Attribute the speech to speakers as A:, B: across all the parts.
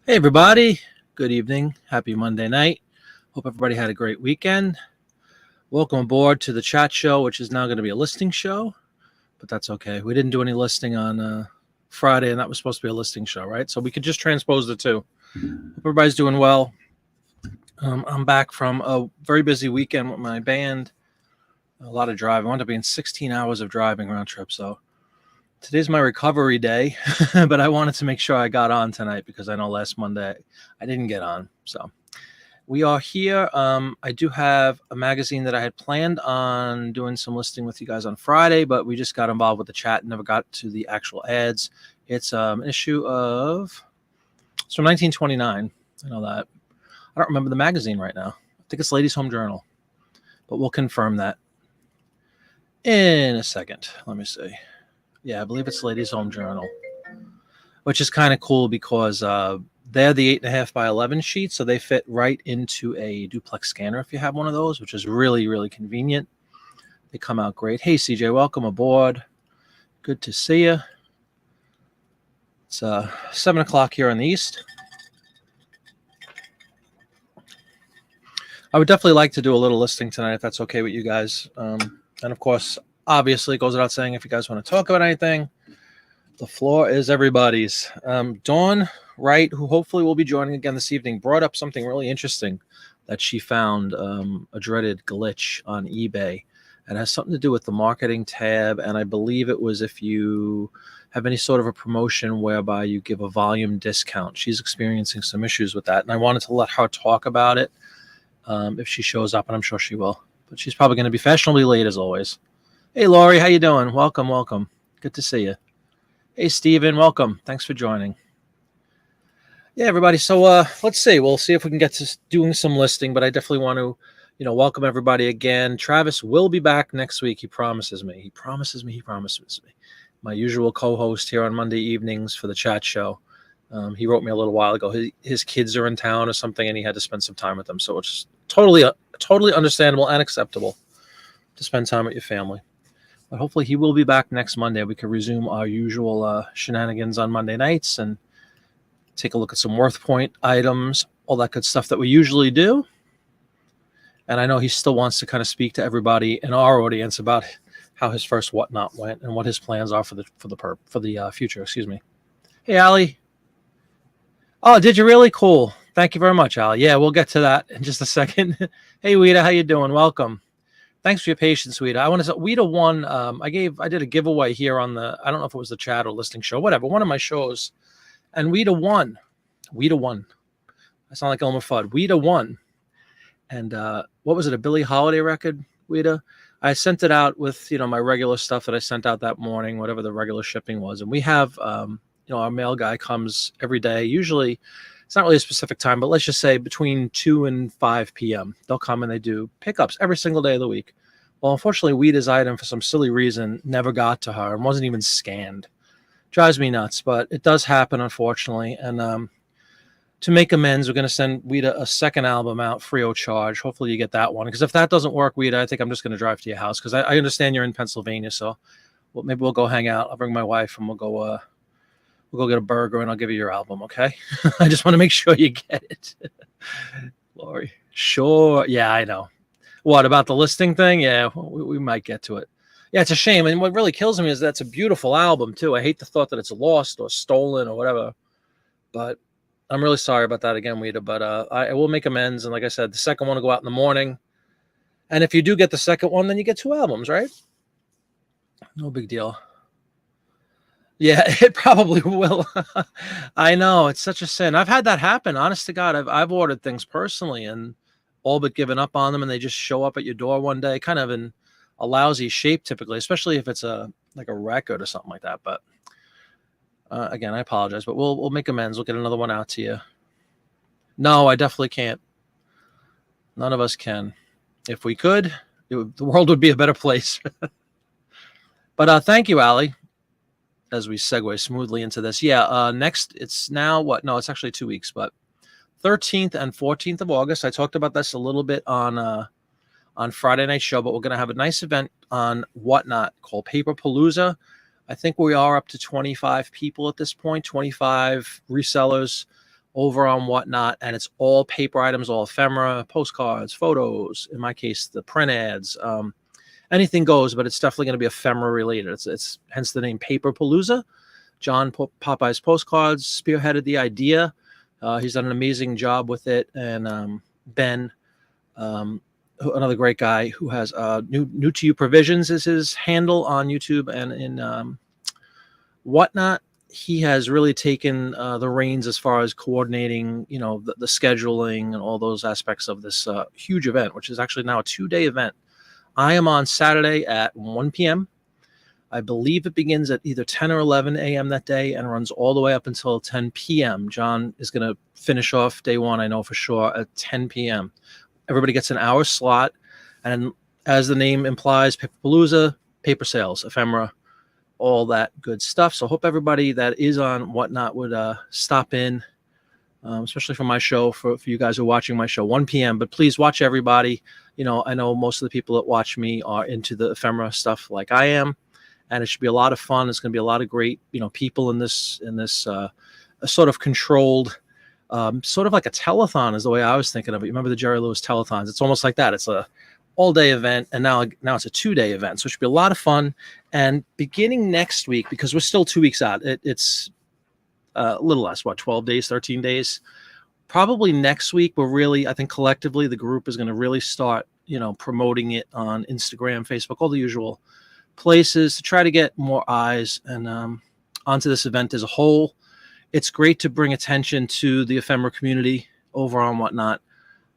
A: Hey, everybody. Good evening. Happy Monday night. Hope everybody had a great weekend. Welcome aboard to the chat show, which is now going to be a listing show, but that's okay. We didn't do any listing on Friday, and that was supposed to be a listing show, right? So we could just transpose the two. Hope everybody's doing well. I'm back from a very busy weekend with my band. A lot of driving. I wound up being 16 hours of driving round trip, so today's my recovery day, but I wanted to make sure I got on tonight because I know last Monday I didn't get on. So we are here. I do have a magazine that I had planned on doing some listing with you guys on Friday, but we just got involved with the chat and never got to the actual ads. It's an issue of, it's from 1929. I know that. I don't remember the magazine right now. I think it's Ladies' Home Journal, but we'll confirm that in a second. Let me see. Yeah, I believe it's Ladies' Home Journal, which is kind of cool because they're the 8.5 by 11 sheets, so they fit right into a duplex scanner if you have one of those, which is really, really convenient. They come out great. Hey, CJ, welcome aboard. Good to see you. It's 7 o'clock here in the East. I would definitely like to do a little listing tonight if that's okay with you guys. And, of course, obviously, it goes without saying, if you guys want to talk about anything, the floor is everybody's. Dawn Wright, who hopefully will be joining again this evening, brought up something really interesting that she found, a dreaded glitch on eBay. It has something to do with the marketing tab, and I believe it was if you have any sort of a promotion whereby you give a volume discount. She's experiencing some issues with that, and I wanted to let her talk about it if she shows up, and I'm sure she will. But she's probably going to be fashionably late as always. Hey, Lori, how you doing? Welcome, welcome. Good to see you. Hey, Steven, welcome. Thanks for joining. Yeah, everybody. So let's see. We'll see if we can get to doing some listing, but I definitely want to, welcome everybody again. Travis will be back next week. He promises me. He promises me. My usual co-host here on Monday evenings for the chat show. He wrote me a little while ago. His kids are in town or something, and he had to spend some time with them. So it's totally understandable and acceptable to spend time with your family. But hopefully he will be back next Monday. We can resume our usual shenanigans on Monday nights and take a look at some worth point items, all that good stuff that we usually do. And I know he still wants to kind of speak to everybody in our audience about how his first whatnot went and what his plans are for the future. Excuse me. Hey, Allie. Oh, did you really? Cool. Thank you very much, Allie. Yeah, we'll get to that in just a second. Hey, Weta, how you doing? Welcome. Thanks for your patience, Weta. I want to say Weta won. I did a giveaway here on I don't know if it was the chat or listing show, whatever, one of my shows, and Weta won. I sound like Elmer Fudd. Weta won. And what was it? A Billie Holiday record, Weta? I sent it out with my regular stuff that I sent out that morning, whatever the regular shipping was, and we have our mail guy comes every day. Usually, it's not really a specific time, but let's just say between 2 and 5 p.m. They'll come and they do pickups every single day of the week. Well, unfortunately, Weta's item, for some silly reason, never got to her and wasn't even scanned. Drives me nuts, but it does happen, unfortunately. And to make amends, we're going to send Weta a second album out free of charge. Hopefully you get that one. Because if that doesn't work, Weta, I think I'm just going to drive to your house. Because I understand you're in Pennsylvania, so maybe we'll go hang out. I'll bring my wife and we'll go get a burger and I'll give you your album, okay? I just want to make sure you get it. Lori. Sure. Yeah, I know. What, about the listing thing? Yeah, we might get to it. Yeah, it's a shame. And what really kills me is that's a beautiful album, too. I hate the thought that it's lost or stolen or whatever. But I'm really sorry about that again, Weta. But I will make amends. And like I said, the second one will go out in the morning. And if you do get the second one, then you get 2 albums, right? No big deal. Yeah, it probably will. I know. It's such a sin. I've had that happen. Honest to God, I've ordered things personally and all but given up on them, and they just show up at your door one day, kind of in a lousy shape typically, especially if it's like a record or something like that. But again, I apologize, but we'll make amends. We'll get another one out to you. No, I definitely can't. None of us can. If we could, the world would be a better place. But thank you, Allie. As we segue smoothly into this. Yeah, next, it's now what? No, it's actually 2 weeks, but 13th and 14th of August. I talked about this a little bit on Friday night show, but we're going to have a nice event on Whatnot called Paper Palooza. I think we are up to 25 people at this point, 25 resellers over on Whatnot, and it's all paper items, all ephemera, postcards, photos. In my case, the print ads. Anything goes, but it's definitely going to be ephemera related. It's hence the name Paper Palooza. John Popeye's Postcards spearheaded the idea. He's done an amazing job with it, and Ben, another great guy who has new to you provisions is his handle on YouTube and in Whatnot. He has really taken the reins as far as coordinating, the scheduling and all those aspects of this huge event, which is actually now a 2-day event. I am on Saturday at 1 p.m. I believe it begins at either 10 or 11 a.m. that day and runs all the way up until 10 p.m. John is going to finish off day one, I know for sure, at 10 p.m. Everybody gets an hour slot. And as the name implies, Paperpalooza, paper sales, ephemera, all that good stuff. So hope everybody that is on Whatnot would stop in, especially for my show, for you guys who are watching my show, 1 p.m. But please watch everybody. I know most of the people that watch me are into the ephemera stuff like I am, and it should be a lot of fun. It's going to be a lot of great, people in this sort of controlled, sort of like a telethon is the way I was thinking of it. You remember the Jerry Lewis telethons? It's almost like that. It's a all-day event, and now it's a 2-day event. So it should be a lot of fun. And beginning next week, because we're still 2 weeks out, it's a little less, 12 days, 13 days. Probably next week, I think collectively, the group is going to really start, promoting it on Instagram, Facebook, all the usual places to try to get more eyes and onto this event as a whole. It's great to bring attention to the ephemera community over on Whatnot,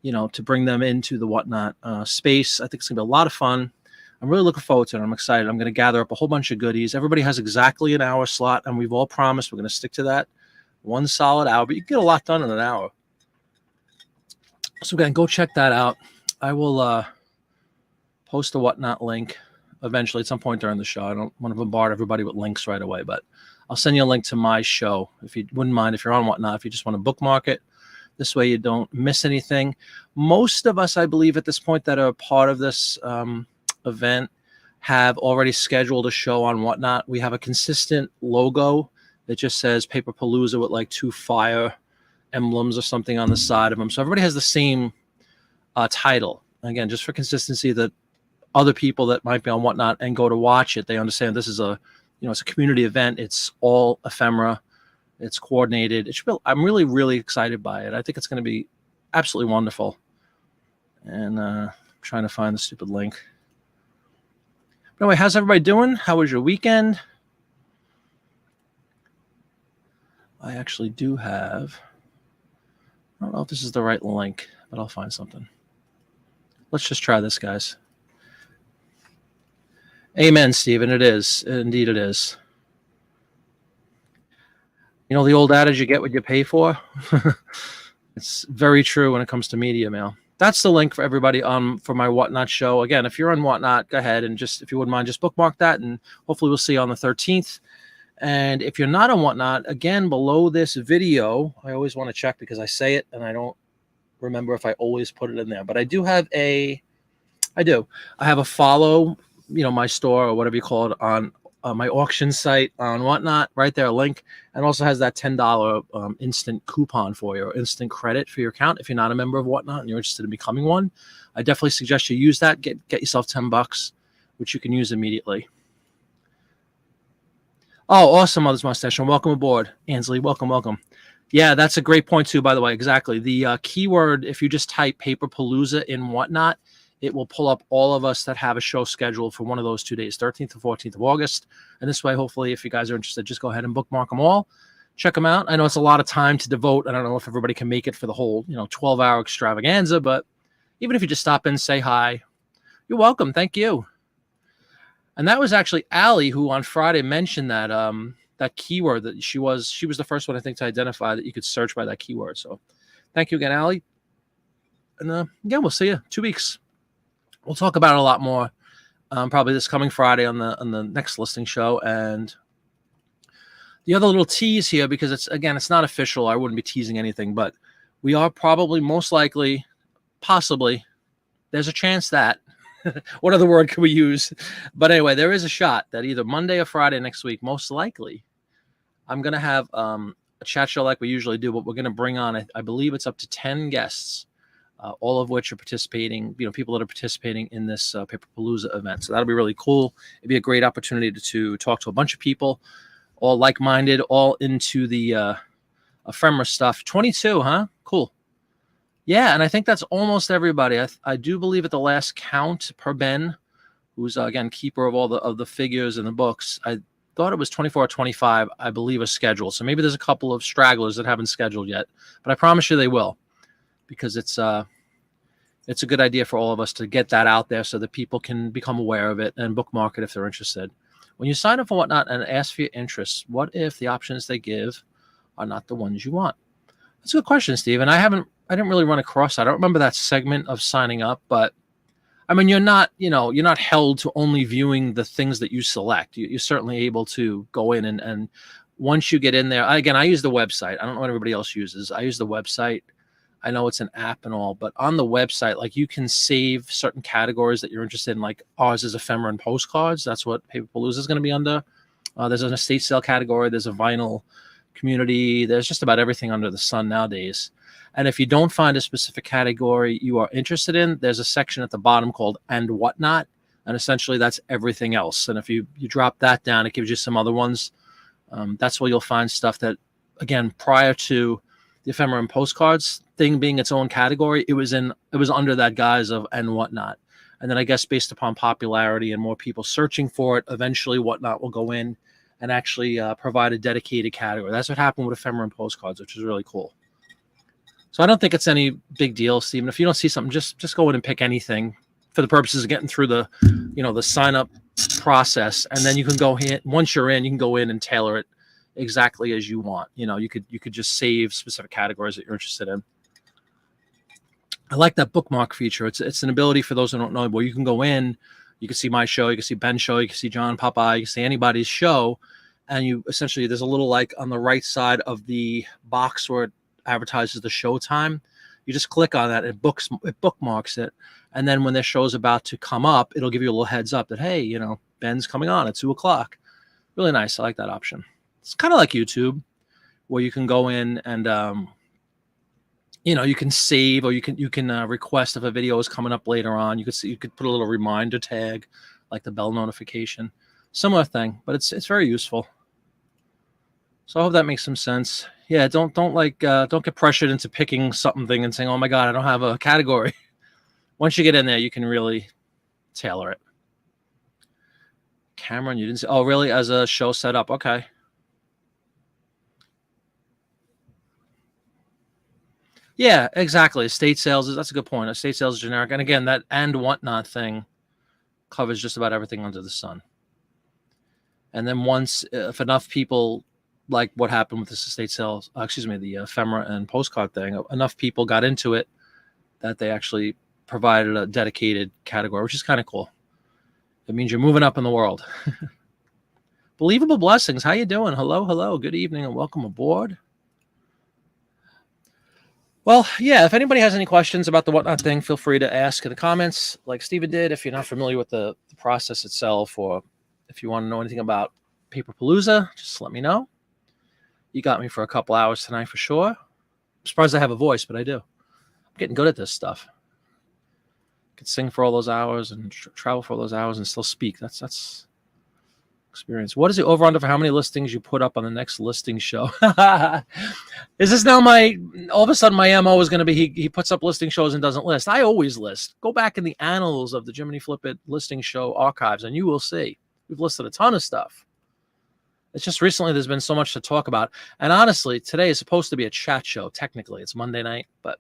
A: to bring them into the Whatnot space. I think it's going to be a lot of fun. I'm really looking forward to it. I'm excited. I'm going to gather up a whole bunch of goodies. Everybody has exactly an hour slot, and we've all promised we're going to stick to that. One solid hour, but you can get a lot done in an hour. So again, go check that out. I will post a Whatnot link eventually at some point during the show. I don't want to bombard everybody with links right away, but I'll send you a link to my show if you wouldn't mind. If you're on Whatnot, if you just want to bookmark it, this way you don't miss anything. Most of us, I believe, at this point that are part of this event have already scheduled a show on Whatnot. We have a consistent logo that just says Paper Palooza with like 2 fire emblems or something on the side of them. So everybody has the same title. Again, just for consistency, that other people that might be on Whatnot and go to watch it, they understand this is it's a community event. It's all ephemera. It's coordinated. I'm really, really excited by it. I think it's going to be absolutely wonderful. And I'm trying to find the stupid link. But anyway, how's everybody doing? How was your weekend? I actually do have, I don't know if this is the right link, but I'll find something. Let's just try this, guys. Amen, Stephen. It is. Indeed it is. The old adage, you get what you pay for? It's very true when it comes to media mail. That's the link for everybody for my Whatnot show. Again, if you're on Whatnot, go ahead and just, if you wouldn't mind, just bookmark that, and hopefully we'll see you on the 13th. And if you're not on Whatnot, again, below this video, I always want to check because I say it and I don't remember if I always put it in there. But I have a follow, my store or whatever you call it on my auction site on Whatnot, right there, a link, and also has that $10 instant coupon for you, or instant credit for your account. If you're not a member of Whatnot and you're interested in becoming one, I definitely suggest you use that. Get yourself $10, which you can use immediately. Oh, awesome, Mother's Mustache, and welcome aboard, Ansley. Welcome. Yeah, that's a great point too, by the way. Exactly. The keyword, if you just type Paper Palooza in Whatnot, it will pull up all of us that have a show scheduled for one of those 2 days, 13th or 14th of August. And this way, hopefully, if you guys are interested, just go ahead and bookmark them all. Check them out. I know it's a lot of time to devote. I don't know if everybody can make it for the whole, 12-hour extravaganza, but even if you just stop in, say hi, you're welcome. Thank you. And that was actually Allie who on Friday mentioned that that keyword, that she was the first one, I think, to identify that you could search by that keyword. So thank you again, Allie. And again, we'll see you 2 weeks. We'll talk about it a lot more probably this coming Friday on the next listing show. And the other little tease here, because it's not official, I wouldn't be teasing anything, but we are probably, most likely, possibly, there's a chance that, what other word can we use? But anyway, there is a shot that either Monday or Friday next week, most likely, I'm going to have a chat show like we usually do, but we're going to bring on, I believe it's up to 10 guests, all of which are participating, people that are participating in this Paper Palooza event. So that'll be really cool. It'd be a great opportunity to talk to a bunch of people, all like-minded, all into the ephemera stuff. 22, huh? Cool. Yeah, and I think that's almost everybody. I do believe at the last count per Ben, who's again keeper of all the figures and the books, I thought it was 24 or 25, I believe, are scheduled. So maybe there's a couple of stragglers that haven't scheduled yet, but I promise you they will, because it's a good idea for all of us to get that out there so that people can become aware of it and bookmark it if they're interested. When you sign up for Whatnot and ask for your interests, what if the options they give are not the ones you want? That's a good question, Steve. And I didn't really run across that. I don't remember that segment of signing up, but I mean, you're not held to only viewing the things that you select. You're certainly able to go in and once you get in there, again, I use the website. I don't know what everybody else uses. I use the website. I know it's an app and all, but on the website, like, you can save certain categories that you're interested in. Like ours is ephemera and postcards. That's what Paper Palooza is going to be under. There's an estate sale category. There's a vinyl community. There's just about everything under the sun nowadays. And if you don't find a specific category you are interested in, there's a section at the bottom called And Whatnot. And essentially that's everything else. And if you drop that down, it gives you some other ones. That's where you'll find stuff that, again, prior to the ephemera and postcards thing being its own category, it was under that guise of And Whatnot. And then I guess based upon popularity and more people searching for it, eventually Whatnot will go in and actually provide a dedicated category. That's what happened with ephemera and postcards, which is really cool. So I don't think it's any big deal, Stephen. If you don't see something, just go in and pick anything for the purposes of getting through the sign up process, and then you can go in. Once you're in, you can go in and tailor it exactly as you want. You could just save specific categories that you're interested in. I like that bookmark feature. It's an ability for those who don't know, where you can go in, you can see my show, you can see Ben's show, you can see John, Popeye, you can see anybody's show, and you essentially, there's a little, like, on the right side of the box where it advertises the show time. You just click on that, it bookmarks it, and then when their show's about to come up, it'll give you a little heads up that, hey, Ben's coming on at 2:00. Really nice. I like that option. It's kind of like YouTube, where you can go in and you can save, or you can request if a video is coming up later on. You could put a little reminder tag, like the bell notification, similar thing, but it's very useful. So I hope that makes some sense. Yeah, don't get pressured into picking something and saying, oh my God, I don't have a category. Once you get in there, you can really tailor it. Cameron, you didn't say, oh really, as a show setup? Okay. Yeah, exactly. Estate sales, that's a good point. Estate sales is generic. And again, that And Whatnot thing covers just about everything under the sun. And then once, if enough people, like what happened with this estate sales, the ephemera and postcard thing, enough people got into it that they actually provided a dedicated category, which is kind of cool. It means you're moving up in the world. Believable Blessings, how you doing? Hello, good evening, and welcome aboard. Well, yeah, if anybody has any questions about the Whatnot thing, feel free to ask in the comments like Steven did. If you're not familiar with the process itself, or if you want to know anything about Paper Palooza, just let me know. You got me for a couple hours tonight for sure. I'm surprised I have a voice, but I do. I'm getting good at this stuff. I could sing for all those hours and travel for all those hours and still speak. That's experience. What is the over-under for how many listings you put up on the next listing show? Is this now all of a sudden my MO is going to be he puts up listing shows and doesn't list? I always list. Go back in the annals of the Jiminy Flip It listing show archives and you will see we've listed a ton of stuff. It's just recently there's been so much to talk about. And honestly, today is supposed to be a chat show. Technically, it's Monday night, but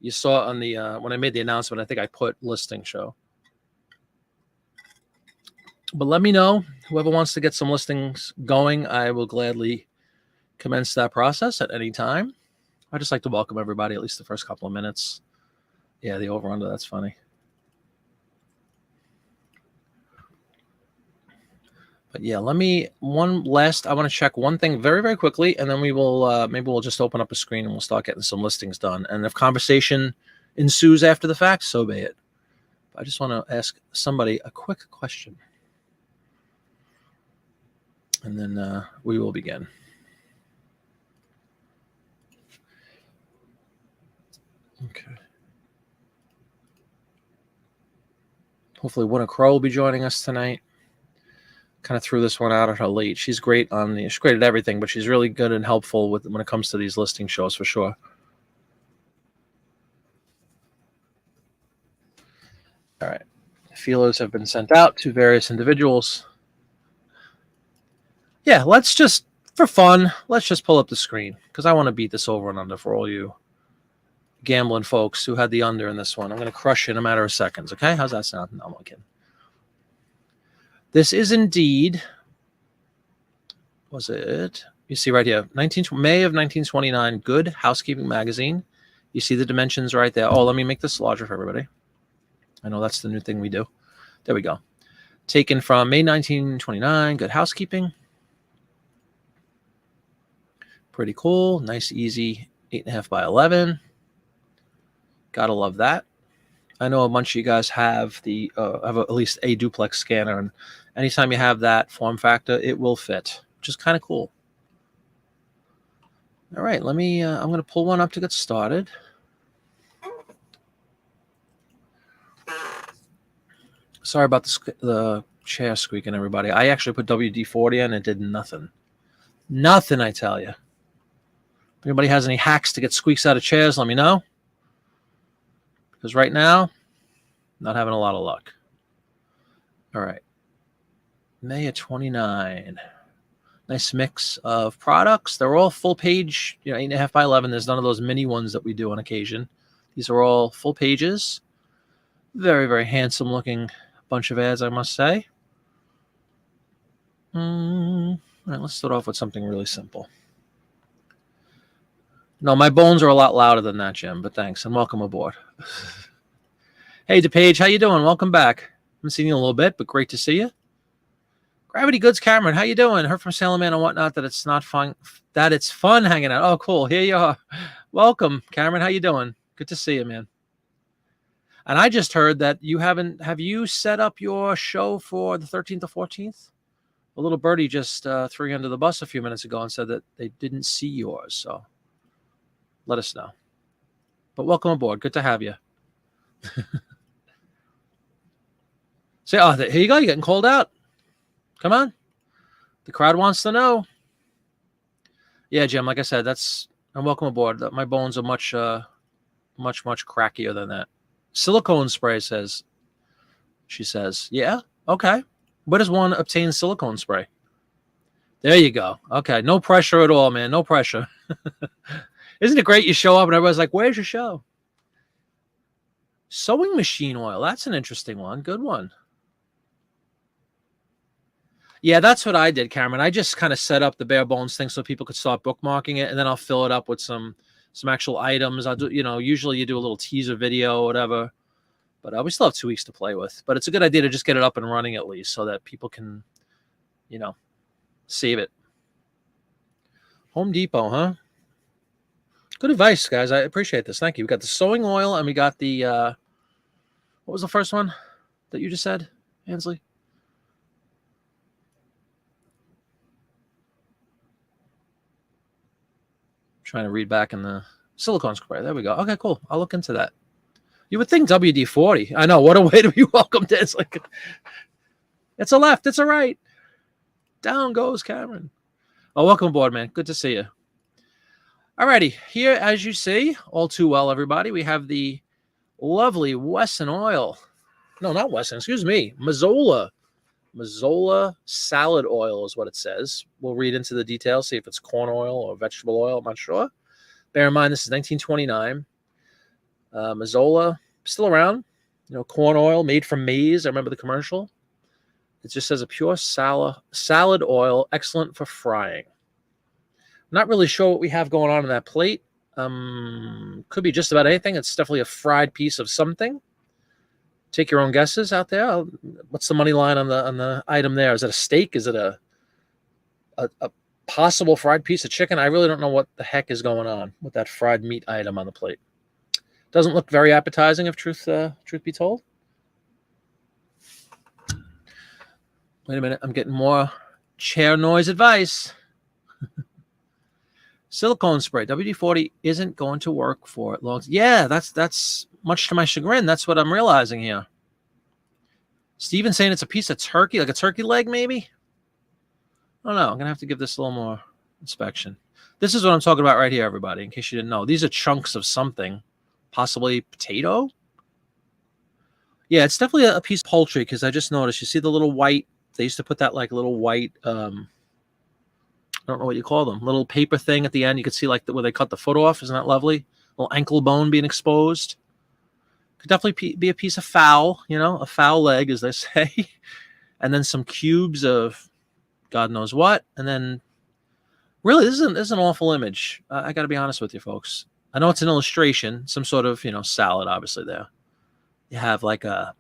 A: you saw on the when I made the announcement, I think I put listing show. But let me know, whoever wants to get some listings going, I will gladly commence that process at any time. I just like to welcome everybody, at least the first couple of minutes. Yeah, the over-under, that's funny. But yeah, I want to check one thing very, very quickly, and then we will, maybe we'll just open up a screen and we'll start getting some listings done. And if conversation ensues after the fact, so be it. I just want to ask somebody a quick question. And then we will begin. Okay. Hopefully Winter Crow will be joining us tonight. Kind of threw this one out at her late. She's great she's great at everything, but she's really good and helpful when it comes to these listing shows for sure. All right. Feelers have been sent out to various individuals. Yeah, for fun, let's just pull up the screen because I want to beat this over and under for all you gambling folks who had the under in this one. I'm going to crush you in a matter of seconds. Okay, how's that sound? No, I'm kidding. This is indeed, was it? You see right here, May of 1929, Good Housekeeping Magazine. You see the dimensions right there. Oh, let me make this larger for everybody. I know that's the new thing we do. There we go. Taken from May 1929, Good Housekeeping. Pretty cool. Nice, easy 8.5 by 11. Gotta love that. I know a bunch of you guys have at least a duplex scanner, and anytime you have that form factor, it will fit, which is kind of cool. All right, I'm going to pull one up to get started. Sorry about the chair squeaking, everybody. I actually put WD-40 in, and it did nothing. Nothing, I tell you. If anybody has any hacks to get squeaks out of chairs, let me know. Because right now, not having a lot of luck. All right. May of 29. Nice mix of products. They're all full page, 8.5 by 11. There's none of those mini ones that we do on occasion. These are all full pages. Very, very handsome looking bunch of ads, I must say. All right, let's start off with something really simple. No, my bones are a lot louder than that, Jim, but thanks, and welcome aboard. Hey, DePage, how you doing? Welcome back. Haven't seen you in a little bit, but great to see you. Gravity Goods Cameron, how you doing? Heard from Salem Man and whatnot that it's not fun, that it's fun hanging out. Oh, cool. Here you are. Welcome, Cameron. How you doing? Good to see you, man. And I just heard that have you set up your show for the 13th or 14th? A little birdie just threw you under the bus a few minutes ago and said that they didn't see yours. So let us know. But welcome aboard. Good to have you. Say, here you go. You're getting called out. Come on. The crowd wants to know. Yeah, Jim, like I said, I'm welcome aboard. My bones are much crackier than that. Silicone spray she says. Yeah, okay. Where does one obtain silicone spray? There you go. Okay, no pressure at all, man. No pressure. Isn't it great you show up and everybody's like, where's your show? Sewing machine oil. That's an interesting one. Good one. Yeah, that's what I did, Cameron. I just kind of set up the bare bones thing so people could start bookmarking it, and then I'll fill it up with some actual items. I'll do, usually you do a little teaser video or whatever, but we still have 2 weeks to play with. But it's a good idea to just get it up and running at least so that people can, save it. Home Depot, huh? Good advice, guys. I appreciate this. Thank you. We got the sewing oil, and we got the, what was the first one that you just said, Ansley? Trying to read back in the silicone spray. There we go. Okay, cool. I'll look into that. You would think WD-40. I know. What a way to be welcomed. It's like, it's a left. It's a right. Down goes Cameron. Oh, welcome aboard, man. Good to see you. Alrighty. Here, as you see, all too well, everybody, we have the lovely Wesson oil. No, not Wesson. Excuse me. Mazola. Mazola salad oil is what it says. We'll read into the details, see if it's corn oil or vegetable oil. I'm not sure. Bear in mind, this is 1929. Mazola, still around. Corn oil made from maize. I remember the commercial. It just says a pure salad oil, excellent for frying. I'm not really sure what we have going on in that plate. Could be just about anything. It's definitely a fried piece of something. Take your own guesses out there. What's the money line on the item there? Is it a steak? Is it a possible fried piece of chicken? I really don't know what the heck is going on with that fried meat item on the plate. Doesn't look very appetizing, if truth be told. Wait a minute. I'm getting more chair noise advice. Silicone spray. WD-40 isn't going to work for it long. Yeah, that's much to my chagrin. That's what I'm realizing here. Steven's saying it's a piece of turkey, like a turkey leg, maybe? I don't know. I'm going to have to give this a little more inspection. This is what I'm talking about right here, everybody, in case you didn't know. These are chunks of something, possibly potato. Yeah, it's definitely a piece of poultry because I just noticed. You see the little white, they used to put that like little white, I don't know what you call them, little paper thing at the end. You could see like where they cut the foot off. Isn't that lovely? Little ankle bone being exposed. Could definitely be a piece of fowl, you know, a fowl leg, as they say. And then some cubes of God knows what. And then really, this is an awful image. I got to be honest with you, folks. I know it's an illustration, some sort of, you know, salad, obviously, there. You have like I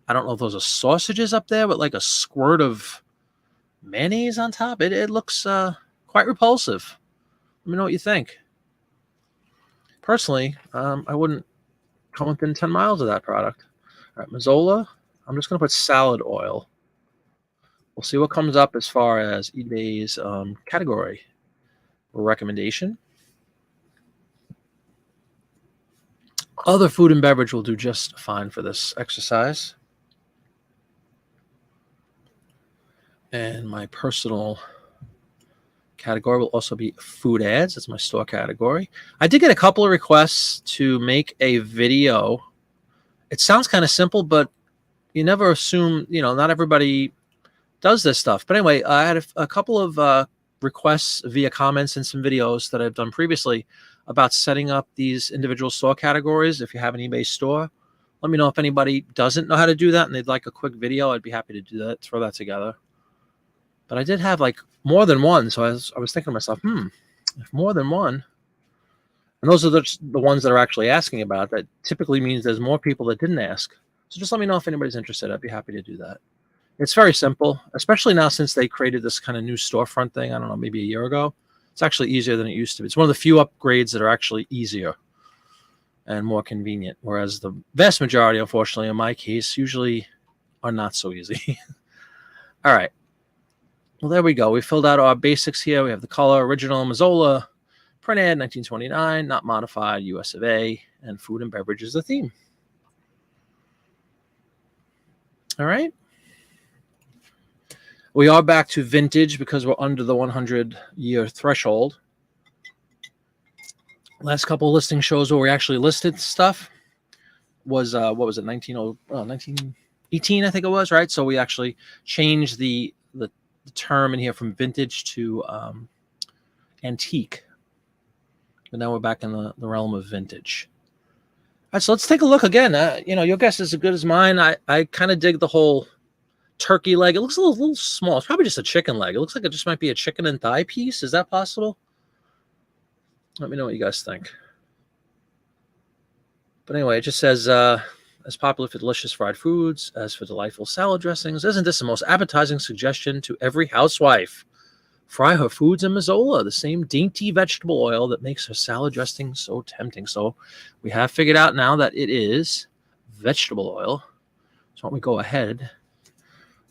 A: don't know if those are sausages up there, but like a squirt of mayonnaise on top. It looks quite repulsive. Let me know what you think. Personally, I wouldn't come within 10 miles of that product. All right, Mazola. I'm just going to put salad oil. We'll see what comes up as far as eBay's category recommendation. Other food and beverage will do just fine for this exercise. And my personal category will also be food ads. That's my store category. I did get a couple of requests to make a video. It sounds kind of simple, but you never assume, you know, not everybody does this stuff. But anyway, I had a couple of requests via comments and some videos that I've done previously about setting up these individual store categories. If you have an eBay store, let me know if anybody doesn't know how to do that and they'd like a quick video. I'd be happy to do that, throw that together. But I did have like more than one, so I was thinking to myself, if more than one, and those are the ones that are actually asking about it, that typically means there's more people that didn't ask. So just let me know if anybody's interested. I'd be happy to do that. It's very simple, especially now since they created this kind of new storefront thing, I don't know, maybe a year ago. It's actually easier than it used to be. It's one of the few upgrades that are actually easier and more convenient, whereas the vast majority, unfortunately, in my case, usually are not so easy. All right. Well, there we go. We filled out our basics here. We have the color, original, Mazola, print ad, 1929, not modified, US of A, and food and beverage is the theme. All right. We are back to vintage because we're under the 100-year threshold. Last couple of listing shows where we actually listed stuff was, what was it, 1918, I think it was, right? So we actually changed the term in here from vintage to antique. And now we're back in the realm of vintage. All right, so let's take a look again. You know, your guess is as good as mine. I kind of dig the whole turkey leg. It looks a little small. It's probably just a chicken leg. It looks like it just might be a chicken and thigh piece. Is that possible? Let me know what you guys think. But anyway, it just says, as popular for delicious fried foods as for delightful salad dressings, isn't this the most appetizing suggestion to every housewife? Fry her foods in Mazola, the same dainty vegetable oil that makes her salad dressing so tempting. So we have figured out now that it is vegetable oil. So why don't we go ahead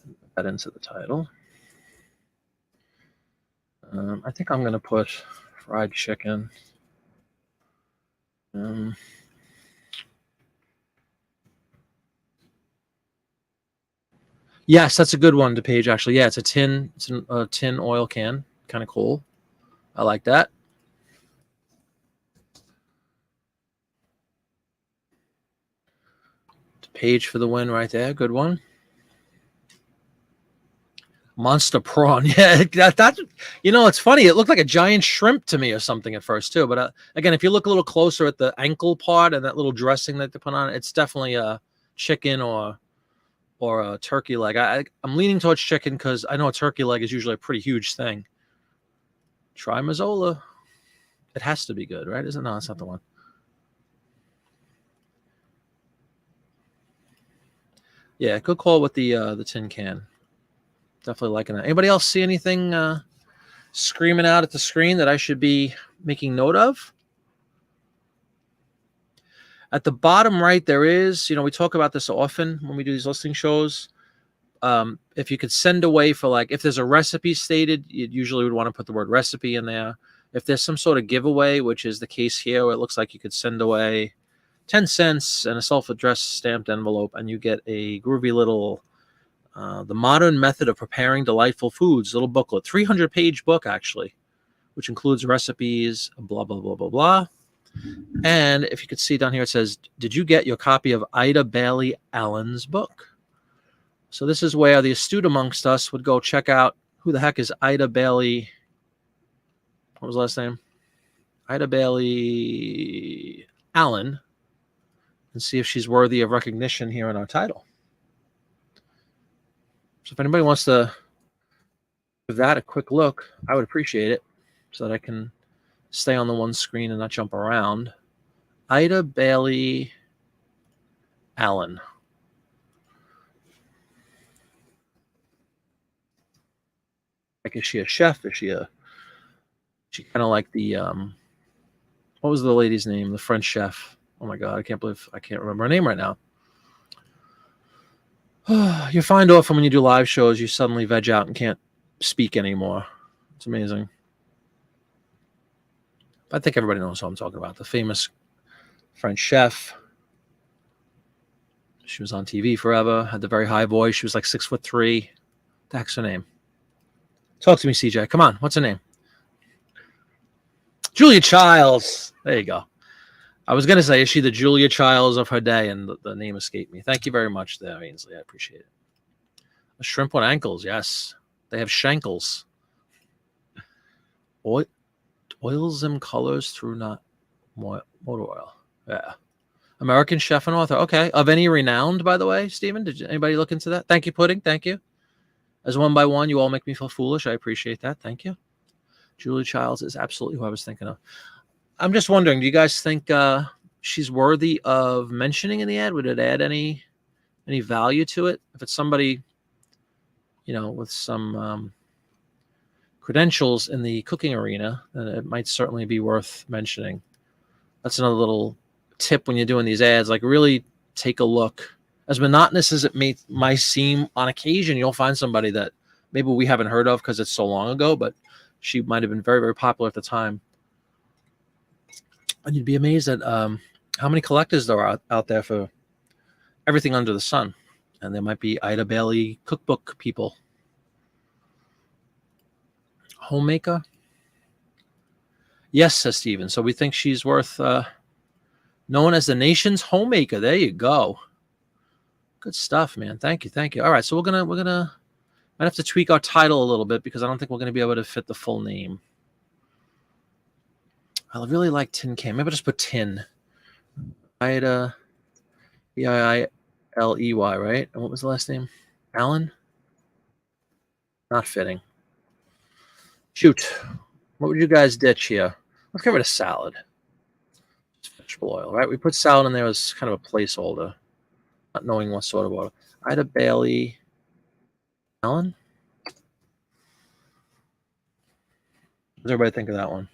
A: and put that into the title. I think I'm going to put fried chicken. Yes, that's a good one, DePage, actually. Yeah, it's a tin oil can. Kind of cool. I like that. DePage for the win right there. Good one. Monster prawn. Yeah, that you know, it's funny. It looked like a giant shrimp to me or something at first, too. But again, if you look a little closer at the ankle part and that little dressing that they put on it, it's definitely a chicken or a turkey leg. I'm leaning towards chicken because I know a turkey leg is usually a pretty huge thing. Try Mazola. It has to be good, right? Isn't it? No, that's not the one. Yeah, good call with the tin can. Definitely liking that. Anybody else see anything screaming out at the screen that I should be making note of? At the bottom right, there is, you know, we talk about this often when we do these listing shows. If you could send away for, like, if there's a recipe stated, you usually would want to put the word recipe in there. If there's some sort of giveaway, which is the case here, where it looks like you could send away 10 cents and a self-addressed stamped envelope, and you get a groovy little The Modern Method of Preparing Delightful Foods little booklet, 300-page book, actually, which includes recipes, blah, blah, blah, blah, blah. And if you could see down here, it says, did you get your copy of Ida Bailey Allen's book? So this is where the astute amongst us would go check out who the heck is Ida Bailey. What was the last name? Ida Bailey Allen, and see if she's worthy of recognition here in our title. So if anybody wants to give that a quick look, I would appreciate it so that I can stay on the one screen and not jump around. Ida Bailey Allen. Like, is she a chef? Is she kind of like the, what was the lady's name? The French chef. Oh my God, I can't remember her name right now. You find often when you do live shows, you suddenly veg out and can't speak anymore. It's amazing. I think everybody knows who I'm talking about. The famous French chef. She was on TV forever, had the very high voice. She was like 6'3". What the heck's her name? Talk to me, CJ. Come on. What's her name? Julia Childs. There you go. I was going to say, is she the Julia Childs of her day? And the name escaped me. Thank you very much there, Ainsley. I appreciate it. A shrimp with ankles. Yes. They have shankles. Oils and colors through not motor oil. Yeah. American chef and author. Okay. Of any renowned, by the way, Stephen? Did anybody look into that? Thank you, Pudding. Thank you. As one by one, you all make me feel foolish. I appreciate that. Thank you. Julia Childs is absolutely who I was thinking of. I'm just wondering, do you guys think she's worthy of mentioning in the ad? Would it add any value to it? If it's somebody, with some credentials in the cooking arena, then it might certainly be worth mentioning. That's another little tip when you're doing these ads. Like, really take a look. As monotonous as it might seem on occasion, you'll find somebody that maybe we haven't heard of because it's so long ago, but she might have been very, very popular at the time. And you'd be amazed at how many collectors there are out there for everything under the sun. And there might be Ida Bailey cookbook people. Homemaker? Yes, says Steven. So we think she's worth known as the nation's homemaker. There you go. Good stuff, man. Thank you. All right, so we're gonna might have to tweak our title a little bit because I don't think we're gonna be able to fit the full name. I really like Tin Can. Maybe I'll just put Tin. Ida, Bailey, right? And what was the last name? Allen? Not fitting. Shoot. What would you guys ditch here? Let's get rid of salad. Just vegetable oil, right? We put salad in there as kind of a placeholder, not knowing what sort of oil. Ida Bailey Allen? What does everybody think of that one?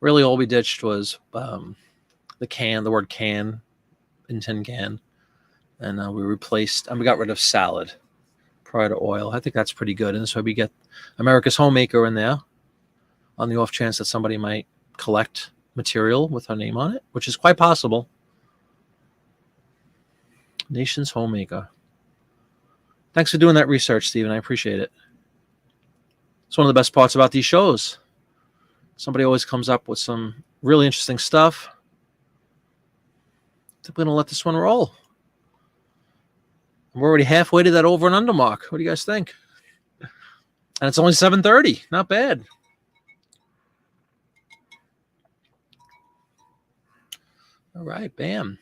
A: Really, all we ditched was the word can in Tin Can. And we replaced, and we got rid of salad prior to oil. I think that's pretty good. And so we get America's Homemaker in there on the off chance that somebody might collect material with her name on it, which is quite possible. Nation's Homemaker. Thanks for doing that research, Stephen. I appreciate it. It's one of the best parts about these shows. Somebody always comes up with some really interesting stuff. I think we're going to let this one roll. We're already halfway to that over and under mark. What do you guys think? And it's only 7:30. Not bad. All right, bam.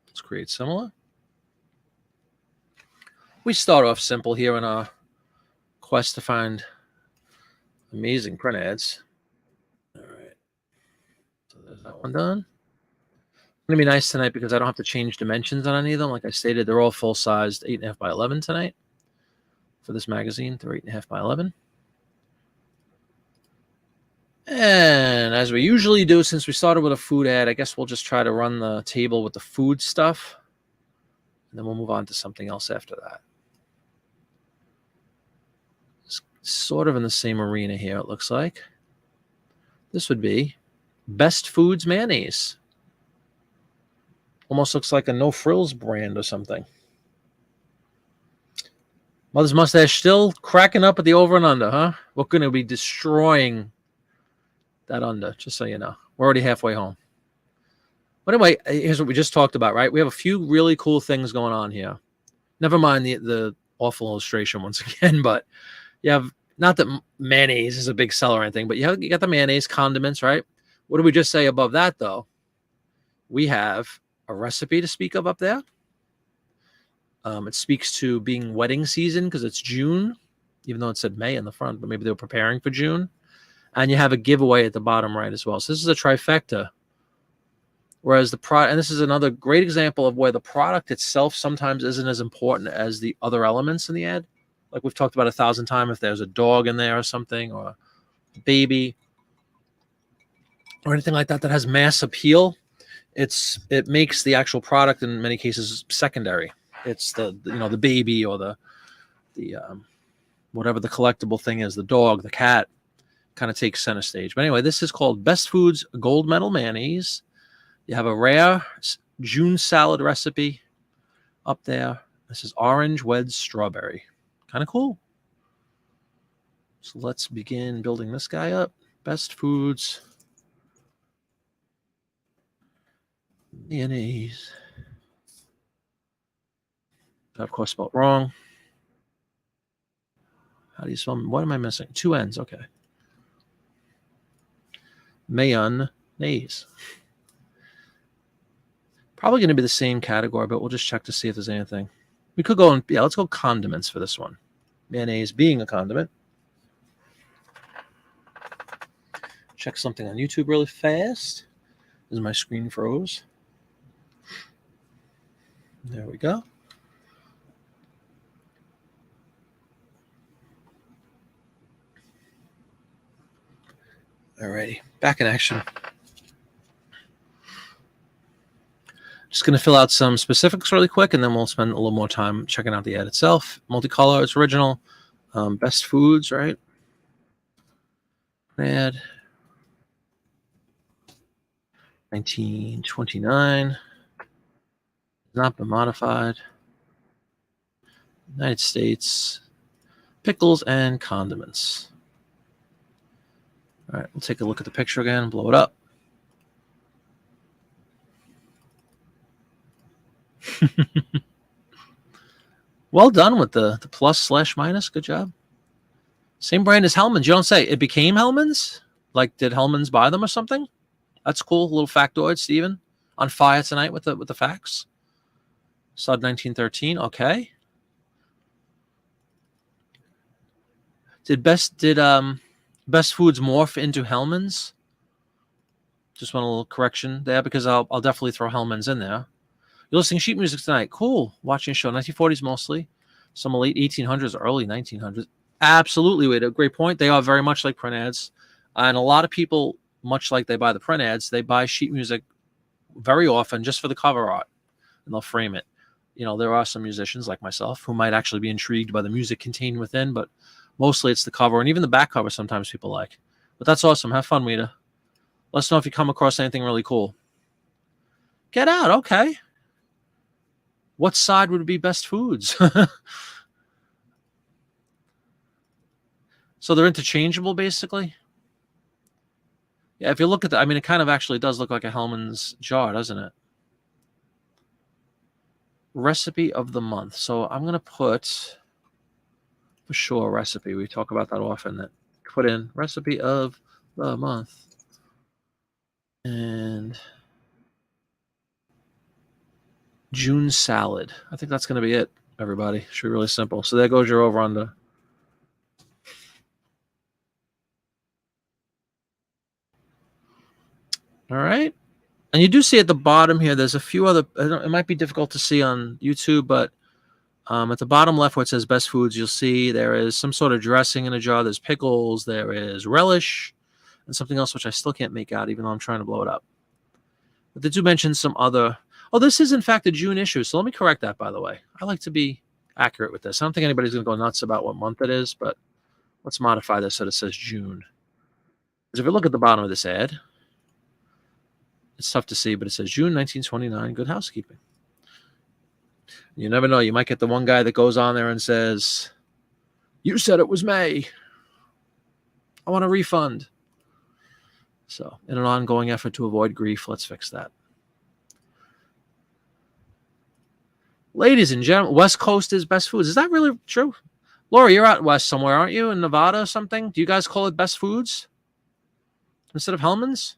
A: Let's create similar. We start off simple here in our quest to find amazing print ads. All right. So there's that one done. It's going to be nice tonight because I don't have to change dimensions on any of them. Like I stated, they're all full-sized 8.5 by 11 tonight for this magazine. They're 8.5 by 11. And as we usually do, since we started with a food ad, I guess we'll just try to run the table with the food stuff. And then we'll move on to something else after that. It's sort of in the same arena here, it looks like. This would be Best Foods Mayonnaise. Almost looks like a No Frills brand or something. Mother's Mustache still cracking up at the over and under, huh? We're going to be destroying that under, just so you know. We're already halfway home. But anyway, here's what we just talked about, right? We have a few really cool things going on here. Never mind the awful illustration once again, but you have, not that mayonnaise is a big seller or anything, but you got the mayonnaise, condiments, right? What did we just say above that, though? We have a recipe to speak of up there. It speaks to being wedding season because it's June, even though it said May in the front, but maybe they were preparing for June. And you have a giveaway at the bottom right as well. So this is a trifecta. Whereas the product, and this is another great example of where the product itself sometimes isn't as important as the other elements in the ad. Like we've talked about 1,000 times, if there's a dog in there or something, or a baby, or anything like that that has mass appeal, it makes the actual product in many cases secondary. It's the baby or the whatever the collectible thing is, the dog, the cat, kind of takes center stage. But anyway, this is called Best Foods Gold Medal Mayonnaise. You have a rare June salad recipe up there. This is orange wedge strawberry. Kind of cool. So let's begin building this guy up. Best Foods Mayonnaise. Of course, spelled wrong. How do you spell? What am I missing? 2 N's. Okay. Mayonnaise. Probably going to be the same category, but we'll just check to see if there's anything. We could go let's go condiments for this one. Mayonnaise being a condiment. Check something on YouTube really fast. As my screen froze. There we go. Alrighty, back in action. Just going to fill out some specifics really quick, and then we'll spend a little more time checking out the ad itself. Multicolor, it's original. Best Foods, right? Ad. 1929. Not been modified. United States. Pickles and condiments. All right, we'll take a look at the picture again, blow it up. Well done with the plus/minus. Good job. Same brand as Hellman's. You don't say. It became Hellman's? Like, did Hellman's buy them or something? That's cool. A little factoid, Steven. On fire tonight with the facts. Sod 1913. Okay. Did Best Foods morph into Hellman's? Just want a little correction there because I'll definitely throw Hellman's in there. You're listening to sheet music tonight. Cool. Watching a show. 1940s mostly. Some late 1800s, early 1900s. Absolutely, Wade. A great point. They are very much like print ads. And a lot of people, much like they buy the print ads, they buy sheet music very often just for the cover art. And they'll frame it. You know, there are some musicians like myself who might actually be intrigued by the music contained within, but mostly it's the cover and even the back cover sometimes people like. But that's awesome. Have fun, Wida. Let us know if you come across anything really cool. Get Out. Okay. What side would be Best Foods? So they're interchangeable, basically? Yeah, if you look at that, I mean, it kind of actually does look like a Hellman's jar, doesn't it? Recipe of the month. So I'm going to put, for sure, recipe. We talk about that often. That put in recipe of the month. And June salad. I think that's going to be it, everybody. Should be really simple. So there goes your over under. All right. And you do see at the bottom here, there's a few other, it might be difficult to see on YouTube, but at the bottom left where it says Best Foods, you'll see there is some sort of dressing in a jar. There's pickles. There is relish. and something else which I still can't make out, even though I'm trying to blow it up. But they do mention some other. Oh, this is in fact a June issue. So let me correct that, by the way. I like to be accurate with this. I don't think anybody's going to go nuts about what month it is, but let's modify this so that it says June. Because if you look at the bottom of this ad, it's tough to see, but it says June 1929, Good Housekeeping. You never know. You might get the one guy that goes on there and says, "You said it was May. I want a refund." So, in an ongoing effort to avoid grief, let's fix that. Ladies and gentlemen, West Coast is best foods. Is that really true? Laura, you're out west somewhere, aren't you? In Nevada or something? Do you guys call it best foods instead of Hellman's?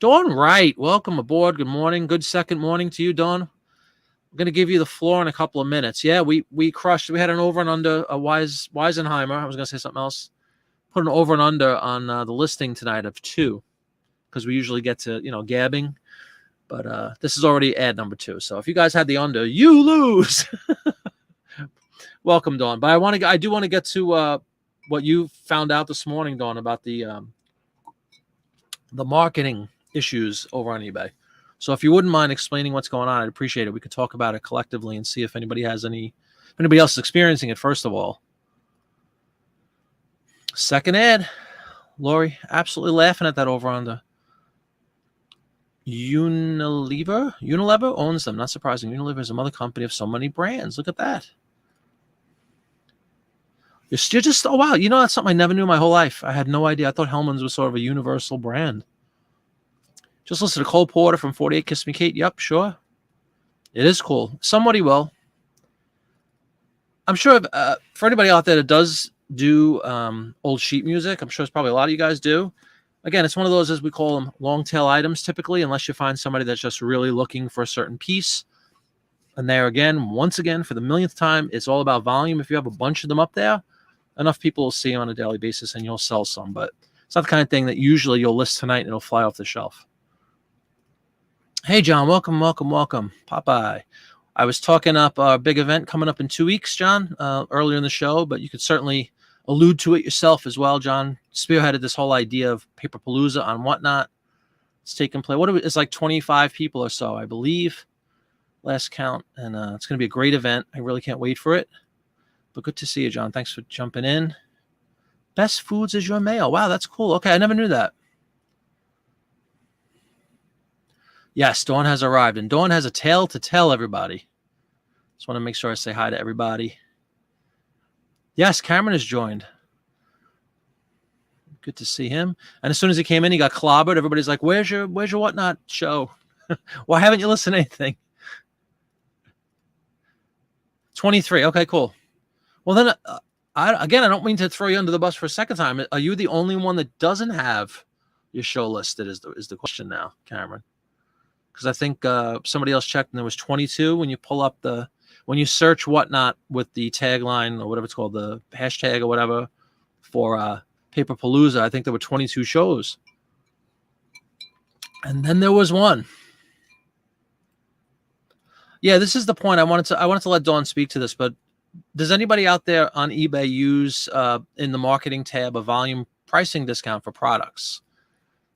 A: Dawn Wright, welcome aboard. Good morning. Good second morning to you, Dawn. I'm going to give you the floor in a couple of minutes. Yeah, we crushed. We had an over and under, a Weisenheimer. I was going to say something else. Put an over and under on the listing tonight of 2 because we usually get to, gabbing. But this is already ad number 2. So if you guys had the under, you lose. Welcome, Dawn. But I do want to get to what you found out this morning, Dawn, about the marketing issues over on eBay. So if you wouldn't mind explaining what's going on, I'd appreciate it. We could talk about it collectively and see if anybody else is experiencing it, first of all. Second ad, Lori, absolutely laughing at that over on the Unilever owns them. Not surprising. Unilever is a mother company of so many brands. Look at that. You're just, oh, wow. That's something I never knew my whole life. I had no idea. I thought Hellman's was sort of a universal brand. Just listen to Cole Porter from 48 Kiss Me Kate. Yep, sure. It is cool. Somebody will. I'm sure for anybody out there that does do old sheet music, I'm sure it's probably a lot of you guys do. Again, it's one of those, as we call them, long tail items typically, unless you find somebody that's just really looking for a certain piece. And there again, once again, for the millionth time, it's all about volume. If you have a bunch of them up there, enough people will see them on a daily basis and you'll sell some. But it's not the kind of thing that usually you'll list tonight and it'll fly off the shelf. Hey, John, welcome. Popeye. I was talking up our big event coming up in 2 weeks, John, earlier in the show, but you could certainly allude to it yourself as well. John spearheaded this whole idea of paper palooza on Whatnot. It's taking place. It's like 25 people or so, I believe, last count. And it's going to be a great event. I really can't wait for it. But good to see you, John. Thanks for jumping in. Best foods is your mail. Wow, that's cool. Okay, I never knew that. Yes, Dawn has arrived, and Dawn has a tale to tell everybody. Just want to make sure I say hi to everybody. Yes, Cameron has joined. Good to see him. And as soon as he came in, he got clobbered. Everybody's like, where's your Whatnot show? Why haven't you listened to anything? 23. Okay, cool. Well, then, I don't mean to throw you under the bus for a second time. Are you the only one that doesn't have your show listed is the question now, Cameron? Because I think somebody else checked and there was 22 when you pull up when you search Whatnot with the tagline or whatever it's called, the hashtag or whatever for Paper Palooza, I think there were 22 shows. And then there was one. Yeah, this is the point. I wanted to let Dawn speak to this, but does anybody out there on eBay use in the marketing tab a volume pricing discount for products?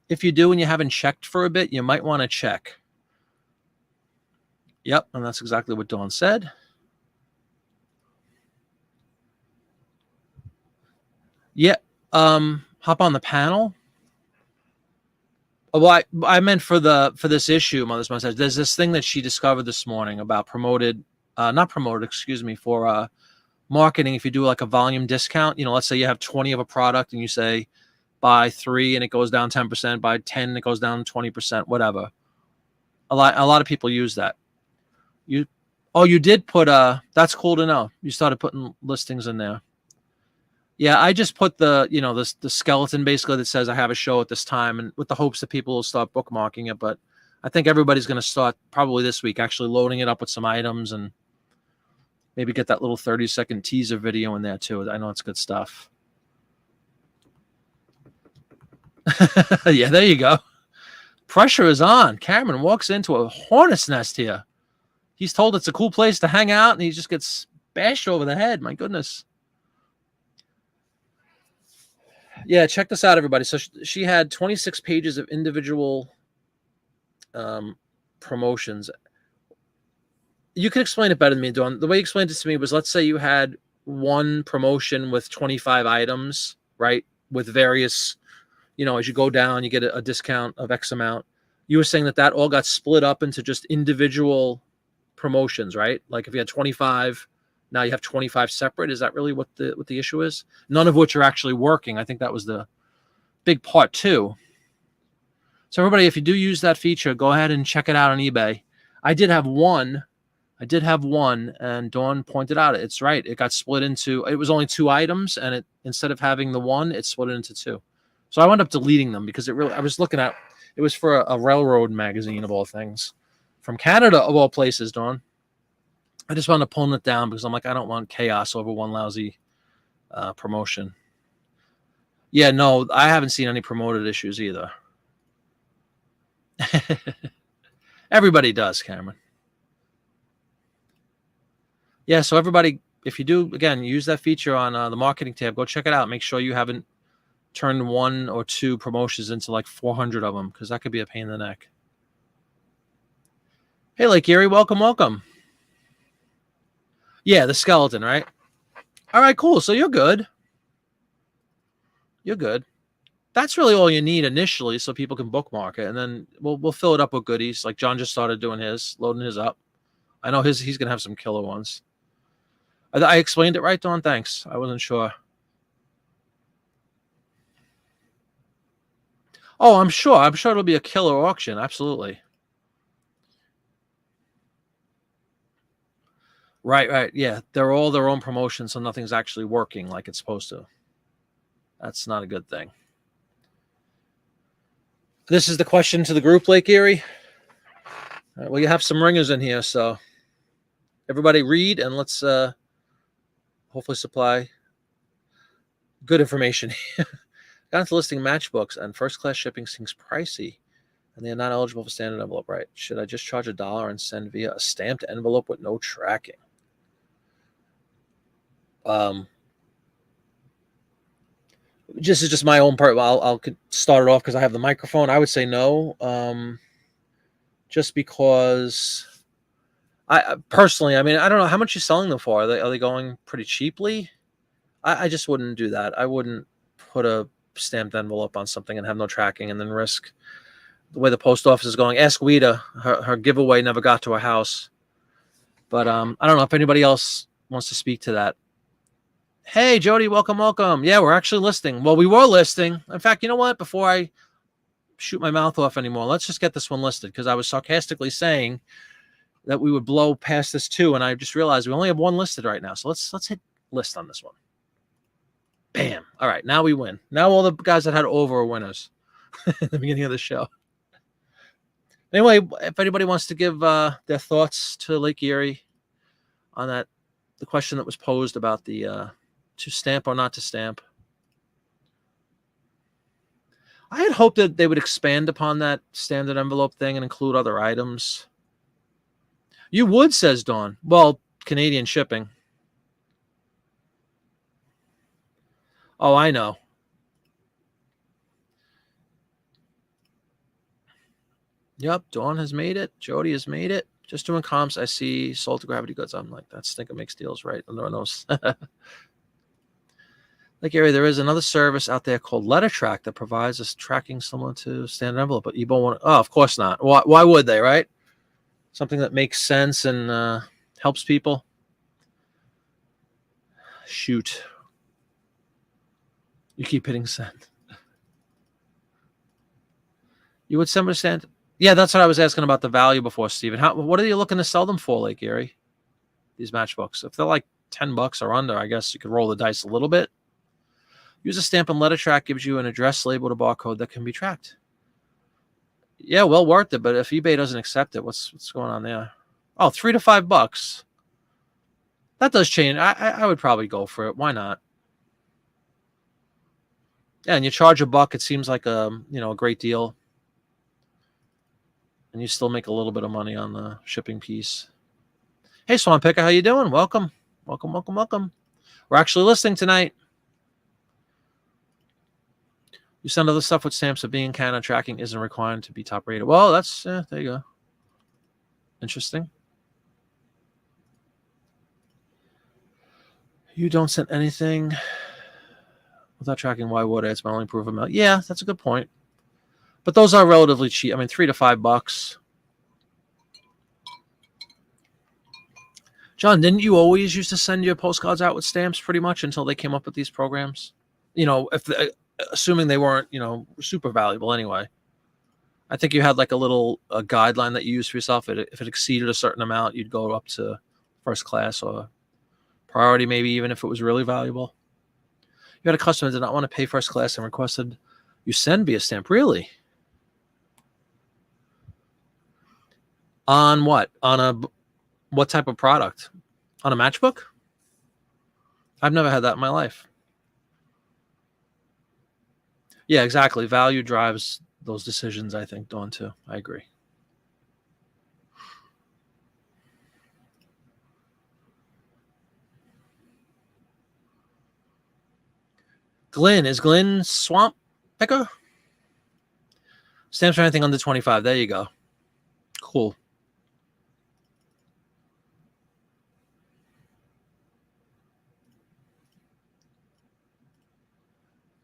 A: If you do and you haven't checked for a bit, you might want to check. Yep, and that's exactly what Dawn said. Yeah, hop on the panel. Well, I meant for this issue, Mother's Message. There's this thing that she discovered this morning about for marketing. If you do like a volume discount, let's say you have 20 of a product and you say buy 3 and it goes down 10%, buy 10 and it goes down 20%, whatever. A lot of people use that. You did put that's cool to know. You started putting listings in there. Yeah, I just put the skeleton basically that says I have a show at this time, and with the hopes that people will start bookmarking it. But I think everybody's going to start probably this week actually loading it up with some items and maybe get that little 30-second teaser video in there too. I know it's good stuff. Yeah, there you go. Pressure is on. Cameron walks into a hornet's nest here. He's told it's a cool place to hang out, and he just gets bashed over the head. My goodness. Yeah, check this out, everybody. So she had 26 pages of individual promotions. You can explain it better than me, Dawn. The way you explained it to me was, let's say you had one promotion with 25 items, right? With various, as you go down, you get a discount of X amount. You were saying that all got split up into just individual promotions, right? Like if you had 25, now you have 25 separate. Is that really what the issue is? None of which are actually working. I think that was the big part too. So everybody, if you do use that feature, go ahead and check it out on eBay. I did have one, and Dawn pointed out it's right. It got split into, it was only 2 items, and it, instead of having the one, it split it into 2. So I wound up deleting them because I was looking at, it was for a railroad magazine of all things, from Canada of all places, Dawn. I just wound up pulling it down because I'm like, I don't want chaos over one lousy promotion. Yeah, no, I haven't seen any promoted issues either. Everybody does, Cameron. Yeah, so everybody, if you do, again, use that feature on the marketing tab, go check it out. Make sure you haven't turned 1 or 2 promotions into like 400 of them, because that could be a pain in the neck. Hey, Lake Erie, welcome. Yeah, the skeleton, right? All right, cool. So you're good. That's really all you need initially, so people can bookmark it, and then we'll fill it up with goodies. Like John just started doing his, loading his up. I know he's gonna have some killer ones. I explained it right, Dawn? Thanks. I wasn't sure. Oh, I'm sure it'll be a killer auction. Absolutely. Right. Yeah, they're all their own promotions, so nothing's actually working like it's supposed to. That's not a good thing. This is the question to the group, Lake Erie. Well, you have some ringers in here, so everybody read, and let's hopefully supply good information. Got into listing matchbooks, and first-class shipping seems pricey, and they are not eligible for standard envelope, right? Should I just charge $1 and send via a stamped envelope with no tracking? This is just my own part. I'll start it off because I have the microphone. I would say no, just because I personally, I mean, I don't know how much you're selling them for. Are they going pretty cheaply? I just wouldn't do that. I wouldn't put a stamped envelope on something and have no tracking, and then risk the way the post office is going. Ask Weta. Her giveaway never got to her house. But I don't know if anybody else wants to speak to that. Hey, Jody, welcome. Yeah, we're actually listing. Well, we were listing. In fact, you know what? Before I shoot my mouth off anymore, let's just get this one listed, because I was sarcastically saying that we would blow past this too, and I just realized we only have one listed right now. So let's hit list on this one. Bam. All right, now we win. Now all the guys that had over are winners at the beginning of the show. Anyway, if anybody wants to give their thoughts to Lake Erie on that, the question that was posed about the to stamp or not to stamp. I had hoped that they would expand upon that standard envelope thing and include other items. You would, says Dawn. Well, Canadian shipping. Oh, I know. Yep, Dawn has made it. Jody has made it. Just doing comps. I see sold to Gravity Goods. I'm like, that stinker makes deals, right? No knows. Like Gary, there is another service out there called LetterTrack that provides us tracking similar to standard envelope, but eBay won't. Oh, of course not. Why would they, right? Something that makes sense and helps people. Shoot. You keep hitting send. You would understand? Yeah, that's what I was asking about the value before, Steven. What are you looking to sell them for, Lake Erie? These matchbooks. If they're like $10 or under, I guess you could roll the dice a little bit. Use a stamp and LetterTrack gives you an address labeled a barcode that can be tracked. Yeah, well worth it, but if eBay doesn't accept it, what's going on there? Oh, $3 to $5. That does change. I would probably go for it. Why not? Yeah, and you charge $1. It seems like a great deal, and you still make a little bit of money on the shipping piece. Hey, Swan Picker, how you doing? Welcome. We're actually listing tonight. You send other stuff with stamps, but being Canada tracking isn't required to be top rated. Well, that's there you go. Interesting. You don't send anything without tracking. Why would I? It's my only proof of mail. Yeah, that's a good point. But those are relatively cheap. I mean, $3 to $5. John, didn't you always used to send your postcards out with stamps pretty much until they came up with these programs? You know, assuming they weren't, super valuable anyway. I think you had like a guideline that you used for yourself. If it exceeded a certain amount, you'd go up to first class or priority, maybe even if it was really valuable. You had a customer that did not want to pay first class and requested you send via stamp. Really? On what? What type of product? On a matchbook? I've never had that in my life. Yeah, exactly. Value drives those decisions, I think, Dawn, too. I agree. Glenn, is Glenn Swamp Picker? Stamps for anything under 25. There you go. Cool.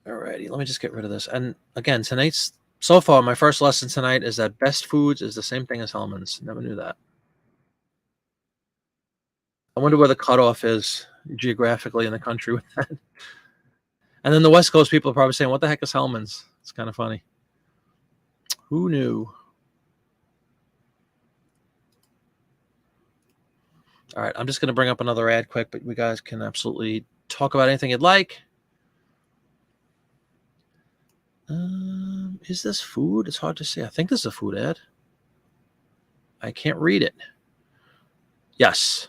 A: Alrighty, let me just get rid of this. And again, so far, my first lesson tonight is that Best Foods is the same thing as Hellman's. Never knew that. I wonder where the cutoff is geographically in the country with that. And then the West Coast people are probably saying, what the heck is Hellman's? It's kind of funny. Who knew? All right, I'm just going to bring up another ad quick, but you guys can absolutely talk about anything you'd like. Is this food? It's hard to say. I think this is a food ad. I can't read it. Yes.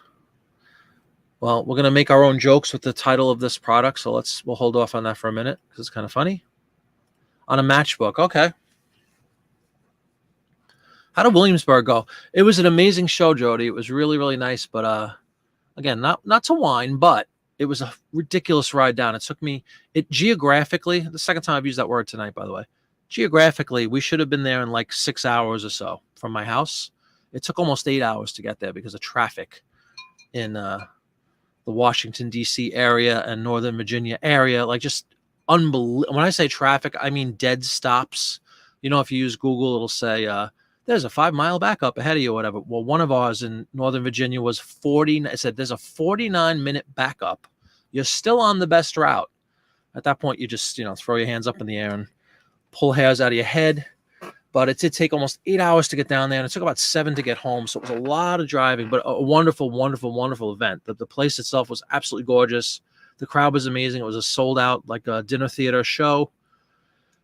A: Well, we're going to make our own jokes with the title of this product, so we'll hold off on that for a minute because it's kind of funny. On a matchbook. Okay. How did Williamsburg go? It was an amazing show, Jody. It was really, really nice, but again, not to whine, but it was a ridiculous ride down. It took me geographically, the second time I've used that word tonight, by the way. Geographically, we should have been there in like 6 hours or so from my house. It took almost 8 hours to get there because of traffic in the Washington, D.C. area and Northern Virginia area. Like just unbelievable. When I say traffic, I mean dead stops. If you use Google, it'll say, there's a 5-mile backup ahead of you or whatever. Well, one of ours in Northern Virginia was 40. It said there's a 49-minute backup. You're still on the best route. At that point, you just, throw your hands up in the air and pull hairs out of your head. But it did take almost 8 hours to get down there, and it took about 7 to get home. So it was a lot of driving, but a wonderful, wonderful, wonderful event. The place itself was absolutely gorgeous. The crowd was amazing. It was a sold out, like a dinner theater show.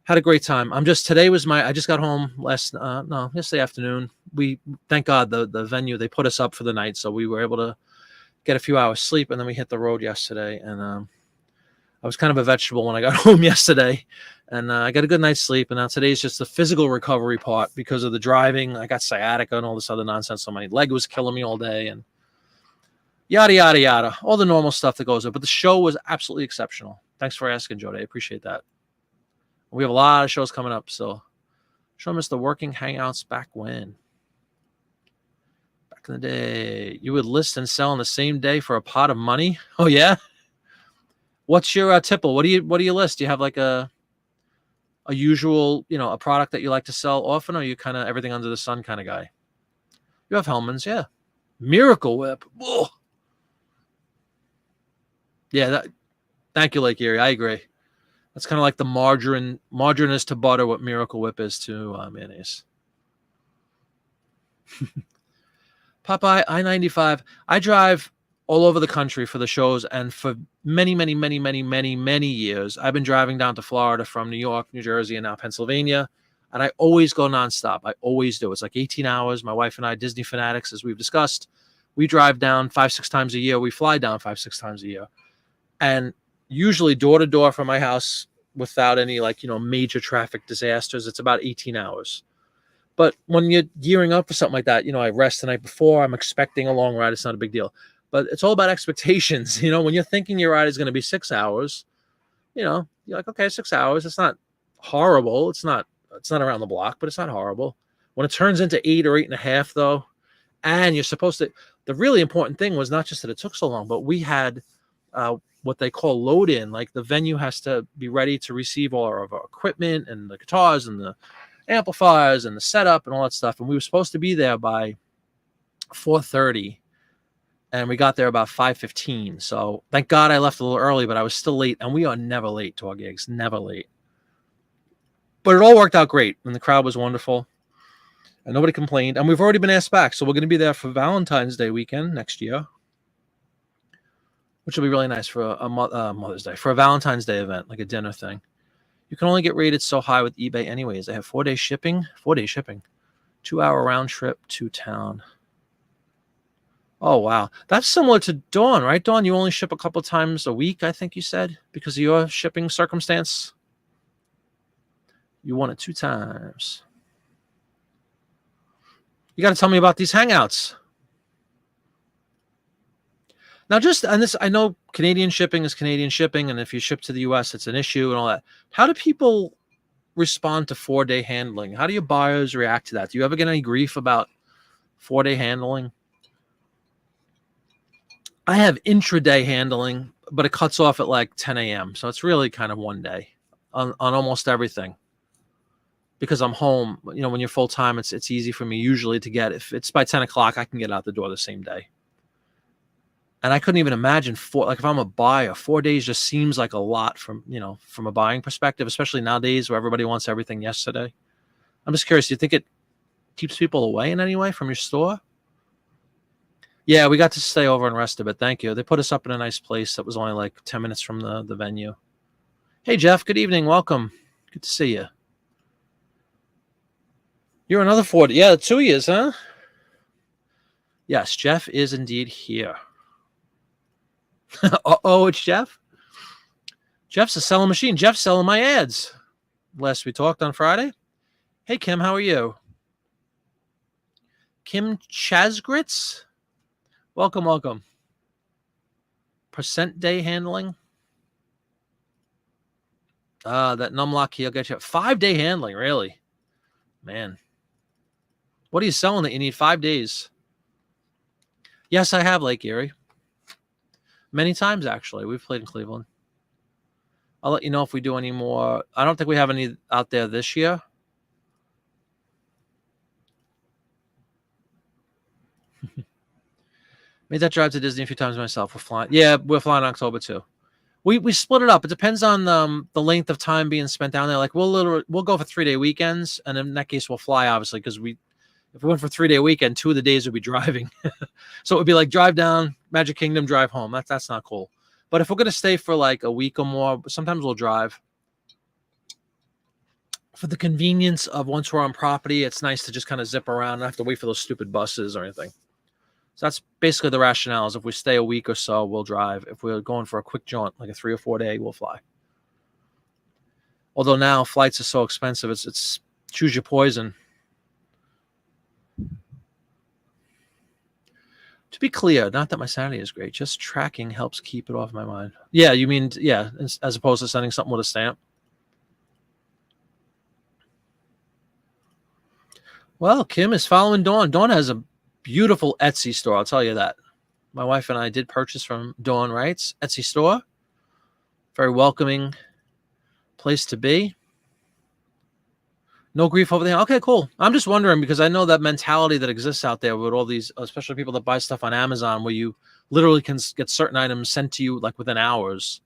A: Had a great time. I just got home yesterday afternoon. Thank God the venue, they put us up for the night. So we were able to get a few hours sleep, and then we hit the road yesterday. And I was kind of a vegetable when I got home yesterday, and I got a good night's sleep. And now today's just the physical recovery part because of the driving. I got sciatica and all this other nonsense. So my leg was killing me all day and yada, yada, yada, all the normal stuff that goes with it. But the show was absolutely exceptional. Thanks for asking, Jody. I appreciate that. We have a lot of shows coming up, so show us the working hangouts back when. Back in the day, you would list and sell on the same day for a pot of money. Oh yeah. What's your tipple? What do you list? Do you have like a usual, a product that you like to sell often, or are you kind of everything under the sun kind of guy? You have Hellman's, yeah. Miracle Whip. Whoa. Yeah. Thank you, Lake Erie. I agree. That's kind of like the margarine is to butter what Miracle Whip is to mayonnaise. Popeye, I-95. I drive all over the country for the shows, and for many, many, many, many, many, many years, I've been driving down to Florida from New York, New Jersey, and now Pennsylvania, and I always go nonstop. I always do. It's like 18 hours. My wife and I, Disney fanatics, as we've discussed, we drive down 5-6 times a year. We fly down 5-6 times a year. And usually door to door from my house without any major traffic disasters, it's about 18 hours. But when you're gearing up for something like that, I rest the night before, I'm expecting a long ride. It's not a big deal, but it's all about expectations. When you're thinking your ride is going to be 6 hours, you're like, okay, 6 hours. It's not horrible. It's not around the block, but it's not horrible. When it turns into 8 or 8.5, though, and you're supposed to, the really important thing was not just that it took so long, but we had what they call load in. Like the venue has to be ready to receive all of our equipment and the guitars and the amplifiers and the setup and all that stuff. And we were supposed to be there by 4:30, and we got there about 5:15. So thank God I left a little early, but I was still late. And we are never late to our gigs, never late. But it all worked out great, and the crowd was wonderful, and nobody complained. And we've already been asked back, so we're going to be there for Valentine's Day weekend next year, which will be really nice for a Mother's Day, for a Valentine's Day event, like a dinner thing. You can only get rated so high with eBay anyways. They have 4-day shipping, 2-hour round trip to town. Oh, wow. That's similar to Dawn, right? Dawn, you only ship a couple times a week, I think you said, because of your shipping circumstance. You won it 2 times. You got to tell me about these hangouts. Now, and this, I know Canadian shipping is Canadian shipping, and if you ship to the U.S., it's an issue and all that. How do people respond to 4-day handling? How do your buyers react to that? Do you ever get any grief about 4-day handling? I have intraday handling, but it cuts off at like 10 a.m. So it's really kind of one day on almost everything. Because I'm home, you know, when you're full time, it's easy for me usually to get, if it's by 10 o'clock, I can get out the door the same day. And I couldn't even imagine if I'm a buyer, 4 days just seems like a lot from a buying perspective, especially nowadays where everybody wants everything yesterday. I'm just curious, do you think it keeps people away in any way from your store? Yeah, we got to stay over and rest a bit. Thank you. They put us up in a nice place that was only like 10 minutes from the venue. Hey, Jeff, good evening. Welcome. Good to see you. You're another 40. Yeah, 2 years, huh? Yes, Jeff is indeed here. Uh-oh, it's Jeff. Jeff's a selling machine. Jeff's selling my ads. Last we talked on Friday. Hey, Kim, how are you? Kim Chasgritz? Welcome, welcome. Percent day handling. That numlock key will get you 5-day handling, really? Man. What are you selling that you need 5 days? Yes, I have Lake Erie. Many times, actually. We've played in Cleveland. I'll let you know if we do any more. I don't think we have any out there this year. Made that drive to Disney a few times myself. We're flying. Yeah, we're flying in October too. We split it up. It depends on the length of time being spent down there. Like we'll go for 3-day weekends, and in that case we'll fly, obviously, because if we went for 3-day weekend, 2 of the days would be driving. So it would be like drive down, Magic Kingdom, drive home. That's not cool. But if we're gonna stay for like a week or more, sometimes we'll drive. For the convenience of once we're on property, it's nice to just kind of zip around, not have to wait for those stupid buses or anything. So that's basically the rationale. Is if we stay a week or so, we'll drive. If we're going for a quick jaunt, like a 3 or 4 day, we'll fly. Although now flights are so expensive, it's choose your poison. To be clear, not that my sanity is great, just tracking helps keep it off my mind. Yeah, you mean, yeah, as opposed to sending something with a stamp. Well, Kim is following Dawn. Dawn has a beautiful Etsy store, I'll tell you that. My wife and I did purchase from Dawn Wright's Etsy store. Very welcoming place to be. No grief over there. Okay, cool. I'm just wondering because I know that mentality that exists out there with all these, especially people that buy stuff on Amazon, where you literally can get certain items sent to you like within hours.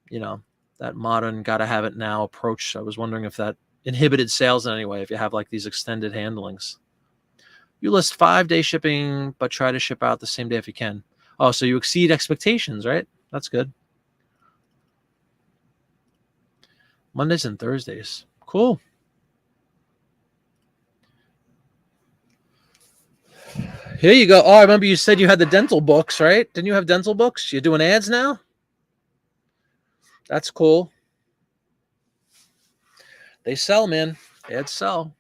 A: You know, that modern gotta have it now approach. I was wondering if that inhibited sales in any way, if you have like these extended handlings. You list 5-day shipping, but try to ship out the same day if you can. Oh, so you exceed expectations, right? That's good. Mondays and Thursdays. Cool. Here you go. Oh, I remember you said you had the dental books, right? Didn't you have dental books? You're doing ads now? That's cool. They sell, man. Ads sell.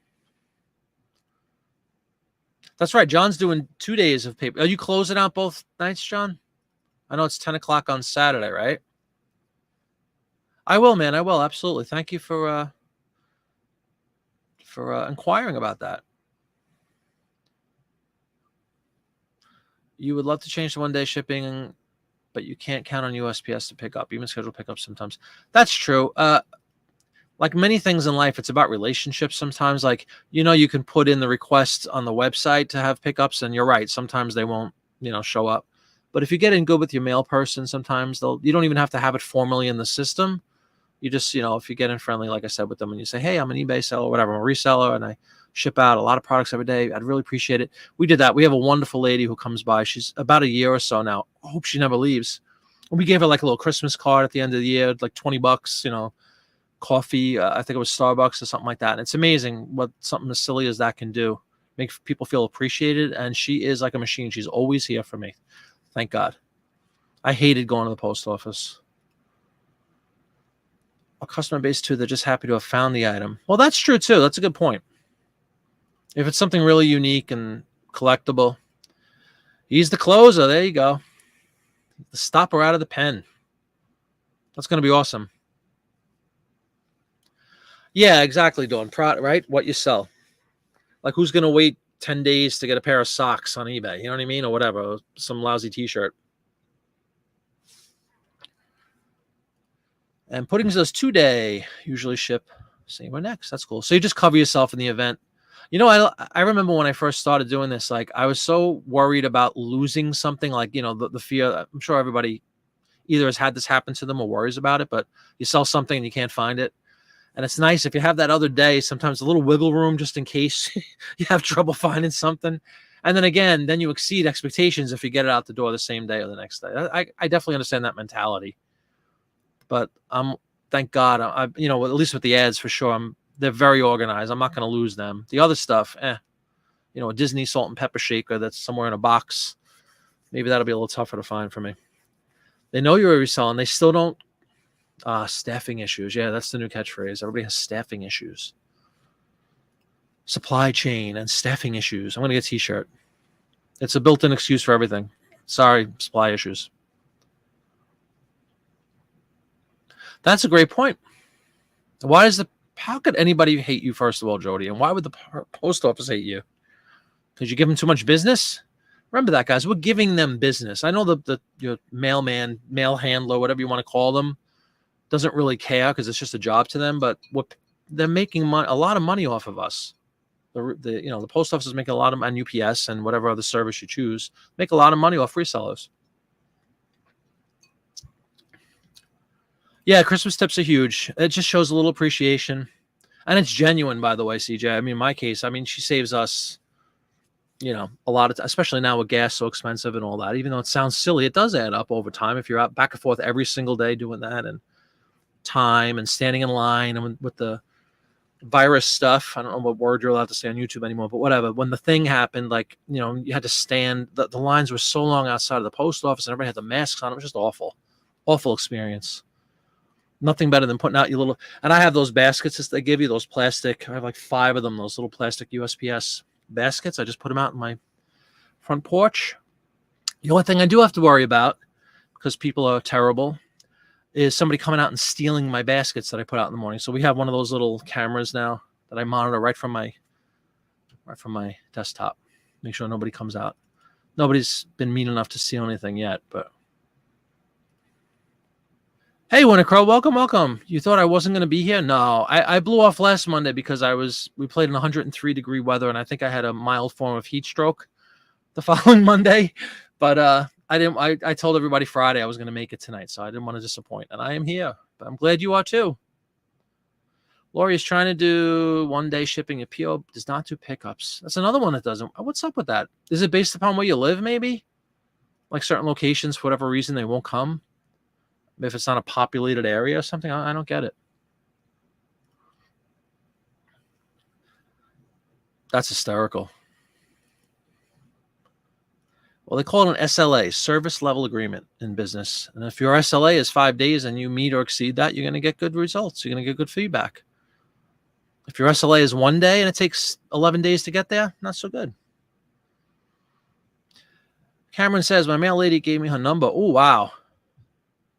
A: That's right. John's doing 2 days of paper. Are you closing out both nights, John? I know it's 10 o'clock on Saturday, right? I will, man. I will. Absolutely. Thank you for inquiring about that. You would love to change to 1-day shipping, but you can't count on USPS to pick up, even scheduled pickups sometimes. That's true. Like many things in life, it's about relationships sometimes. Like, you can put in the request on the website to have pickups, and you're right. Sometimes they won't, show up. But if you get in good with your mail person, sometimes you don't even have to have it formally in the system. You just, if you get in friendly, like I said, with them, and you say, hey, I'm an eBay seller, whatever, I'm a reseller, and I ship out a lot of products every day, I'd really appreciate it. We did that. We have a wonderful lady who comes by. She's about a year or so now. I hope she never leaves. We gave her like a little Christmas card at the end of the year, like $20, coffee. I think it was Starbucks or something like that. And it's amazing what something as silly as that can do. Make people feel appreciated. And she is like a machine. She's always here for me. Thank God. I hated going to the post office. A customer base too, they're just happy to have found the item. Well, that's true too. That's a good point. If it's something really unique and collectible, he's the closer. There you go. The stopper out of the pen. That's going to be awesome. Yeah, exactly, Dawn. Right? What you sell. Like, who's going to wait 10 days to get a pair of socks on eBay? You know what I mean? Or whatever. Some lousy t-shirt. And puddings does 2-day. Usually ship same or next. That's cool. So you just cover yourself in the event. I remember when I first started doing this, like, I was so worried about losing something, like, the fear. I'm sure everybody either has had this happen to them or worries about it, but you sell something and you can't find it. And it's nice if you have that other day, sometimes a little wiggle room just in case you have trouble finding something. And then again, then you exceed expectations if you get it out the door the same day or the next day. I definitely understand that mentality. But thank God, at least with the ads for sure, they're very organized. I'm not going to lose them. The other stuff, a Disney salt and pepper shaker that's somewhere in a box, maybe that'll be a little tougher to find for me. They know you're a reseller, and they still don't. Staffing issues. Yeah, that's the new catchphrase. Everybody has staffing issues. Supply chain and staffing issues. I'm going to get a t-shirt. It's a built-in excuse for everything. Sorry, supply issues. That's a great point. How could anybody hate you, first of all, Jody? And why would the post office hate you? Because you give them too much business? Remember that, guys. We're giving them business. I know your mailman, mail handler, whatever you want to call them, doesn't really care because it's just a job to them. But they're making a lot of money off of us. The post office is making a lot of on UPS and whatever other service you choose, make a lot of money off resellers. Yeah, Christmas tips are huge. It just shows a little appreciation. And it's genuine, by the way, CJ. I mean, in my case, she saves us, a lot of especially now with gas so expensive and all that. Even though it sounds silly, it does add up over time if you're out back and forth every single day doing that, and time and standing in line, and with the virus stuff. I don't know what word you're allowed to say on YouTube anymore, but whatever. When the thing happened, like, you had to stand. The lines were so long outside of the post office, and everybody had the masks on. It was just awful. Awful experience. Nothing better than putting out your little, and I have those baskets that they give you, those plastic, I have like 5 of them, those little plastic USPS baskets. I just put them out in my front porch. The only thing I do have to worry about, because people are terrible, is somebody coming out and stealing my baskets that I put out in the morning. So we have one of those little cameras now that I monitor right from my desktop. Make sure nobody comes out. Nobody's been mean enough to steal anything yet, but. Hey, Winter Crow, welcome. You thought I wasn't going to be here? No, I blew off last Monday because we played in 103-degree weather, and I think I had a mild form of heat stroke the following Monday. But I didn't. I told everybody Friday I was going to make it tonight, so I didn't want to disappoint, and I am here. But I'm glad you are too. Lori is trying to do 1-day shipping. A PO does not do pickups. That's another one that doesn't. What's up with that? Is it based upon where you live, maybe? Like certain locations, for whatever reason, they won't come? If it's not a populated area or something, I don't get it. That's hysterical. Well, they call it an SLA, service level agreement, in business. And if your SLA is 5 days and you meet or exceed that, you're going to get good results. You're going to get good feedback. If your SLA is 1 day and it takes 11 days to get there, not so good. Cameron says, my mail lady gave me her number. Oh, wow.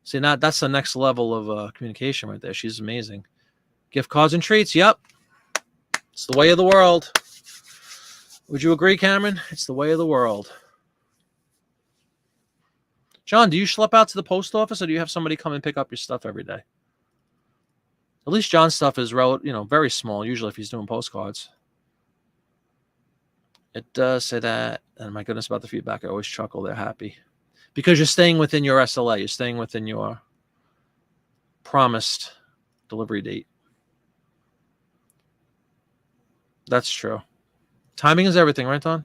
A: See, now that's the next level of communication right there. She's amazing. Gift cards and treats. Yep. It's the way of the world. Would you agree, Cameron? It's the way of the world. John, do you schlep out to the post office, or do you have somebody come and pick up your stuff every day? At least John's stuff is very small, usually if he's doing postcards. It does say that. And my goodness, about the feedback, I always chuckle. They're happy. Because you're staying within your SLA. You're staying within your promised delivery date. That's true. Timing is everything, right, Don?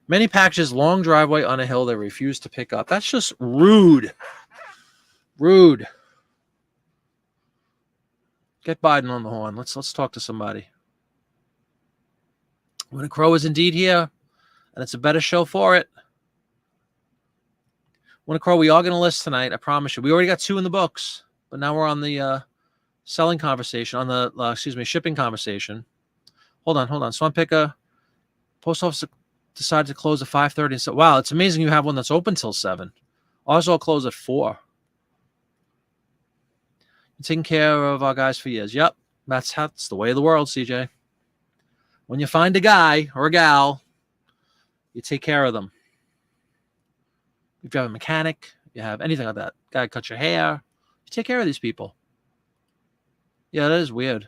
A: Many packages, long driveway on a hill they refuse to pick up. That's just rude. Rude. Get Biden on the horn. Let's talk to somebody. When a Crow is indeed here, and it's a better show for it. When a Crow, we are going to list tonight. I promise you. We already got 2 in the books, but now we're on the selling conversation, on the shipping conversation. Hold on. Swan Picker, post office decided to close at 5:30. And so, wow, it's amazing you have one that's open till 7. Ours will close at 4. Taking care of our guys for years. Yep, that's the way of the world, CJ. When you find a guy or a gal, you take care of them. If you have a mechanic, you have anything like that, guy cut your hair, you take care of these people. Yeah, that is weird.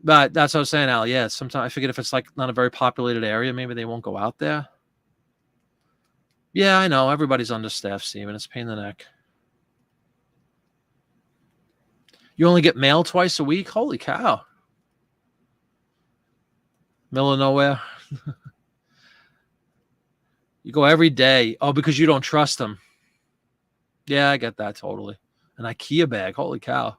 A: But that's what I was saying, Al. Yeah, sometimes I figured if it's like not a very populated area, maybe they won't go out there. Yeah, I know. Everybody's understaffed, Steven. It's a pain in the neck. You only get mail twice a week? Holy cow. Middle of nowhere. You go every day. Oh, because you don't trust them. Yeah, I get that totally. An IKEA bag. Holy cow.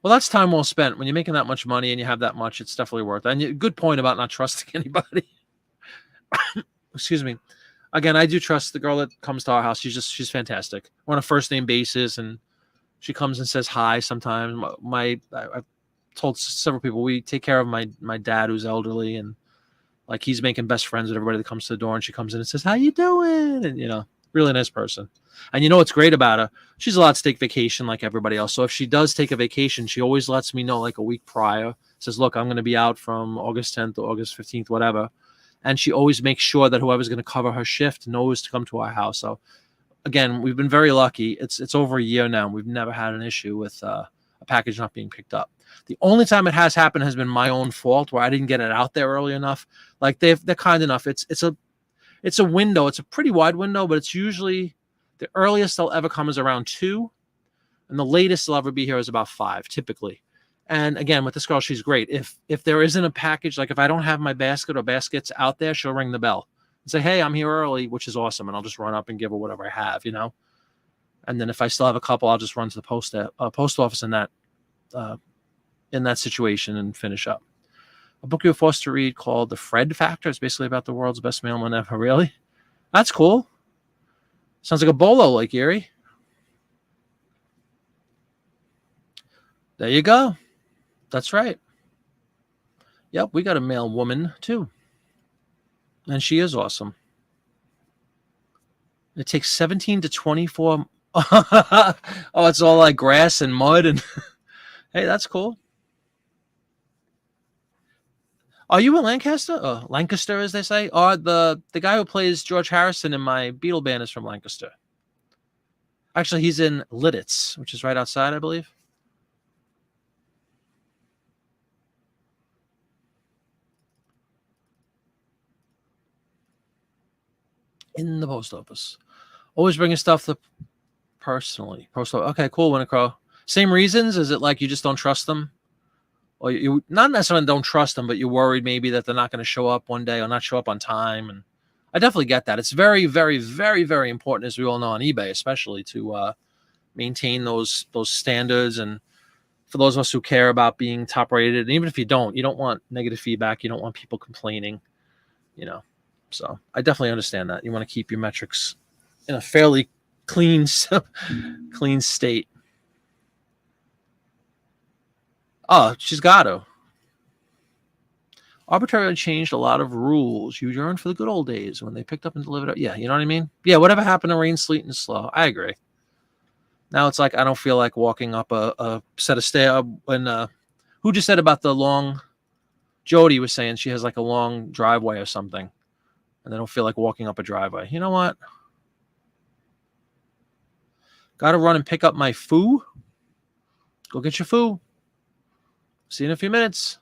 A: Well, that's time well spent. When you're making that much money and you have that much, it's definitely worth it. And good point about not trusting anybody. Excuse me. Again, I do trust the girl that comes to our house. She's fantastic. We're on a first name basis, and she comes and says hi sometimes. I've told several people we take care of my dad who's elderly, and like he's making best friends with everybody that comes to the door, and she comes in and says, "How you doing?" And really nice person. And you know what's great about her? She's allowed to take vacation like everybody else. So if she does take a vacation, she always lets me know like a week prior. Says, "Look, I'm going to be out from August 10th or August 15th, whatever." And she always makes sure that whoever's going to cover her shift knows to come to our house. So again, we've been very lucky. It's over a year now. We've never had an issue with a package not being picked up. The only time it has happened has been my own fault, where I didn't get it out there early enough. Like they're kind enough. It's a window. It's a pretty wide window, but it's usually the earliest they'll ever come is around 2, and the latest they'll ever be here is about 5, typically. And again, with this girl, she's great. If there isn't a package, like if I don't have my basket or baskets out there, she'll ring the bell and say, "Hey, I'm here early," which is awesome. And I'll just run up and give her whatever I have, And then if I still have a couple, I'll just run to the post office in that situation and finish up. A book you were forced to read called The Fred Factor. It's basically about the world's best mailman ever. Really? That's cool. Sounds like a bolo, like Erie. There you go. That's right. Yep, we got a mail woman too. And she is awesome. It takes 17 to 24. Oh, it's all like grass and mud. And hey, that's cool. Are you in Lancaster? Lancaster, as they say? Or the guy who plays George Harrison in my Beatle band is from Lancaster. Actually, he's in Lidditz, which is right outside, I believe. In the post office. Always bringing stuff personally. Okay, cool, Winter Crow. Same reasons? Is it like you just don't trust them? Or you not necessarily don't trust them, but you're worried maybe that they're not going to show up one day or not show up on time. And I definitely get that. It's very, very, very, very important, as we all know on eBay, especially to maintain those standards. And for those of us who care about being top rated, and even if you don't want negative feedback. You don't want people complaining, So I definitely understand that. You want to keep your metrics in a fairly clean state. Oh, she's got to. Arbitrarily changed a lot of rules. You yearn for the good old days when they picked up and delivered it. Yeah, you know what I mean? Yeah, whatever happened to rain, sleet, and snow? I agree. Now it's like I don't feel like walking up a set of stairs. And who just said about the long? Jody was saying she has like a long driveway or something, and they don't feel like walking up a driveway. You know what? Got to run and pick up my foo. Go get your foo. See you in a few minutes.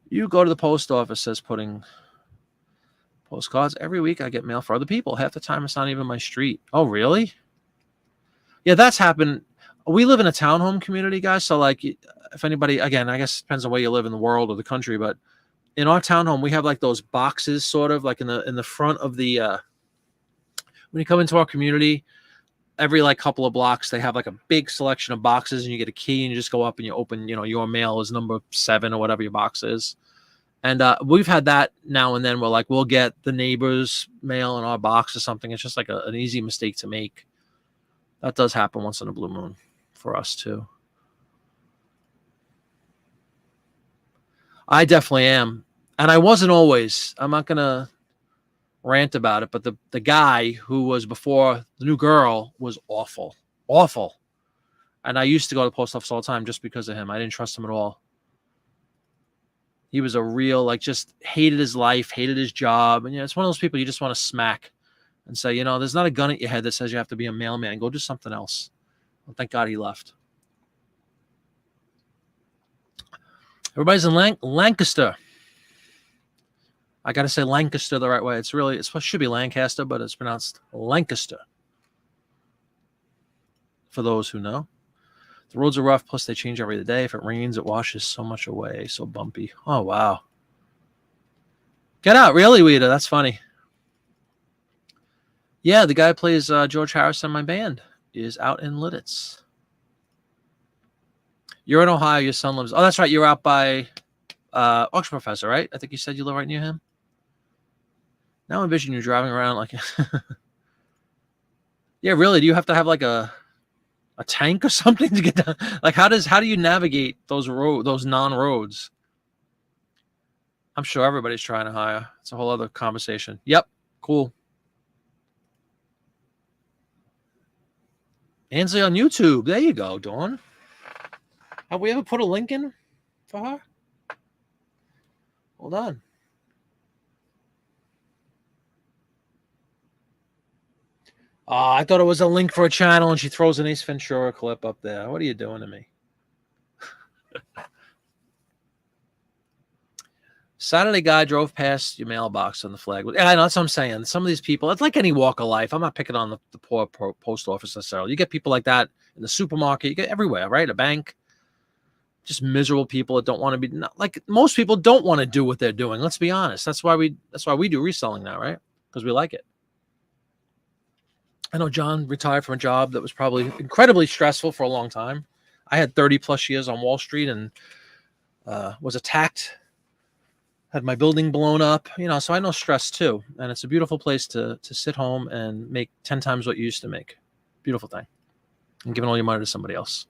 A: You go to the post office, says putting postcards. Every week I get mail for other people. Half the time it's not even my street. Oh, really? Yeah, that's happened. We live in a townhome community, guys. So, like, if anybody, again, I guess it depends on where you live in the world or the country, but in our townhome, we have like those boxes, sort of like in the front of the. When you come into our community, every like couple of blocks, they have like a big selection of boxes, and you get a key, and you just go up and you open. Your mail is number 7 or whatever your box is. And we've had that now and then where like we'll get the neighbor's mail in our box or something. It's just like an easy mistake to make. That does happen once in a blue moon for us too. I definitely am. And I wasn't always. I'm not going to rant about it, but the guy who was before the new girl was awful. Awful. And I used to go to the post office all the time just because of him. I didn't trust him at all. He was a real, like, just hated his life, hated his job. And, it's one of those people you just want to smack and say, there's not a gun at your head that says you have to be a mailman. Go do something else. Well, thank God he left. Everybody's in Lancaster. I got to say Lancaster the right way. It should be Lancaster, but it's pronounced Lancaster. For those who know. The roads are rough, plus they change every other day. If it rains, it washes so much away. So bumpy. Oh, wow. Get out. Really, Weeda? That's funny. Yeah, the guy who plays George Harrison in my band is out in Lidditz. You're in Ohio. Your son lives... Oh, that's right. You're out by Oxford Professor, right? I think you said you live right near him. Now envision you driving around like... Yeah, really? Do you have to have like a tank or something to get down? Like, how do you navigate those non-roads? I'm sure everybody's trying to hire. It's a whole other conversation. Yep. Cool. Ansley on YouTube. There you go, Dawn. Have we ever put a link in for her? Hold on. I thought it was a link for a channel, and she throws an Ace Ventura clip up there. What are you doing to me? Saturday guy drove past your mailbox on the flag. Yeah, I know, that's what I'm saying. Some of these people, it's like any walk of life. I'm not picking on the poor post office necessarily. You get people like that in the supermarket. You get everywhere, right? A bank. Just miserable people that don't want to be... Like, most people don't want to do what they're doing. Let's be honest. That's why we do reselling now, right? Because we like it. I know John retired from a job that was probably incredibly stressful for a long time. I had 30 plus years on Wall Street and was attacked, had my building blown up, so I know stress too. And it's a beautiful place to sit home and make 10 times what you used to make. Beautiful thing. And giving all your money to somebody else.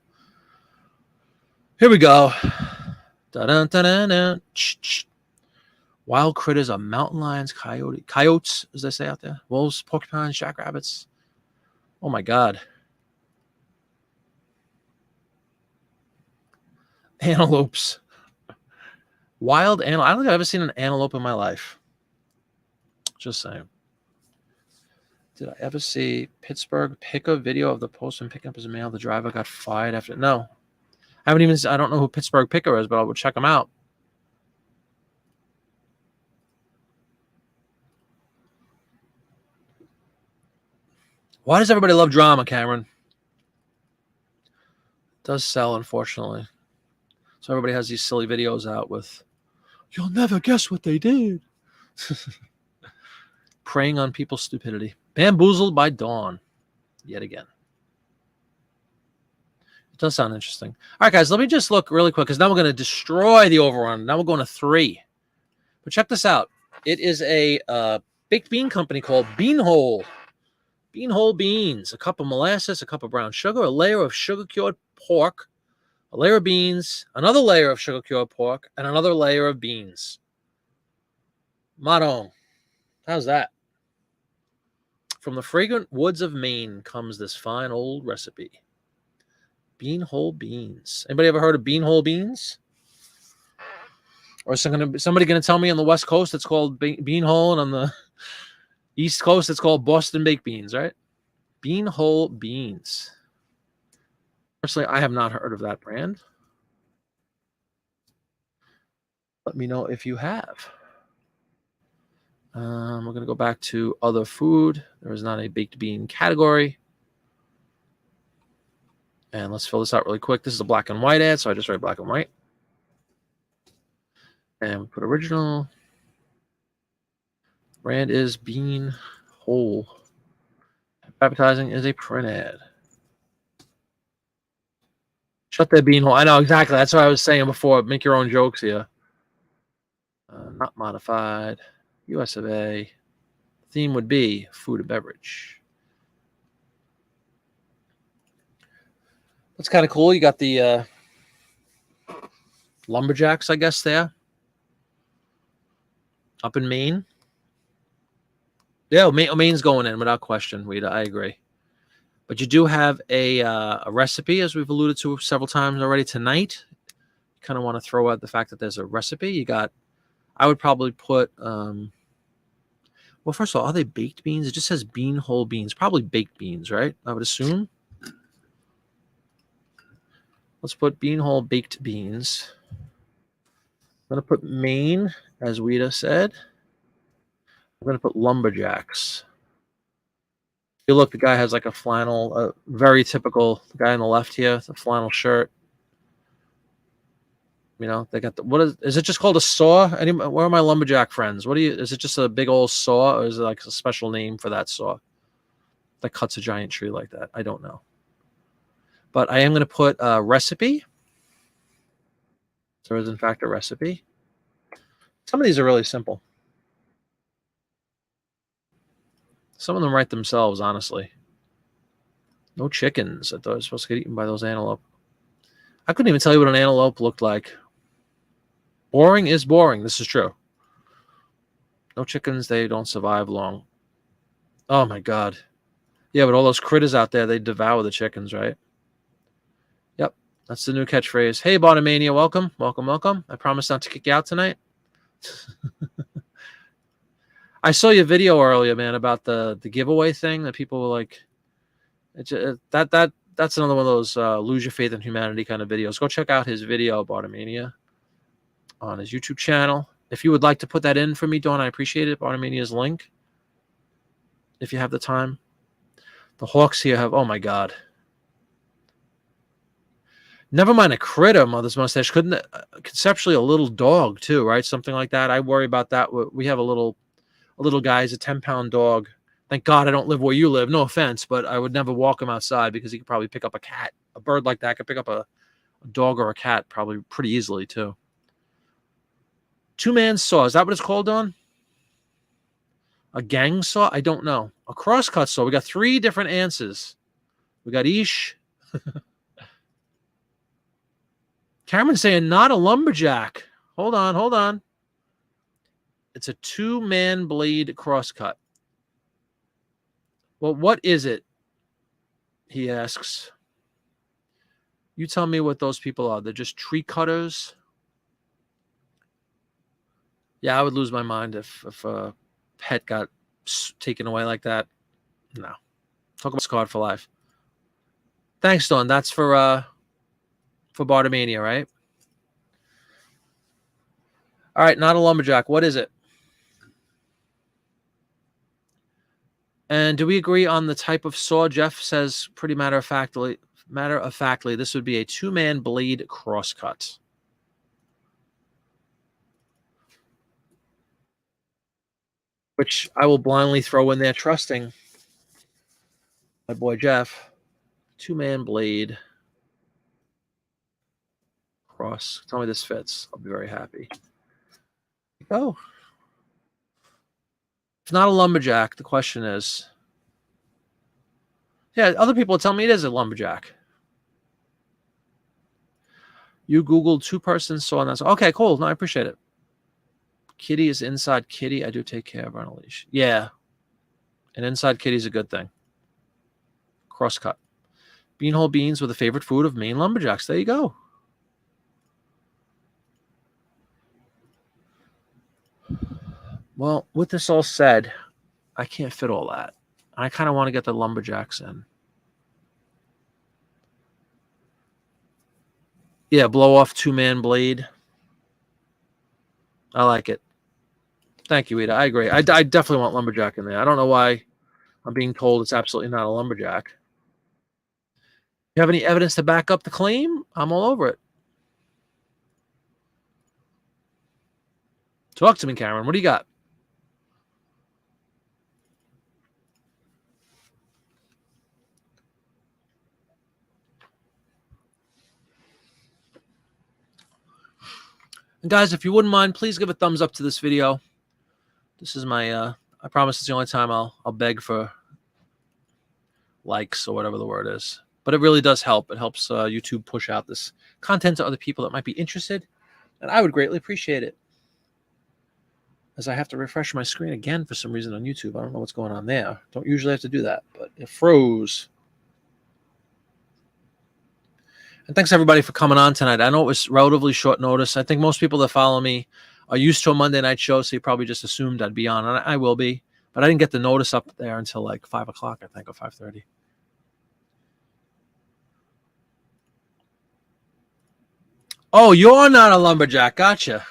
A: Here we go. Da-dun-dun-dun-dun. Wild critters are mountain lions, coyotes, as they say out there, wolves, porcupines, jackrabbits. Oh my God. Antelopes. Wild antelope. I don't think I've ever seen an antelope in my life. Just saying. Did I ever see Pittsburgh pick a video of the postman picking up his mail? The driver got fired after. No. I don't know who Pittsburgh Picker is, but I will check them out. Why does everybody love drama, Cameron? It does sell, unfortunately. So everybody has these silly videos out with, you'll never guess what they did. Preying on people's stupidity. Bamboozled by Dawn. Yet again. It does sound interesting. All right, guys, let me just look really quick because now we're going to destroy the overrun. Now we're going to 3. But check this out. It is a baked bean company called Beanhole. Beanhole beans. A cup of molasses, a cup of brown sugar, a layer of sugar-cured pork, a layer of beans, another layer of sugar cured pork, and another layer of beans. Madong. How's that? From the fragrant woods of Maine comes this fine old recipe. Bean whole beans. Anybody ever heard of bean whole beans? Or is somebody going to tell me on the West Coast it's called bean whole, and on the East Coast it's called Boston baked beans, right? Bean whole beans. Personally, I have not heard of that brand. Let me know if you have. We're going to go back to other food. There is not a baked bean category. And let's fill this out really quick. This is a black and white ad, so I just write black and white. And we put original. Brand is bean whole. Advertising is a print ad. Shut that bean hole. I know exactly. That's what I was saying before. Make your own jokes here. Not modified. US of A. Theme would be food and beverage. That's kind of cool. You got the lumberjacks, I guess, there. Up in Maine. Yeah, Maine's going in without question, Rita. I agree. But you do have a recipe, as we've alluded to several times already tonight. You kind of want to throw out the fact that there's a recipe. You got, I would probably put, well, first of all, are they baked beans? It just says bean whole beans. Probably baked beans, right? I would assume. Let's put bean whole baked beans. I'm going to put Maine, as Rita said. I'm going to put lumberjacks. You look, the guy has like a flannel, very typical guy on the left here, the flannel shirt. You know, they got the, what is it just called a saw? Where are my lumberjack friends? Is it just a big old saw, or is it like a special name for that saw that cuts a giant tree like that? I don't know. But I am going to put a recipe. There is, in fact, a recipe. Some of these are really simple. Some of them write themselves, honestly. No chickens. I thought I was supposed to get eaten by those antelope. I couldn't even tell you what an antelope looked like. Boring is boring. This is true. No chickens. They don't survive long. Oh, my God. Yeah, but all those critters out there, they devour the chickens, right? Yep. That's the new catchphrase. Hey, Bottomania, welcome. Welcome, welcome. I promise not to kick you out tonight. I saw your video earlier, man, about the giveaway thing that people were like, that's another one of those lose your faith in humanity kind of videos. Go check out his video, Bottomania, on his YouTube channel. If you would like to put that in for me, Dawn, I appreciate it. Bottomania's link, if you have the time. The Hawks here have, oh my God. Never mind a critter, Mother's Mustache. Couldn't conceptually a little dog too, right? Something like that. I worry about that. We have a little guy. He's a 10-pound dog. Thank God I don't live where you live. No offense, but I would never walk him outside because he could probably pick up a cat. A bird like that could pick up a dog or a cat probably pretty easily too. Two-man saw. Is that what it's called, Don? A gang saw? I don't know. A crosscut saw. We got 3 different answers. We got Ish. Cameron's saying not a lumberjack. Hold on. It's a 2-man blade crosscut. Well, what is it? He asks. You tell me what those people are. They're just tree cutters. Yeah, I would lose my mind if a pet got taken away like that. No. Talk about scarred for life. Thanks, Dawn. That's for Bartomania, right? All right, not a lumberjack. What is it? And do we agree on the type of saw? Jeff says pretty matter of factly, this would be a 2-man blade crosscut. Which I will blindly throw in there, trusting my boy Jeff. 2-man blade cross. Tell me this fits. I'll be very happy. Oh. It's not a lumberjack. The question is. Yeah, other people tell me it is a lumberjack. You Googled two-person saw, and that's okay. Cool. No, I appreciate it. Kitty is inside kitty. I do take care of her on a leash. Yeah, an inside kitty is a good thing. Crosscut. Beanhole beans were the favorite food of Maine lumberjacks. There you go. Well, with this all said, I can't fit all that. I kind of want to get the lumberjacks in. Yeah, blow off two-man blade. I like it. Thank you, Ida. I agree. I definitely want lumberjack in there. I don't know why I'm being told it's absolutely not a lumberjack. You have any evidence to back up the claim? I'm all over it. Talk to me, Cameron. What do you got? And guys, if you wouldn't mind, please give a thumbs up to this video. This is my, I promise it's the only time I'll beg for likes or whatever the word is. But it really does help. It helps YouTube push out this content to other people that might be interested. And I would greatly appreciate it. As I have to refresh my screen again for some reason on YouTube. I don't know what's going on there. Don't usually have to do that, but it froze. And thanks everybody for coming on tonight. I know it was relatively short notice. I think most people that follow me are used to a Monday night show, so you probably just assumed I'd be on. And I will be. But I didn't get the notice up there until like 5 o'clock, I think, or 5:30. Oh, you're not a lumberjack. Gotcha.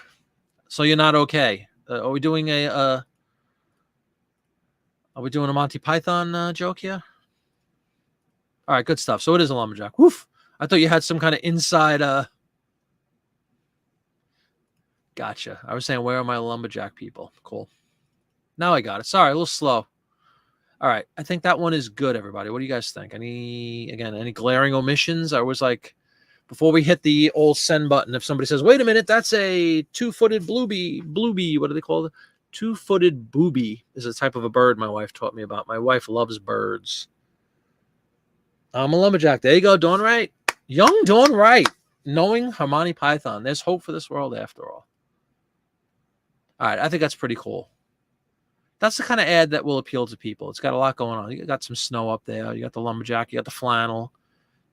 A: So you're not okay. Are we doing a Monty Python joke here? All right, good stuff. So it is a lumberjack. Woof. I thought you had some kind of inside. Gotcha. I was saying, where are my lumberjack people? Cool. Now I got it. Sorry, a little slow. All right, I think that one is good, everybody. What do you guys think? Any glaring omissions? I was like, before we hit the old send button, if somebody says, wait a minute, that's a two-footed bluebee. What do they call it? Two-footed booby is a type of a bird my wife taught me about. My wife loves birds. I'm a lumberjack. There you go, Dawn Wright. Young Dawn Wright. Knowing Hermione Python. There's hope for this world after all. All right, I think that's pretty cool. That's the kind of ad that will appeal to people. It's got a lot going on. You got some snow up there. You got the lumberjack. You got the flannel.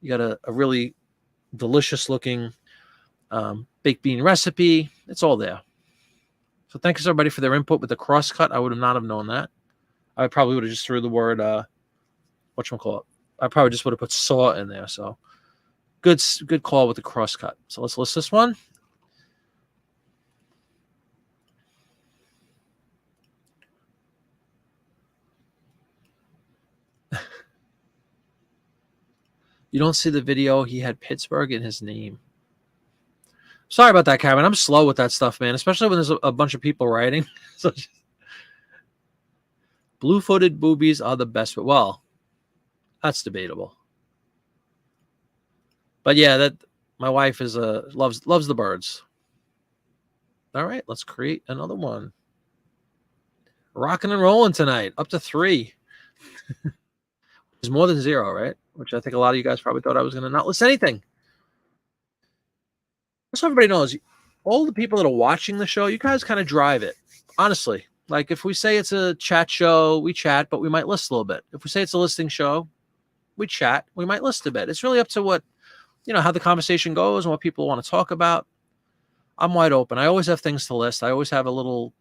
A: You got a really delicious looking baked bean recipe. It's all there. So thanks everybody for their input with the crosscut. I would have not have known that. I probably would have just threw the word whatchamacallit. I probably just would have put saw in there. So good call with the crosscut. So let's list this one. You don't see the video. He had Pittsburgh in his name. Sorry about that, Cameron. I'm slow with that stuff, man, especially when there's a bunch of people writing. So blue-footed boobies are the best. But, well, that's debatable. But, yeah, that my wife is loves the birds. All right, let's create another one. Rocking and rolling tonight, up to 3. It's more than 0, right? Which I think a lot of you guys probably thought I was going to not list anything. So everybody knows, all the people that are watching the show, you guys kind of drive it. Honestly, like if we say it's a chat show, we chat, but we might list a little bit. If we say it's a listing show, we chat, we might list a bit. It's really up to what, how the conversation goes and what people want to talk about. I'm wide open. I always have things to list. I always have a little,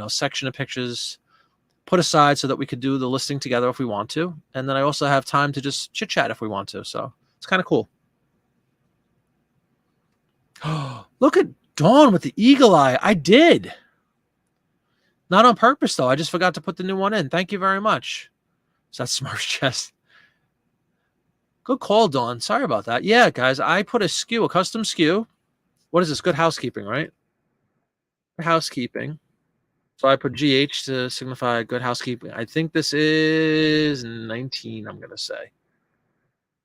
A: section of pictures put aside so that we could do the listing together if we want to. And then I also have time to just chit chat if we want to. So it's kind of cool. Look at Dawn with the eagle eye. I did. Not on purpose, though. I just forgot to put the new one in. Thank you very much. Is that Smurf's chest? Good call, Dawn. Sorry about that. Yeah, guys, I put a custom SKU. What is this? Good housekeeping, right? Good housekeeping. So I put GH to signify good housekeeping. I think this is 19, I'm going to say.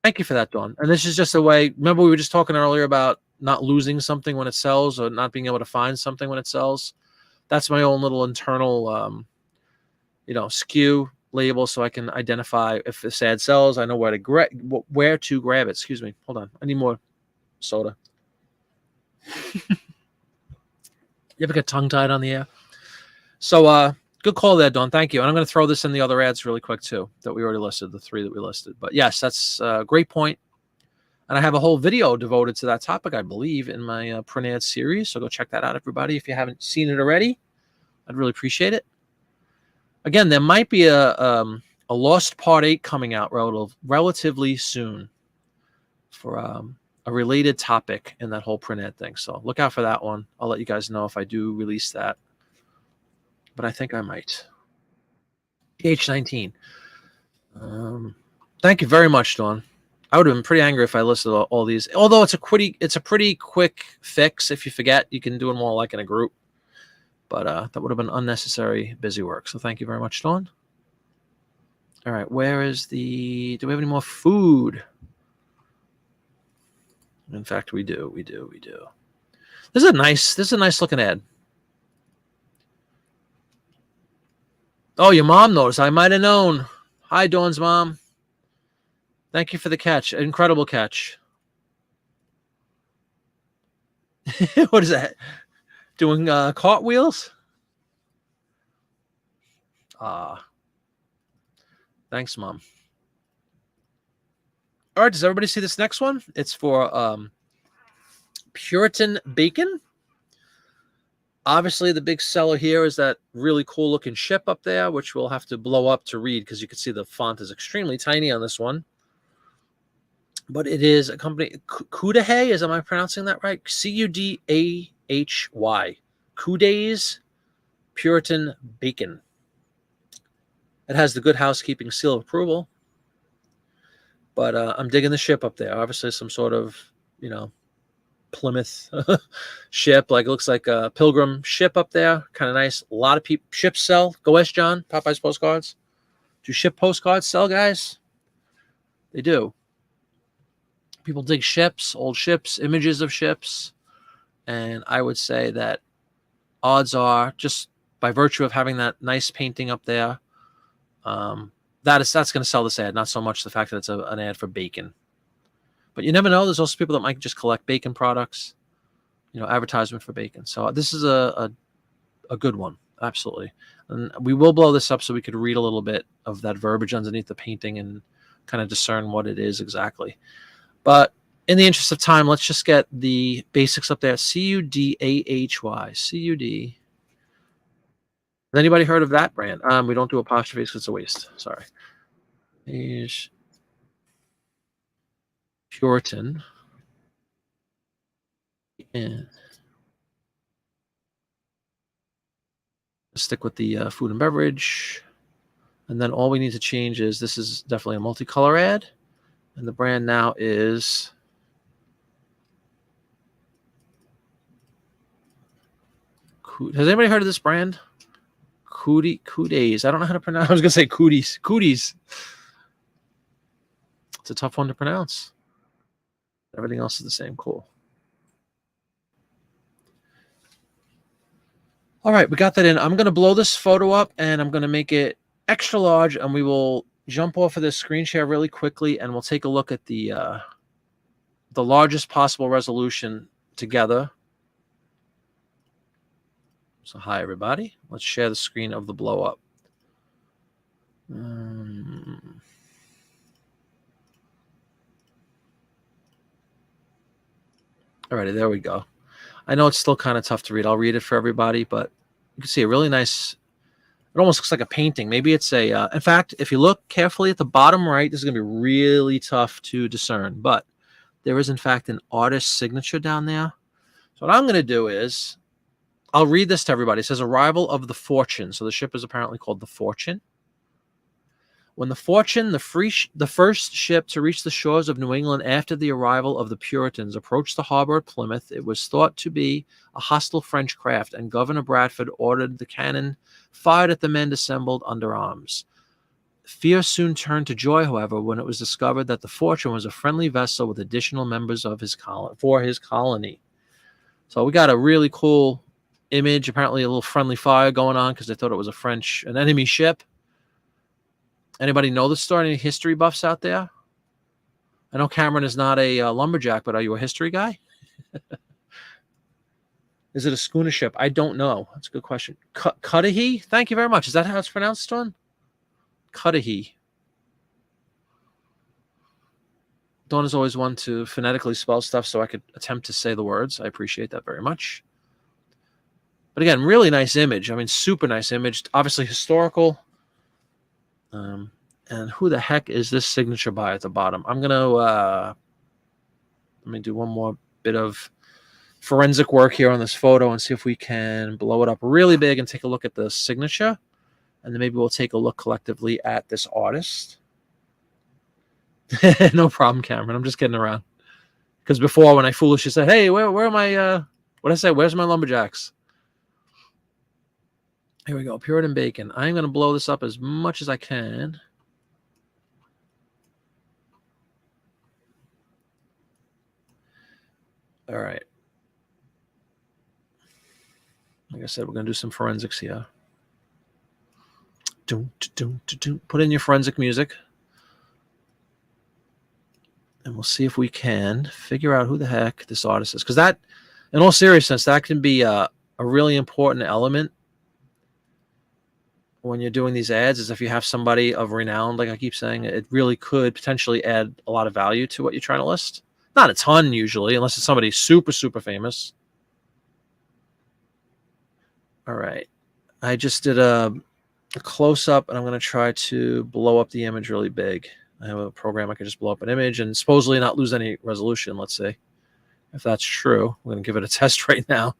A: Thank you for that, Dawn. And this is just a way. Remember, we were just talking earlier about not losing something when it sells or not being able to find something when it sells. That's my own little internal, SKU label, so I can identify if this ad sells. I know where to grab it. Excuse me. Hold on. I need more soda. You ever get tongue-tied on the air? So good call there, Dawn. Thank you. And I'm going to throw this in the other ads really quick too that we already listed, the 3 that we listed. But yes, that's a great point. And I have a whole video devoted to that topic, I believe, in my print ad series. So go check that out, everybody. If you haven't seen it already, I'd really appreciate it. Again, there might be a Lost Part 8 coming out relatively soon for a related topic in that whole print ad thing. So look out for that one. I'll let you guys know if I do release that. But I think I might. PH19. Thank you very much, Dawn. I would have been pretty angry if I listed all these. Although it's a pretty quick fix. If you forget, you can do them all like in a group. But that would have been unnecessary busy work. So thank you very much, Dawn. All right, where is do we have any more food? In fact, we do. This is a nice looking ad. Oh, your mom noticed. I might have known. Hi, Dawn's mom. Thank you for the catch. Incredible catch. What is that? Doing cartwheels? Thanks, Mom. All right, does everybody see this next one? It's for Puritan bacon. Obviously, the big seller here is that really cool looking ship up there, which we'll have to blow up to read because you can see the font is extremely tiny on this one. But it is a company, Cudahy, am I pronouncing that right? Cudahy. Cuday's Puritan Bacon. It has the Good Housekeeping seal of approval. But I'm digging the ship up there. Obviously, some sort of, Plymouth ship. Like, it looks like a Pilgrim ship up there. Kind of nice. A lot of people. Ships sell. Go West, John. Popeye's postcards. Do ship postcards sell, guys? They do. People dig ships, old ships, images of ships. And I would say that odds are, just by virtue of having that nice painting up there, that's going to sell this ad, not so much the fact that it's an ad for bacon. But you never know. There's also people that might just collect bacon products, advertisement for bacon. So this is a good one, absolutely. And we will blow this up so we could read a little bit of that verbiage underneath the painting and kind of discern what it is exactly. But in the interest of time, let's just get the basics up there. Cudahy. CUD. Has anybody heard of that brand? We don't do apostrophes because it's a waste. Sorry. Puritan. And stick with the food and beverage. And then all we need to change is this is definitely a multicolor ad. And the brand now is has anybody heard of this brand? Cuday's. I don't know how to pronounce. I was going to say cooties. Cooties. It's a tough one to pronounce. Everything else is the same. Cool. All right, we got that in. I'm going to blow this photo up, and I'm going to make it extra large, and we will jump off of this screen share really quickly, and we'll take a look at the largest possible resolution together. So hi, everybody. Let's share the screen of the blow up. Alrighty, there we go. I know it's still kind of tough to read. I'll read it for everybody, but you can see a really nice, it almost looks like a painting. Maybe it's a, in fact, if you look carefully at the bottom right, this is going to be really tough to discern, but there is in fact an artist's signature down there. So what I'm going to do is, I'll read this to everybody. It says, arrival of the Fortune. So the ship is apparently called the Fortune. When the Fortune, the first ship to reach the shores of New England after the arrival of the Puritans, approached the harbor at Plymouth, it was thought to be a hostile French craft, and Governor Bradford ordered the cannon fired at the men assembled under arms. Fear soon turned to joy, however, when it was discovered that the Fortune was a friendly vessel with additional members of his colony. So we got a really cool image, apparently a little friendly fire going on because they thought it was an enemy ship. Anybody know the story? Any history buffs out there? I know Cameron is not a lumberjack, but are you a history guy? Is it a schooner ship? I don't know. That's a good question. Cudahy? Thank you very much. Is that how it's pronounced, Dawn? Cudahy. Dawn is always one to phonetically spell stuff so I could attempt to say the words. I appreciate that very much. But again, really nice image. I mean, super nice image. Obviously historical. And who the heck is this signature by at the bottom? I'm going to let me do one more bit of forensic work here on this photo and see if we can blow it up really big and take a look at the signature. And then maybe we'll take a look collectively at this artist. No problem, Cameron. I'm just kidding around. Because before, when I foolishly said, hey, where are my, what did I say? Where's my lumberjacks? Here we go. Puritan bacon. I'm going to blow this up as much as I can. All right. Like I said, we're going to do some forensics here. Put in your forensic music. And we'll see if we can figure out who the heck this artist is. Because that, in all seriousness, that can be a really important element when you're doing these ads, is if you have somebody of renown, like I keep saying, it really could potentially add a lot of value to what you're trying to list. Not a ton, usually, unless it's somebody super, super famous. All right. I just did a close-up, and I'm going to try to blow up the image really big. I have a program I can just blow up an image and supposedly not lose any resolution, let's say. If that's true, we're going to give it a test right now.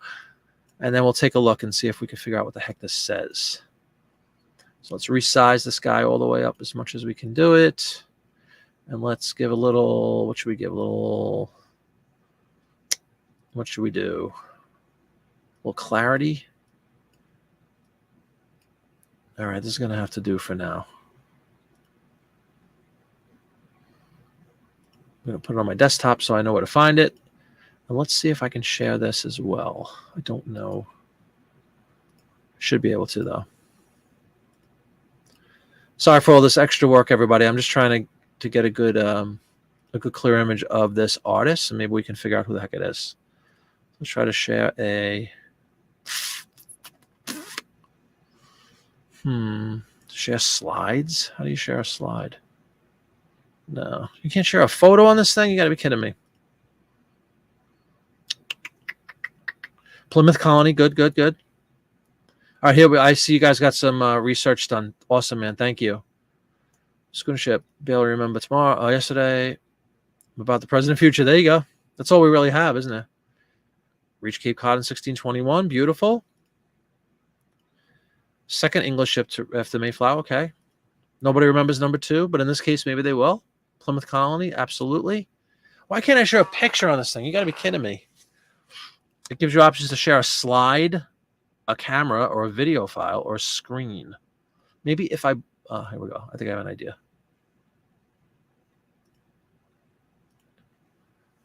A: And then we'll take a look and see if we can figure out what the heck this says. So let's resize this guy all the way up as much as we can do it. And let's give a little, what should we give? What should we do? A little clarity. All right, this is going to have to do for now. I'm going to put it on my desktop so I know where to find it. And let's see if I can share this as well. I don't know. Should be able to, though. Sorry for all this extra work, everybody. I'm just trying to get a good clear image of this artist, and maybe we can figure out who the heck it is. Let's try to share a share slides. How do you share a slide? No, you can't share a photo on this thing. You got to be kidding me. Plymouth Colony, good. All right, here I see you guys got some research done. Awesome, man. Thank you. Schooner ship. Be able to remember tomorrow. Yesterday, about the present future. There you go. That's all we really have, isn't it? Reached Cape Cod in 1621. Beautiful. Second English ship after Mayflower. Okay. Nobody remembers number 2, but in this case, maybe they will. Plymouth Colony. Absolutely. Why can't I share a picture on this thing? You got to be kidding me. It gives you options to share a slide, a camera, or a video file, or a screen. Maybe if I... here we go. I think I have an idea.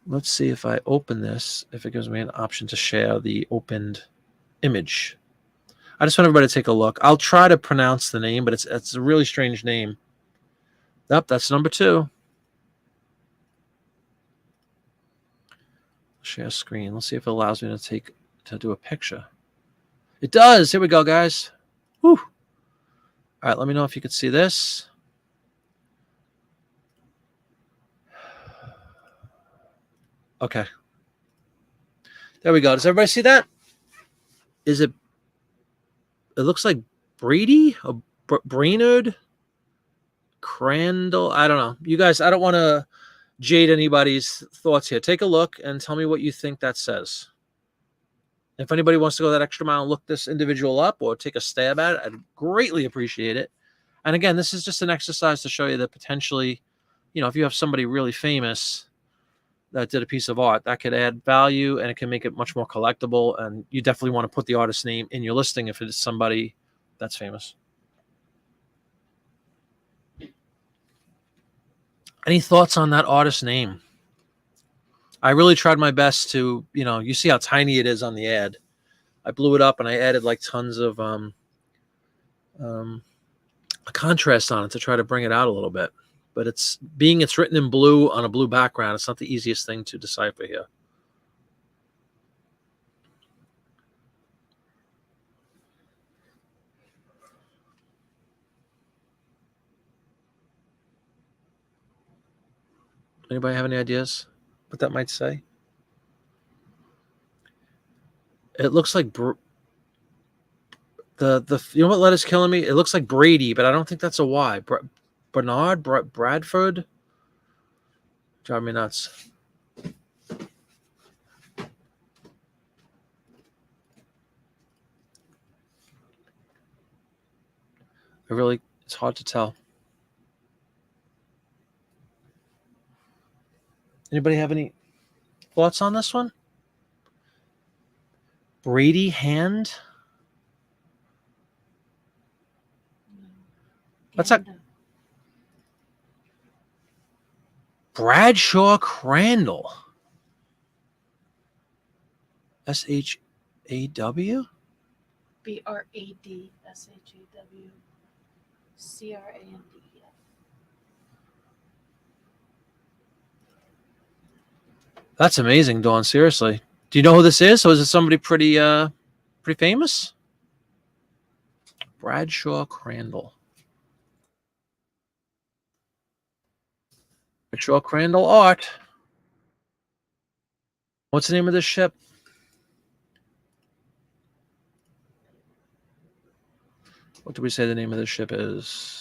A: Let's see if I open this, if it gives me an option to share the opened image. I just want everybody to take a look. I'll try to pronounce the name, but it's a really strange name. Yep, that's number 2. Share screen. Let's see if it allows me to do a picture. It does. Here we go, guys. Whew. All right, let me know if you could see this. Okay. There we go. Does everybody see that? Is it... It looks like Brady or Brainerd, Crandall. I don't know. You guys, I don't want to jade anybody's thoughts here. Take a look and tell me what you think that says. If anybody wants to go that extra mile and look this individual up or take a stab at it, I'd greatly appreciate it. And again, this is just an exercise to show you that potentially, if you have somebody really famous that did a piece of art, that could add value and it can make it much more collectible. And you definitely want to put the artist's name in your listing if it is somebody that's famous. Any thoughts on that artist's name? I really tried my best to, you see how tiny it is on the ad. I blew it up and I added like tons of a contrast on it to try to bring it out a little bit. But it's written in blue on a blue background. It's not the easiest thing to decipher here. Anybody have any ideas what that might say? It looks like the you know what letter's killing me? It looks like Brady, but I don't think that's a Y. Bradford. Drive me nuts. It's hard to tell. Anybody have any thoughts on this one? Brady Hand? What's that? Bradshaw Crandall. SHAW?
B: BRADSHAWCRAND.
A: That's amazing, Dawn. Seriously. Do you know who this is? Or is it somebody pretty famous? Bradshaw Crandall. Bradshaw Crandall art. What's the name of this ship? What do we say the name of this ship is?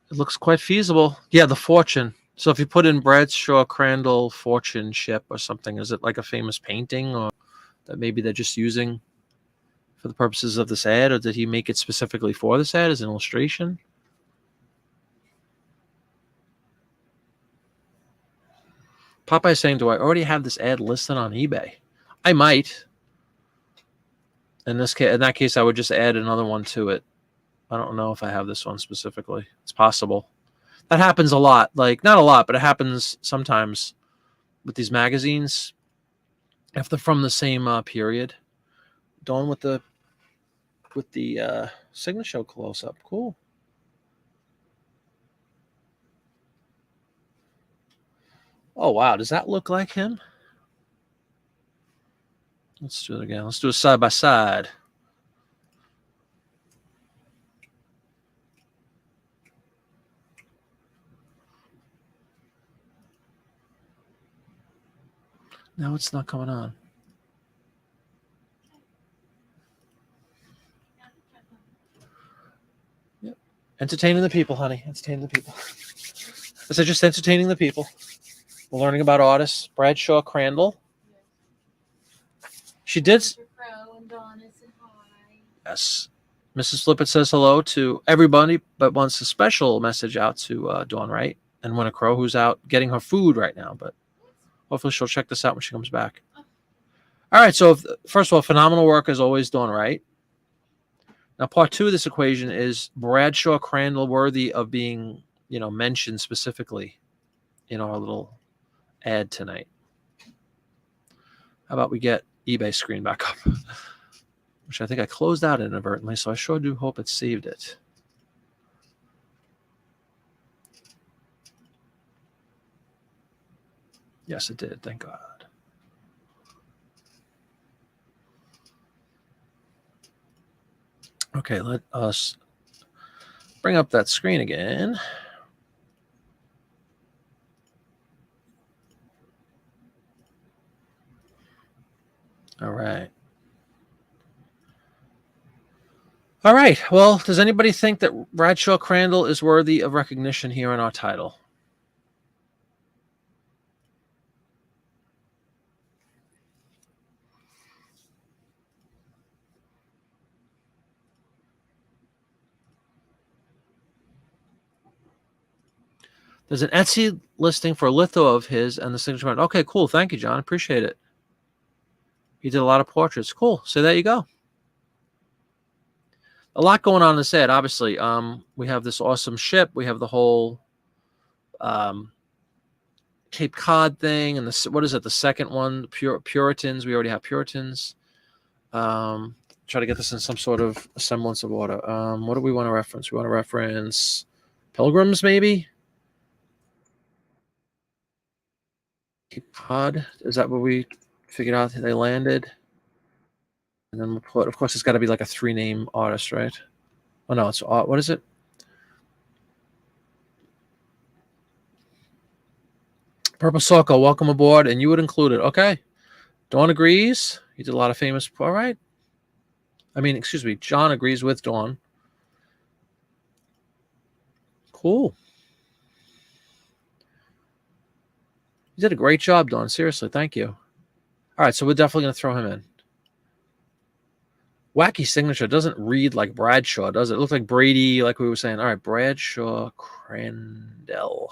A: It looks quite feasible. Yeah, the Fortune. So if you put in Bradshaw Crandall Fortune ship or something, is it like a famous painting or that maybe they're just using for the purposes of this ad, or did he make it specifically for this ad as an illustration? Popeye's saying, do I already have this ad listed on eBay? I might. In that case, I would just add another one to it. I don't know if I have this one specifically. It's possible. That happens a lot. Like, not a lot, but it happens sometimes with these magazines. If they're from the same period. Dawn with the signature close up. Cool. Oh wow, does that look like him? Let's do it again. Let's do a side by side. Now it's not coming on. Yep. Entertaining the people, honey. Entertaining the people. I said just entertaining the people. We're learning about artists. Bradshaw Crandall. She did. Yes. Mrs. Flippett says hello to everybody, but wants a special message out to Dawn Wright and Winter Crow, who's out getting her food right now. But hopefully she'll check this out when she comes back. All right. So first of all, phenomenal work as always, Dawn Wright. Now, part two of this equation is Bradshaw Crandall worthy of being, mentioned specifically in our little ad tonight. How about we get eBay screen back up, which I think I closed out inadvertently, so I sure do hope it saved it. Yes, it did. Thank God. Okay, let us bring up that screen again. All right. All right. Well, does anybody think that Bradshaw Crandall is worthy of recognition here in our title? There's an Etsy listing for a litho of his and the signature. Okay, cool. Thank you, John. Appreciate it. He did a lot of portraits. Cool. So there you go. A lot going on in this ad, obviously. We have this awesome ship. We have the whole Cape Cod thing. And what is it? The second one, Puritans. We already have Puritans. Try to get this in some sort of semblance of order. What do we want to reference? We want to reference Pilgrims, maybe? Cape Cod. Is that where we figured out they landed? And then we'll put, of course, it's got to be like a 3-name artist, right? Oh, no, it's, what is it? Purple Socko, welcome aboard, and you would include it. Okay. Dawn agrees. He did a lot of famous, all right. I mean, excuse me, John agrees with Dawn. Cool. You did a great job, Dawn. Seriously, thank you. All right, so we're definitely going to throw him in. Wacky signature doesn't read like Bradshaw, does it? It looks like Brady, like we were saying. All right, Bradshaw Crandell.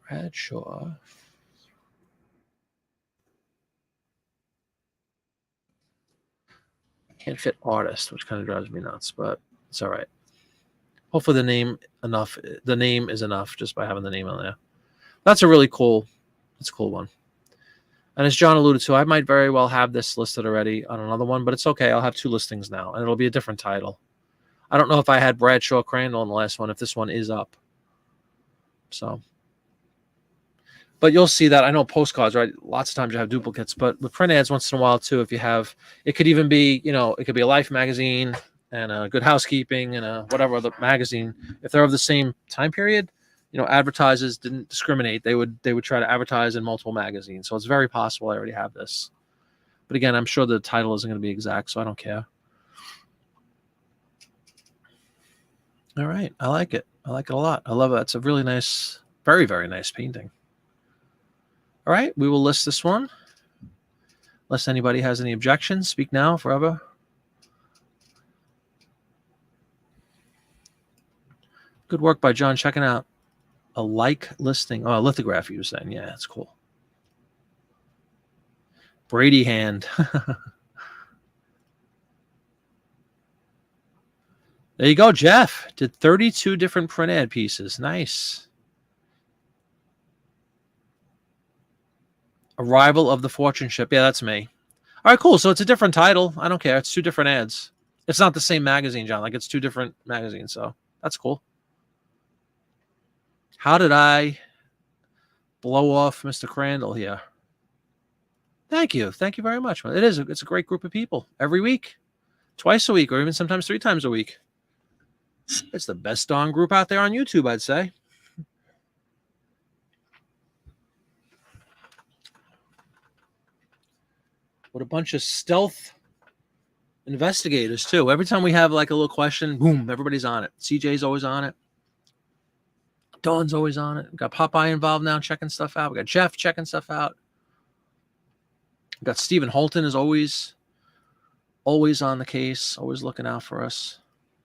A: Bradshaw. Can't fit artist, which kind of drives me nuts, but it's all right. Hopefully the name is enough just by having the name on there. That's a really cool, that's a cool one. And as John alluded to, I might very well have this listed already on another one, but it's okay. I'll have 2 listings now, and it'll be a different title. I don't know if I had Bradshaw Crandall in the last one, if this one is up. So, but you'll see that. I know postcards, right? Lots of times you have duplicates, but with print ads once in a while too, if you have, it could even be, it could be a Life magazine and a Good Housekeeping and a whatever other magazine. If they're of the same time period, advertisers didn't discriminate. They would try to advertise in multiple magazines. So it's very possible I already have this. But again, I'm sure the title isn't going to be exact, so I don't care. All right. I like it. I like it a lot. I love it. It's a really nice, very, very nice painting. All right. We will list this one. Unless anybody has any objections, speak now, forever. Good work by John. Checking out a listing. Oh, a lithograph, you were saying. Yeah, that's cool. Brady hand. There you go, Jeff. Did 32 different print ad pieces. Nice. Arrival of the Fortune Ship. Yeah, that's me. All right, cool. So it's a different title. I don't care. It's 2 different ads. It's not the same magazine, John. Like, it's 2 different magazines. So that's cool. How did I blow off Mr. Crandall here? Thank you. Thank you very much. It's a great group of people every week, twice a week, or even sometimes 3 times a week. It's the best darn group out there on YouTube, I'd say. What a bunch of stealth investigators, too. Every time we have like a little question, boom, everybody's on it. CJ's always on it. Dawn's always on it. We've got Popeye involved now, checking stuff out. We got Jeff checking stuff out. We've got Stephen Holton is always on the case, always looking out for us.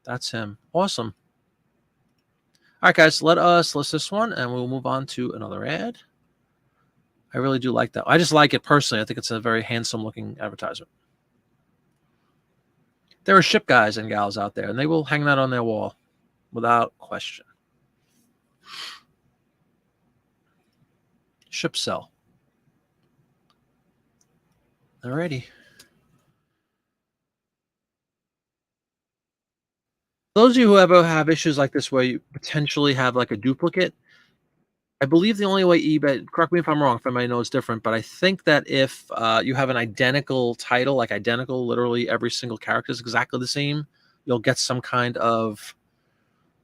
A: That's him. Awesome. All right, guys, let us list this one, and we'll move on to another ad. I really do like that. I just like it personally. I think it's a very handsome-looking advertisement. There are ship guys and gals out there, and they will hang that on their wall without question. Ship sell. Alrighty. Those of you who ever have issues like this where you potentially have like a duplicate, I believe the only way eBay, correct me if I'm wrong, if anybody knows different, but I think that if you have an identical title, like identical, literally every single character is exactly the same, you'll get some kind of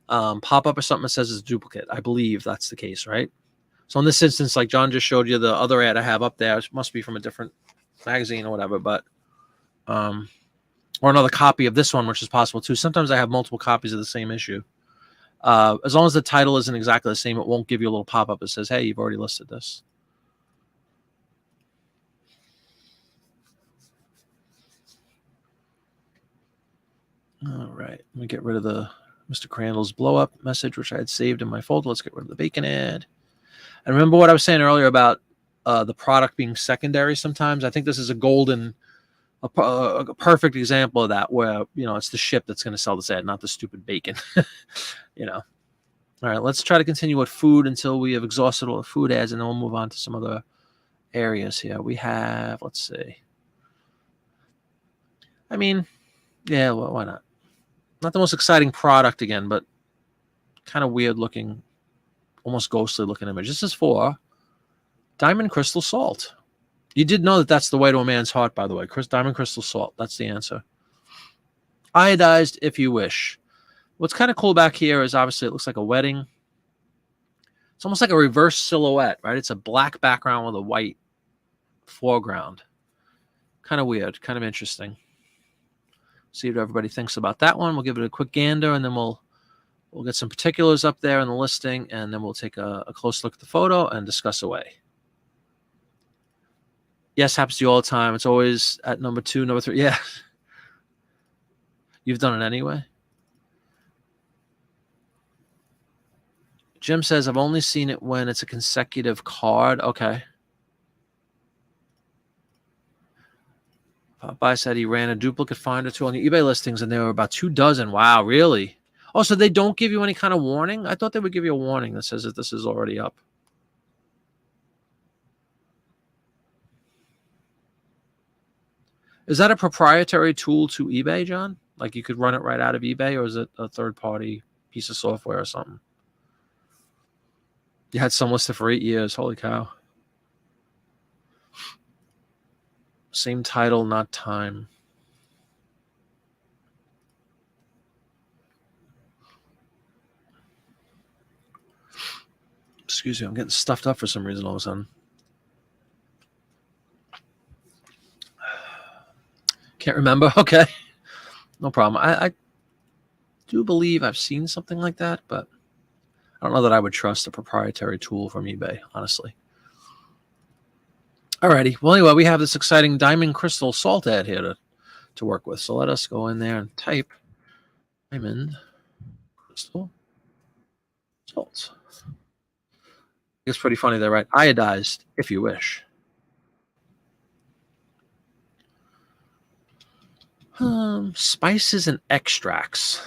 A: pop-up or something that says it's a duplicate. I believe that's the case, right? So in this instance, like John just showed you, the other ad I have up there, it must be from a different magazine or whatever, but or another copy of this one, which is possible too. Sometimes I have multiple copies of the same issue. As long as the title isn't exactly the same, it won't give you a little pop-up that says, hey, you've already listed this. All right. Let me get rid of the Mr. Crandall's blow-up message, which I had saved in my folder. Let's get rid of the bacon ad. And remember what I was saying earlier about the product being secondary sometimes? I think this is a perfect example of that, where, it's the ship that's going to sell this ad, not the stupid bacon. All right, let's try to continue with food until we have exhausted all the food ads, and then we'll move on to some other areas here. We have, let's see. I mean, yeah, well, why not? Not the most exciting product again, but kind of weird looking, almost ghostly looking image. This is for Diamond crystal salt. You did know that that's the way to a man's heart, by the way. Diamond crystal salt. That's the answer. Iodized, if you wish. What's kind of cool back here is obviously it looks like a wedding. It's almost like a reverse silhouette, right? It's a black background with a white foreground. Kind of weird, kind of interesting. See what everybody thinks about that one. We'll give it a quick gander, and then we'll get some particulars up there in the listing, and then we'll take a close look at the photo and discuss away. Yes, happens to you all the time. It's always at number 2, number 3. Yeah. You've done it anyway. Jim says, I've only seen it when it's a consecutive card. Okay. Popeye said he ran a duplicate find or 2 on the eBay listings, and there were about 24. Wow, really? Oh, so they don't give you any kind of warning? I thought they would give you a warning that says that this is already up. Is that a proprietary tool to eBay, John? Like you could run it right out of eBay, or is it a third-party piece of software or something? You had some listed for 8 years. Holy cow. Same title, not time. Excuse me, I'm getting stuffed up for some reason all of a sudden. Can't remember. Okay. No problem. I do believe I've seen something like that, but I don't know that I would trust a proprietary tool from eBay, honestly. Alrighty. Well, anyway, we have this exciting diamond crystal salt ad here to work with. So let us go in there and type diamond crystal salt. It's pretty funny there, right? Iodized, if you wish. Spices and extracts.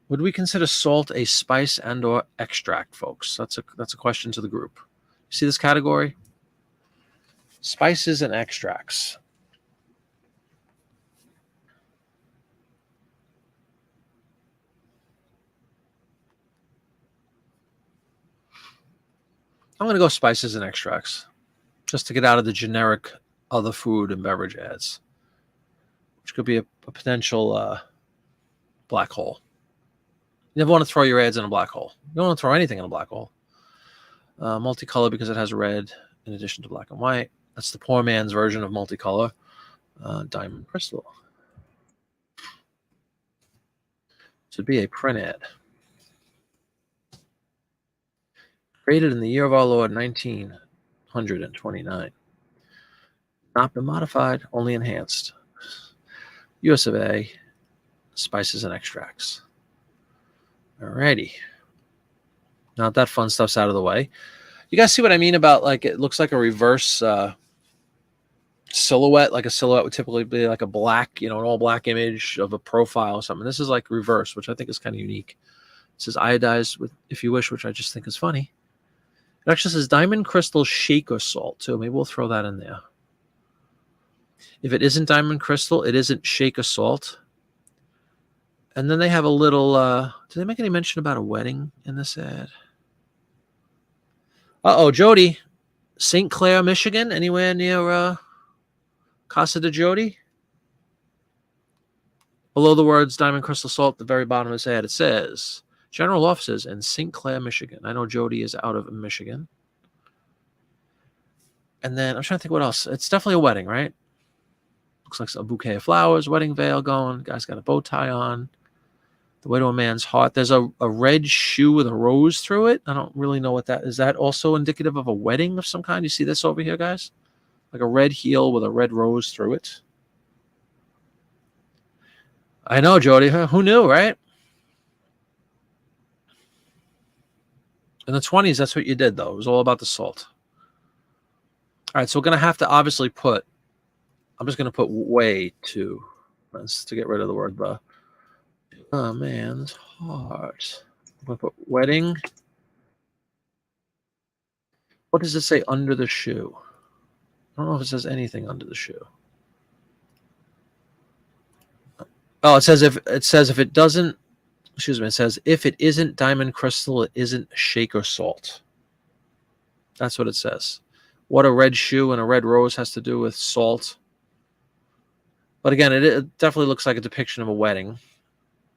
A: Would we consider salt a spice and/or extract, folks? That's a question to the group. See this category? Spices and extracts. I'm going to go spices and extracts, just to get out of the generic other food and beverage ads, which could be a potential black hole. You never want to throw your ads in a black hole. You don't want to throw anything in a black hole. Multicolor because it has red in addition to black and white. That's the poor man's version of multicolor. Diamond crystal. This would be a print ad. Created in the year of our Lord, 1929. Not been modified, only enhanced. US of A, spices and extracts. Alrighty. Now that fun stuff's out of the way. You guys see what I mean about, like, it looks like a reverse silhouette? Like a silhouette would typically be like a black, an all black image of a profile or something. This is like reverse, which I think is kind of unique. It says iodized with, if you wish, which I just think is funny. It actually says diamond crystal shaker salt too. Maybe we'll throw that in there. If it isn't diamond crystal, it isn't shaker salt. And then they have a little, did they make any mention about a wedding in this ad? Uh-oh, Jody. St. Clair, Michigan? Anywhere near Casa de Jody? Below the words diamond crystal salt at the very bottom of this ad, it says general offices in St. Clair, Michigan. I know Jody is out of Michigan. And then I'm trying to think what else. It's definitely a wedding, right? Looks like a bouquet of flowers, wedding veil going. Guy's got a bow tie on. The way to a man's heart. There's a red shoe with a rose through it. I don't really know what that is. That also indicative of a wedding of some kind? You see this over here, guys? Like a red heel with a red rose through it. I know, Jody. Who knew, right? In the 20s, that's what you did, though. It was all about the salt. All right, so we're going to have to obviously put, I'm just going to put way to get rid of the word the. Oh, man's heart. I'm going to put wedding. What does it say under the shoe? I don't know if it says anything under the shoe. Oh, it says if it doesn't, excuse me, it says if it isn't diamond crystal, it isn't shaker salt. That's what it says. what a red shoe and a red rose has to do with salt. But again, it definitely looks like a depiction of a wedding.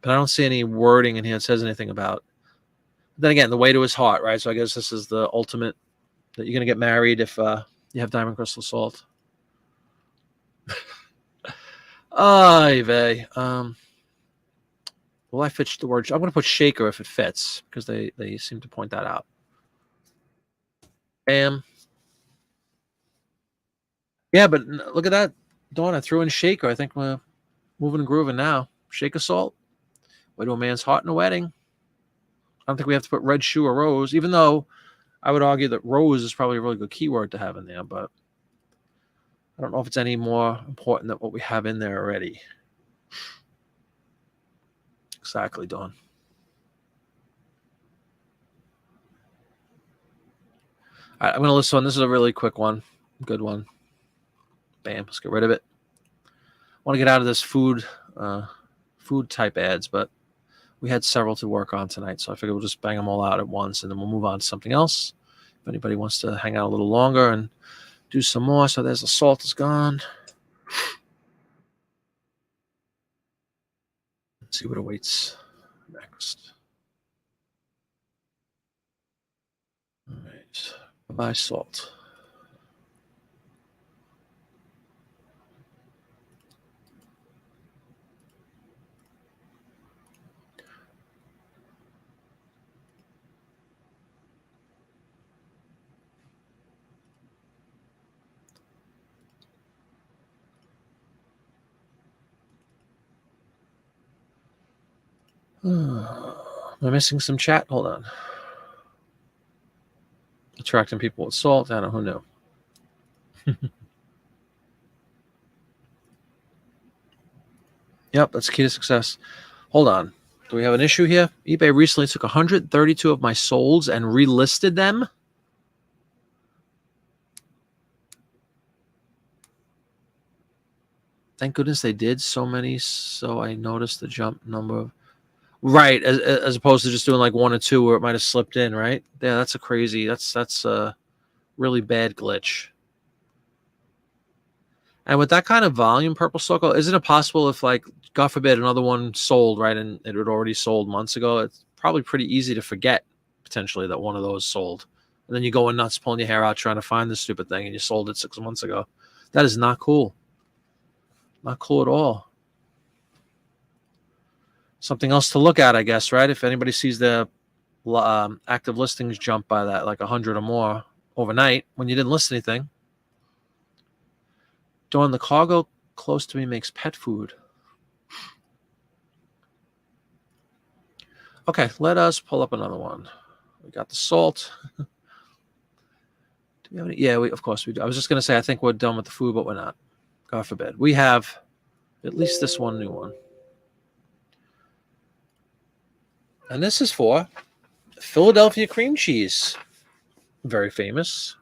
A: But I don't see any wording in here that says anything about. Then again, the way to his heart, right? So I guess this is the ultimate that you're going to get married if you have diamond crystal salt. Ay vey. Will I fit the word? I'm going to put shaker if it fits because they seem to point that out. Bam. Yeah, but look at that. Dawn, I threw in shaker. I think we're moving and grooving now. Shaker salt. Way to a man's heart in a wedding. I don't think we have to put red shoe or rose, even though I would argue that rose is probably a really good keyword to have in there, but I don't know if it's any more important than what we have in there already. Exactly, Dawn. All right, I'm going to list one. This is a really quick one. Good one. Bam. Let's get rid of it. I want to get out of this food type ads, but we had several to work on tonight, so I figured we'll just bang them all out at once, and then we'll move on to something else. If anybody wants to hang out a little longer and do some more. So there's the salt is gone. Let's see what awaits next. All right. Bye-bye, salt. Am I missing some chat? Hold on. Attracting people with salt. I don't know. Who knew? Yep, that's key to success. Hold on. Do we have an issue here? eBay recently took 132 of my solds and relisted them. Thank goodness they did so many, so I noticed the jump number of... Right, as opposed to just doing like one or two where it might have slipped in, right? Yeah, that's a crazy, that's a really bad glitch. And with that kind of volume, Purple Circle, isn't it possible if, like, God forbid, another one sold, right, and it had already sold months ago, it's probably pretty easy to forget, potentially, that one of those sold. And then you go nuts, pulling your hair out, trying to find this stupid thing, and you sold it 6 months ago. That is not cool. Not cool at all. Something else to look at, I guess, right? If anybody sees the active listings jump by that, like 100 or more overnight, when you didn't list anything. Dawn, the cargo close to me makes pet food. Okay, let us pull up another one. We got the salt. Do we have any? Yeah, of course we do. I was just going to say, I think we're done with the food, but we're not. God forbid. We have at least this one new one. And this is for Philadelphia cream cheese. Very famous.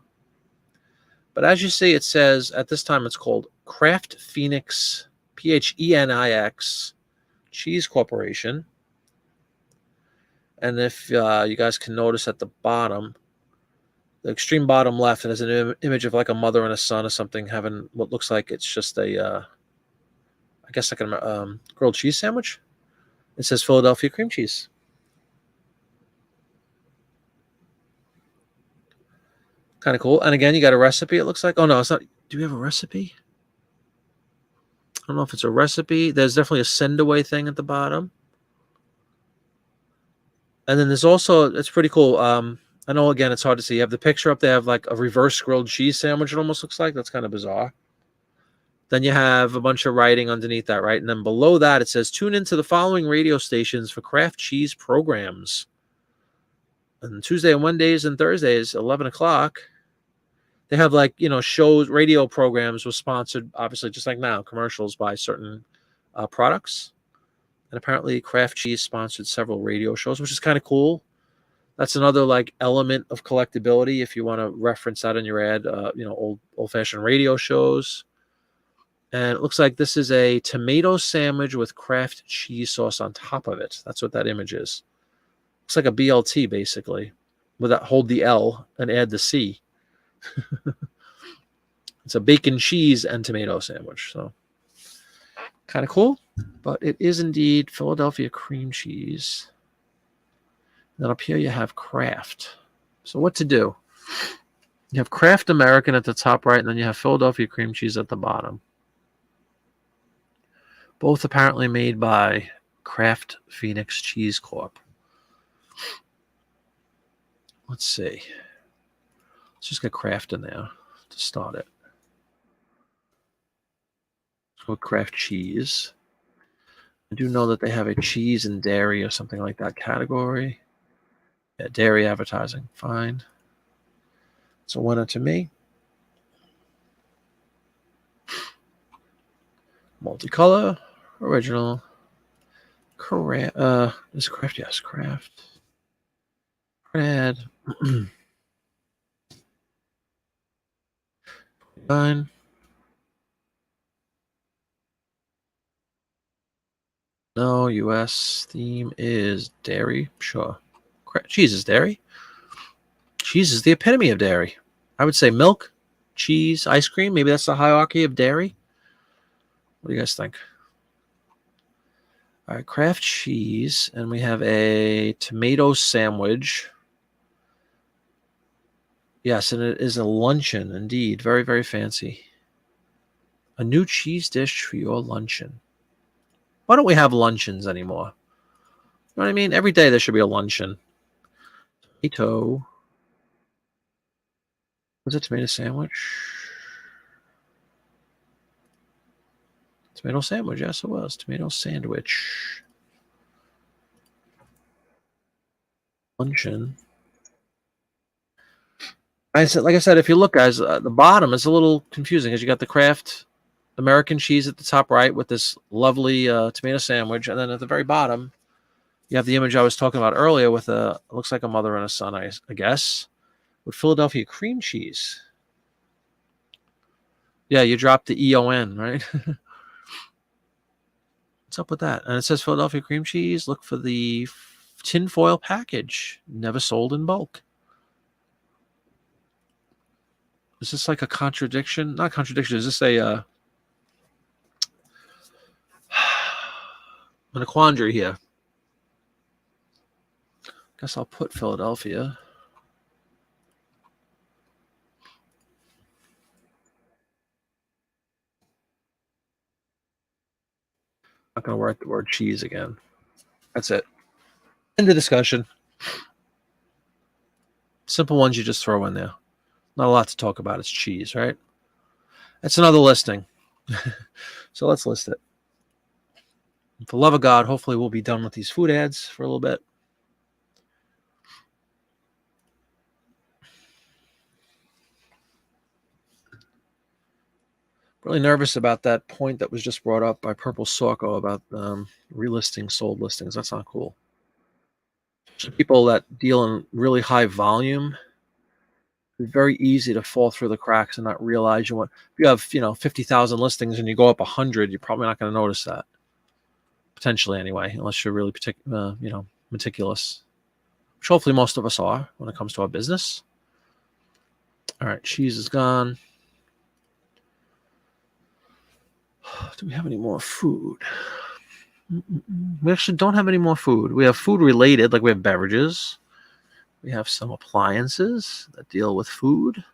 A: But as you see, it says, at this time, it's called Kraft Phoenix, Phenix Cheese Corporation. And if you guys can notice at the bottom, the extreme bottom left, there's an image of like a mother and a son or something having what looks like it's just a, I guess like a grilled cheese sandwich. It says Philadelphia cream cheese. Kind of cool. And again, you got a recipe, it looks like. Oh, no, it's not. Do we have a recipe? I don't know if it's a recipe. There's definitely a send away thing at the bottom. And then there's also, it's pretty cool. I know, again, it's hard to see. You have the picture up there of like a reverse grilled cheese sandwich, it almost looks like. That's kind of bizarre. Then you have a bunch of writing underneath that, right? And then below that, it says, tune into the following radio stations for Kraft cheese programs. And Tuesday and Wednesdays and Thursdays, 11 o'clock. They have like, shows, radio programs was sponsored, obviously, just like now, commercials by certain products. And apparently Kraft cheese sponsored several radio shows, which is kind of cool. That's another like element of collectability if you want to reference that in your ad, old-fashioned radio shows. And it looks like this is a tomato sandwich with Kraft cheese sauce on top of it. That's what that image is. Looks like a BLT, basically. With that, hold the L and add the C. It's a bacon, cheese, and tomato sandwich. So kind of cool. But it is indeed Philadelphia cream cheese. Then up here you have Kraft. So what to do? You have Kraft American at the top right, and then you have Philadelphia cream cheese at the bottom. Both apparently made by Kraft Phoenix Cheese Corp. Let's see. Let's just get Kraft in there to start it. Let's go Kraft cheese. I do know that they have a cheese and dairy or something like that category. Yeah, dairy advertising. Fine. It's a winner to me. Multicolor. Original. Kraft. Is Kraft? Yes, Kraft. Add. Fine. No, U.S. theme is dairy. Sure. Cheese is dairy. Cheese is the epitome of dairy. I would say milk, cheese, ice cream. Maybe that's the hierarchy of dairy. What do you guys think? All right, Kraft cheese. And we have a tomato sandwich. Yes, and it is a luncheon, indeed. Very, very fancy. A new cheese dish for your luncheon. Why don't we have luncheons anymore? You know what I mean? Every day there should be a luncheon. Tomato. Was it tomato sandwich? Tomato sandwich, yes it was. Tomato sandwich. Luncheon. Like I said, if you look, guys, the bottom is a little confusing because you got the Kraft American cheese at the top right with this lovely tomato sandwich, and then at the very bottom, you have the image I was talking about earlier with looks like a mother and a son, I guess, with Philadelphia cream cheese. Yeah, you dropped the EON, right? What's up with that? And it says Philadelphia cream cheese. Look for the tinfoil package. Never sold in bulk. Is this like a contradiction? Not contradiction. Is this a I'm in a quandary here? Guess I'll put Philadelphia. Not going to write the word cheese again. That's it. End of discussion. Simple ones you just throw in there. Not a lot to talk about. It's cheese, right? That's another listing. So let's list it. For the love of God, hopefully we'll be done with these food ads for a little bit. Really nervous about that point that was just brought up by Purple Sorko about relisting sold listings. That's not cool. People that deal in really high volume, it's very easy to fall through the cracks and not realize you want. If you have 50,000 listings and you go up 100, you're probably not going to notice that. Potentially, anyway, unless you're really meticulous, which hopefully most of us are when it comes to our business. All right, cheese is gone. Do we have any more food? We actually don't have any more food. We have food related, like we have beverages. We have some appliances that deal with food,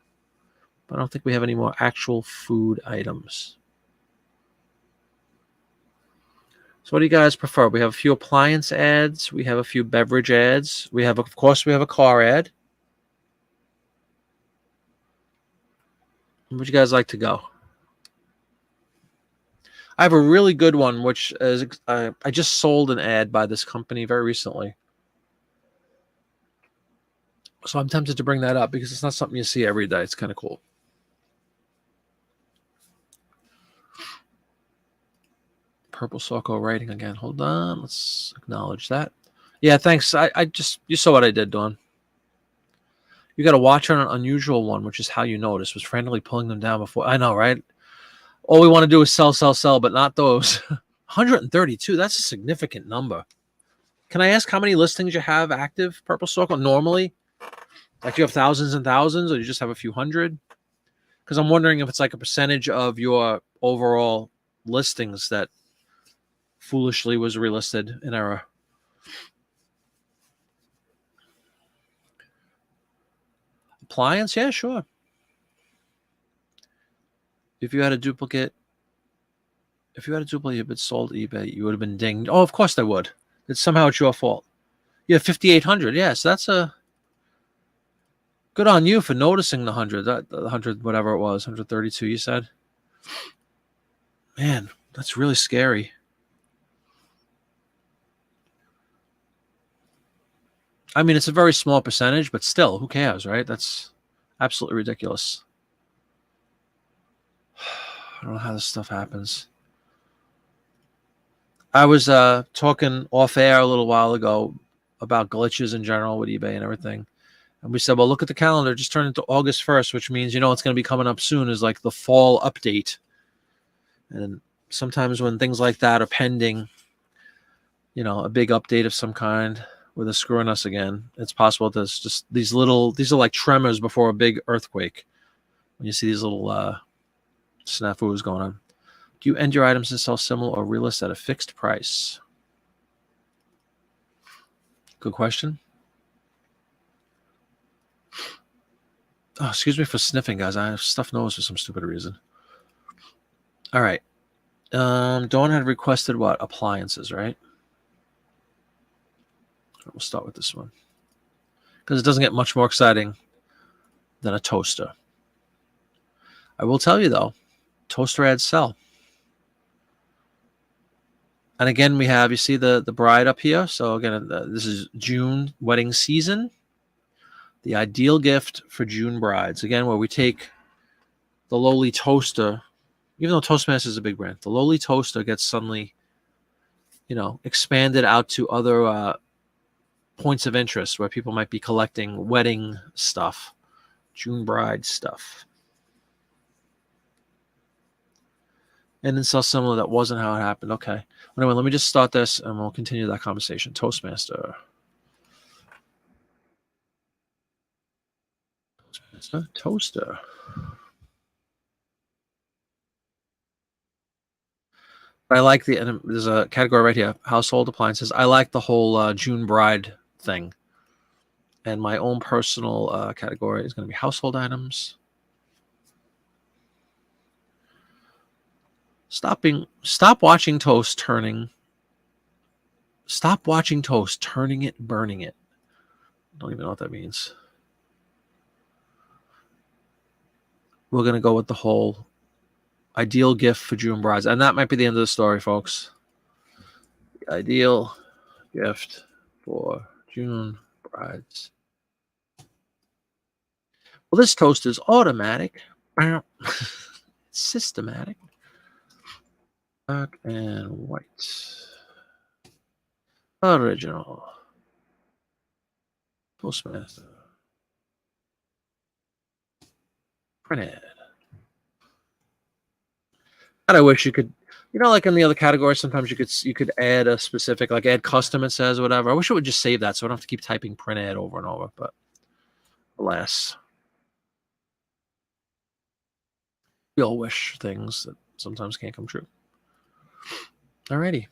A: but I don't think we have any more actual food items. So what do you guys prefer? We have a few appliance ads. We have a few beverage ads. Of course, we have a car ad. Would you guys like to go? I have a really good one, which is I just sold an ad by this company very recently. So I'm tempted to bring that up because it's not something you see every day. It's kind of cool. Purple Sorko writing again. Hold on. Let's acknowledge that. Yeah, thanks. You saw what I did, Dawn. You got to watch on an unusual one, which is how you notice, was frantically pulling them down before. I know, right? All we want to do is sell, sell, sell, but not those. 132. That's a significant number. Can I ask how many listings you have active, Purple Sorko, normally? Like you have thousands and thousands, or you just have a few hundred? Because I'm wondering if it's like a percentage of your overall listings that foolishly was relisted in error. Appliance, yeah, sure. If you had a duplicate but sold eBay, you would have been dinged. Oh, of course they would. It's somehow it's your fault. Yeah, 5,800. Yes, that's a good on you for noticing the 100. The 100, whatever it was, 132. You said. Man, that's really scary. I mean, it's a very small percentage, but still, who cares, right? That's absolutely ridiculous. I don't know how this stuff happens. I was talking off air a little while ago about glitches in general with eBay and everything. And we said, well, look at the calendar. Just turn it to August 1st, which means, it's going to be coming up soon is like the fall update. And sometimes when things like that are pending, a big update of some kind where they're screwing us again, it's possible there's just these are like tremors before a big earthquake. When you see these little snafus going on. Do you end your items and sell similar or relist at a fixed price? Good question. Oh, excuse me for sniffing, guys. I have stuffed nose for some stupid reason. All right. Dawn had requested what? Appliances, right? We'll start with this one. Because it doesn't get much more exciting than a toaster. I will tell you, though, toaster ads sell. And again, we have, you see the bride up here. So again, this is June wedding season. The ideal gift for June brides. Again, where we take the lowly toaster, even though Toastmasters is a big brand, the lowly toaster gets suddenly, expanded out to other points of interest where people might be collecting wedding stuff, June bride stuff. And then sell similar, that wasn't how it happened. Okay. Anyway, let me just start this and we'll continue that conversation. Toastmaster. Toaster. I like and there's a category right here, household appliances. I like the whole June bride thing. And my own personal category is going to be household items. Stop watching toast turning. Stop watching toast, turning it, burning it. I don't even know what that means. We're going to go with the whole ideal gift for June brides. And that might be the end of the story, folks. The ideal gift for June brides. Well, this toast is automatic. Systematic. Black and white. Original. Toastmaster. Printed. And I wish you could, like in the other categories, sometimes you could add a specific, like add custom, it says, whatever. I wish it would just save that so I don't have to keep typing print ad over and over, but alas. We all wish things that sometimes can't come true. Alrighty.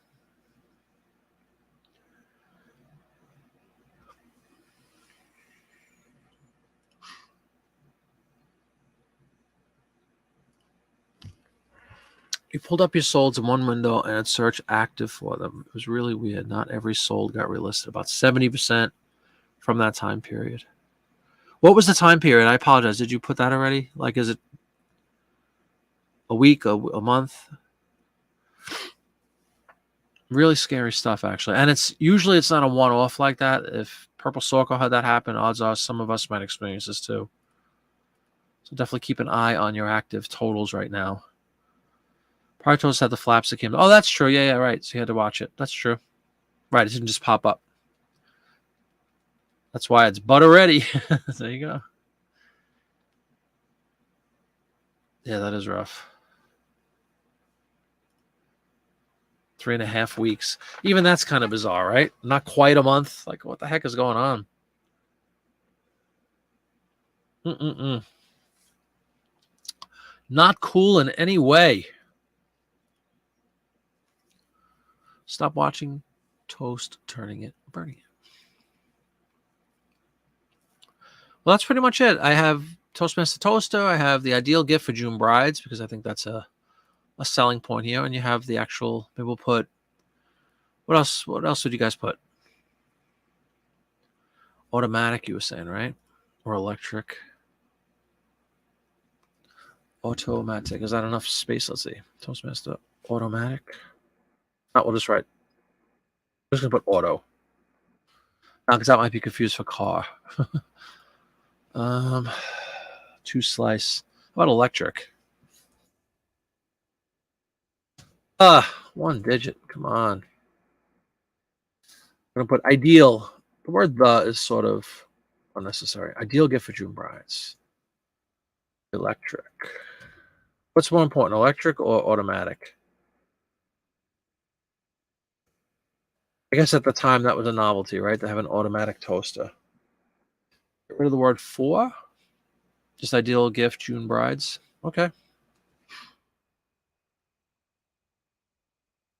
A: You pulled up your solds in one window and it searched active for them. It was really weird. Not every sold got relisted. About 70% from that time period. What was the time period? I apologize. Did you put that already? Like, is it a week, a month? Really scary stuff, actually. And it's not a one-off like that. If Purple Circle had that happen, odds are some of us might experience this too. So definitely keep an eye on your active totals right now. Prior totals had the flaps that came. Oh, that's true. Yeah, right. So you had to watch it. That's true. Right, it didn't just pop up. That's why it's butter ready. There you go. Yeah, that is rough. 3.5 weeks. Even that's kind of bizarre, right? Not quite a month. Like, what the heck is going on? Not cool in any way. Stop watching toast, turning it, burning it. Well, that's pretty much it. I have Toastmaster Toaster. I have the ideal gift for June brides because I think that's a selling point here. And you have the actual, maybe we'll put, what else? What else would you guys put? Automatic, you were saying, right? Or electric. Automatic. Is that enough space? Let's see. Toastmaster automatic. No, we'll just write. I'm just going to put auto. Now, because that might be confused for car. 2 slice. How about electric? 1 digit. Come on. I'm going to put ideal. The word "the" is sort of unnecessary. Ideal gift for June brides. Electric. What's more important, electric or automatic? I guess at the time that was a novelty, right? To have an automatic toaster. Get rid of the word "for." Just ideal gift, June brides. Okay.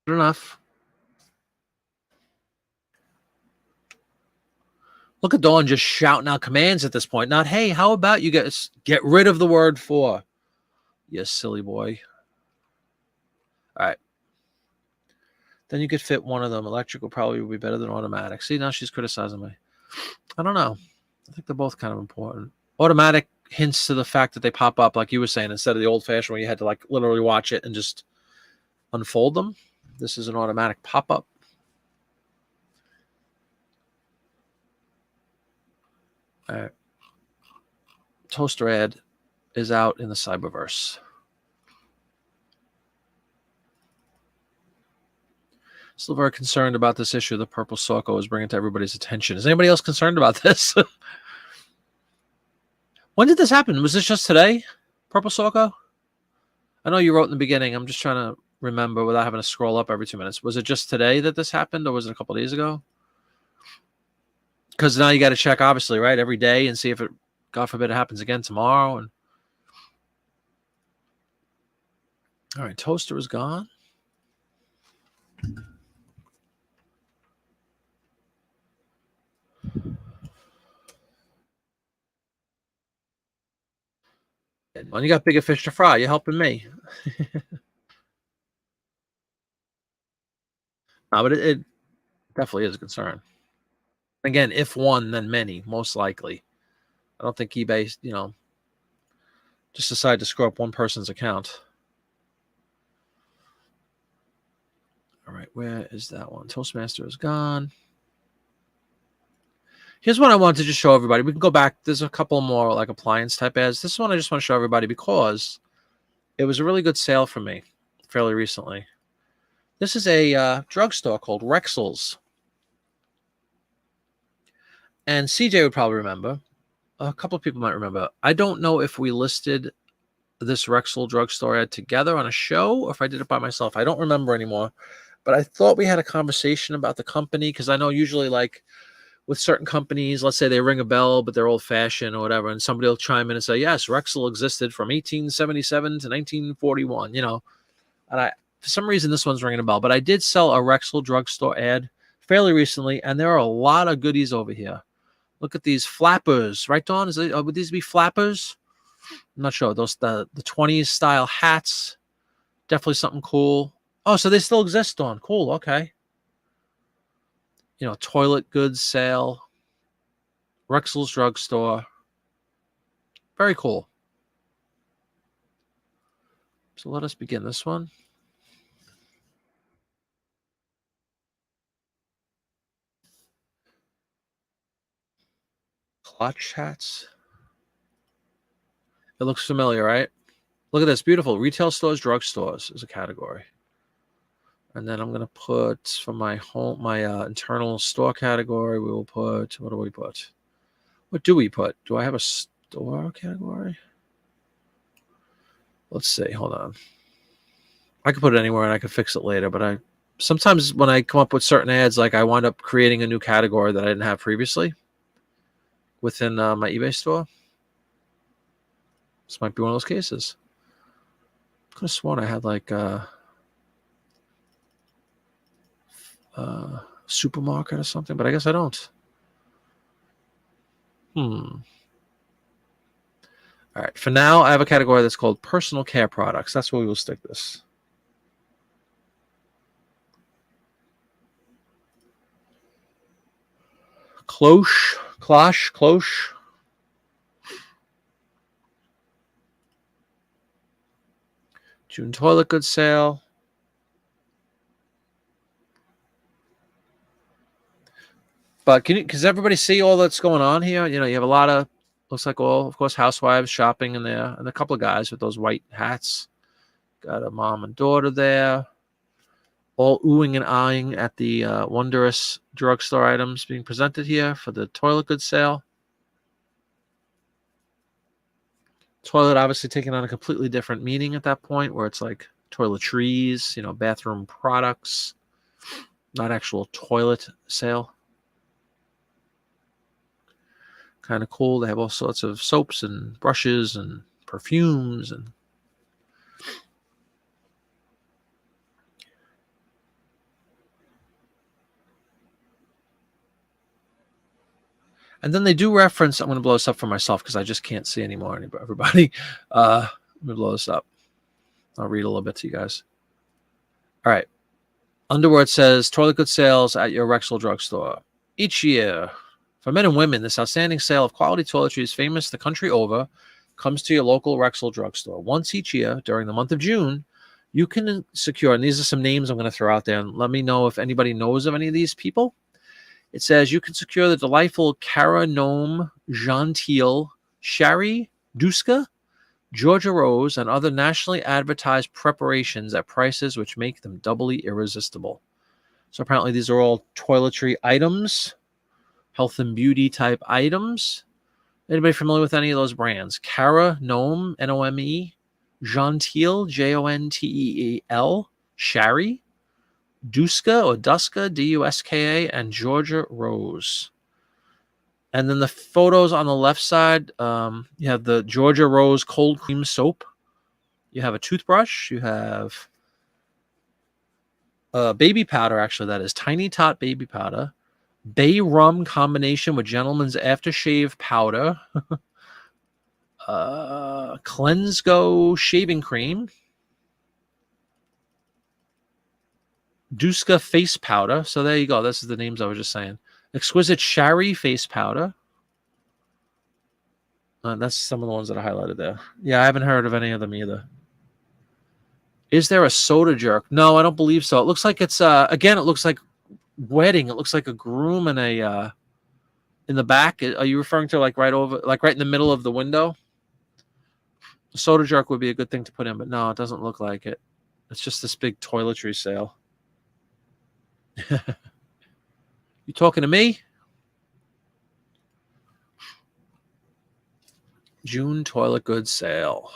A: Good enough. Look at Dawn just shouting out commands at this point. Not, hey, how about you guys get rid of the word "for"? Yes, silly boy. All right. Then you could fit one of them. Electric will probably be better than automatic. See, now she's criticizing me. I don't know. I think they're both kind of important. Automatic hints to the fact that they pop up, like you were saying, instead of the old-fashioned where you had to like literally watch it and just unfold them. This is an automatic pop-up. All right. Toaster ad is out in the cyberverse. Still very concerned about this issue the Purple Socko is bringing to everybody's attention. Is anybody else concerned about this? When did this happen? Was this just today, Purple Socko? I know you wrote in the beginning. I'm just trying to remember without having to scroll up every 2 minutes. Was it just today that this happened, or was it a couple of days ago? Because now you got to check, obviously, right, every day and see if it, God forbid, it happens again tomorrow. And all right, toaster is gone. When you got bigger fish to fry, you're helping me. No, but it definitely is a concern. Again, if one, then many, most likely. I don't think eBay, just decided to screw up one person's account. All right, where is that one? Toastmaster is gone. Here's what I wanted to just show everybody. We can go back. There's a couple more like appliance type ads. This one I just want to show everybody because it was a really good sale for me fairly recently. This is a drugstore called Rexall's. And CJ would probably remember. A couple of people might remember. I don't know if we listed this Rexall drugstore ad together on a show or if I did it by myself. I don't remember anymore. But I thought we had a conversation about the company because I know usually like with certain companies, let's say they ring a bell, but they're old-fashioned or whatever, and somebody will chime in and say, yes, Rexall existed from 1877 to 1941, And for some reason, this one's ringing a bell. But I did sell a Rexall drugstore ad fairly recently, and there are a lot of goodies over here. Look at these flappers, right, Dawn? Would these be flappers? I'm not sure. Those the 20s style hats, definitely something cool. Oh, so they still exist, Dawn. Cool, okay. Toilet goods sale, Rexall's drugstore. Very cool. So let us begin this one. Clutch hats. It looks familiar, right? Look at this. Beautiful. Retail stores, drugstores is a category. And then I'm going to put for my home, my internal store category, we will put, what do we put? What do we put? Do I have a store category? Let's see. Hold on. I could put it anywhere and I could fix it later, but sometimes when I come up with certain ads, like I wind up creating a new category that I didn't have previously within my eBay store. This might be one of those cases. Could have sworn I had like supermarket or something, but I guess I don't. All right. For now, I have a category that's called personal care products. That's where we will stick this. Cloche. June toilet goods sale. But does everybody see all that's going on here? You know, you have a lot of, looks like all, of course, housewives shopping in there, and a couple of guys with those white hats. Got a mom and daughter there, all oohing and eyeing at the wondrous drugstore items being presented here for the toilet goods sale. Toilet obviously taking on a completely different meaning at that point, where it's like toiletries, you know, bathroom products, not actual toilet sale. Kind of cool. They have all sorts of soaps and brushes and perfumes and then they do reference, I'm going to blow this up for myself because I just can't see anymore, everybody. Let me blow this up. I'll read a little bit to you guys. All right. Underwhere it says, toilet goods sales at your Rexall drugstore. Each year, for men and women, this outstanding sale of quality toiletries famous the country over comes to your local Rexall drugstore. Once each year, during the month of June, you can secure, and these are some names I'm going to throw out there, and let me know if anybody knows of any of these people. It says you can secure the delightful Cara Gnome, Gentile, Sherry, Duska, Georgia Rose, and other nationally advertised preparations at prices which make them doubly irresistible. So apparently these are all toiletry items, health and beauty type items. Anybody familiar with any of those brands? Cara Gnome, Nome, Gentile, Jonteel, Sherry, Duska or Duska, Duska, and Georgia Rose. And then the photos on the left side, you have the Georgia Rose cold cream soap. You have a toothbrush. You have baby powder, actually, that is Tiny Tot baby powder. Bay rum combination with Gentleman's aftershave powder. Cleanse Go shaving cream. Duska face powder. So there you go. This is the names I was just saying. Exquisite Sherry face powder. That's some of the ones that I highlighted there. Yeah, I haven't heard of any of them either. Is there a soda jerk? No, I don't believe so. It looks like it's again. It looks like wedding. It looks like a groom and a in the back. Are you referring to like right over, like right in the middle of the window? The soda jerk would be a good thing to put in, but no, it doesn't look like it. It's just this big toiletry sale. You talking to me? June toilet goods sale.